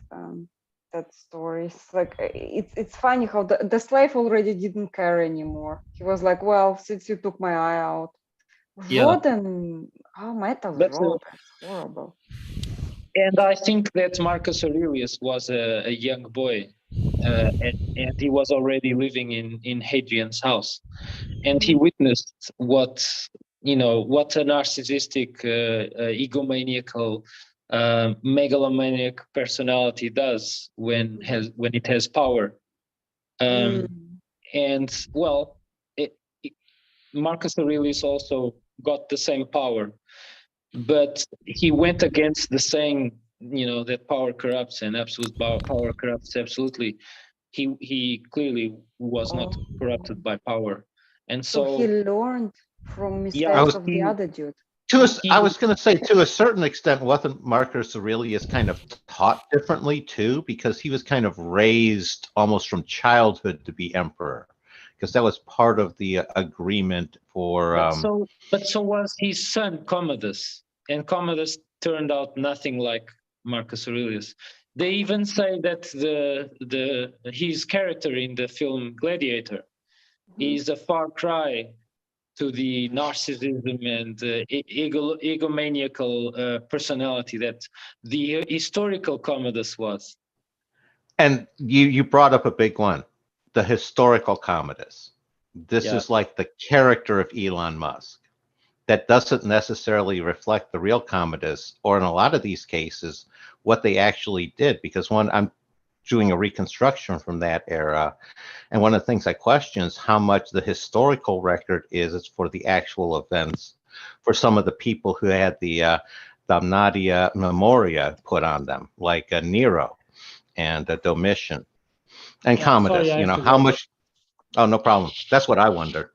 that story. It's like it's funny how the slave already didn't care anymore. He was like, well, since you took my eye out, Yeah. Roden, metal That's rod, that's horrible. And I think that Marcus Aurelius was a young boy, and he was already living in Hadrian's house, and he witnessed what a narcissistic, egomaniacal, megalomaniac personality does when it has power. And well, Marcus Aurelius also got the same power, but he went against the saying, that power corrupts and absolute power corrupts absolutely. He clearly was not corrupted by power, and So he learned from mistakes of the other dude. I was going to say, to a certain extent, wasn't Marcus Aurelius kind of taught differently too, because he was kind of raised almost from childhood to be emperor, because that was part of the agreement for. But so was his son Commodus, and Commodus turned out nothing like Marcus Aurelius. They even say that his character in the film Gladiator is a far cry to the narcissism and egomaniacal personality that the historical Commodus was. And you brought up a big one, the historical Commodus. This is like the character of Elon Musk. That doesn't necessarily reflect the real Commodus, or in a lot of these cases, what they actually did. Because I'm doing a reconstruction from that era, and one of the things I question is how much the historical record is for the actual events for some of the people who had the Damnatia Memoria put on them, like Nero and Domitian and Commodus. Sorry, How much? Oh, no problem. That's what I wondered.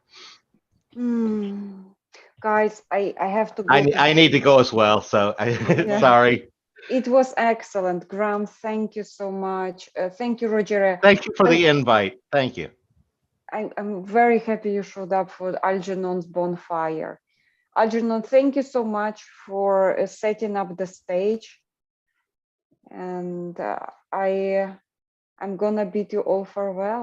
Guys, I have to go. I need to go as well, so sorry. It was excellent. Graham, thank you so much. Thank you, Roger. Thank you for the invite. Thank you. I'm very happy you showed up for Algernon's bonfire. Algernon, thank you so much for setting up the stage. And I'm gonna bid you all farewell.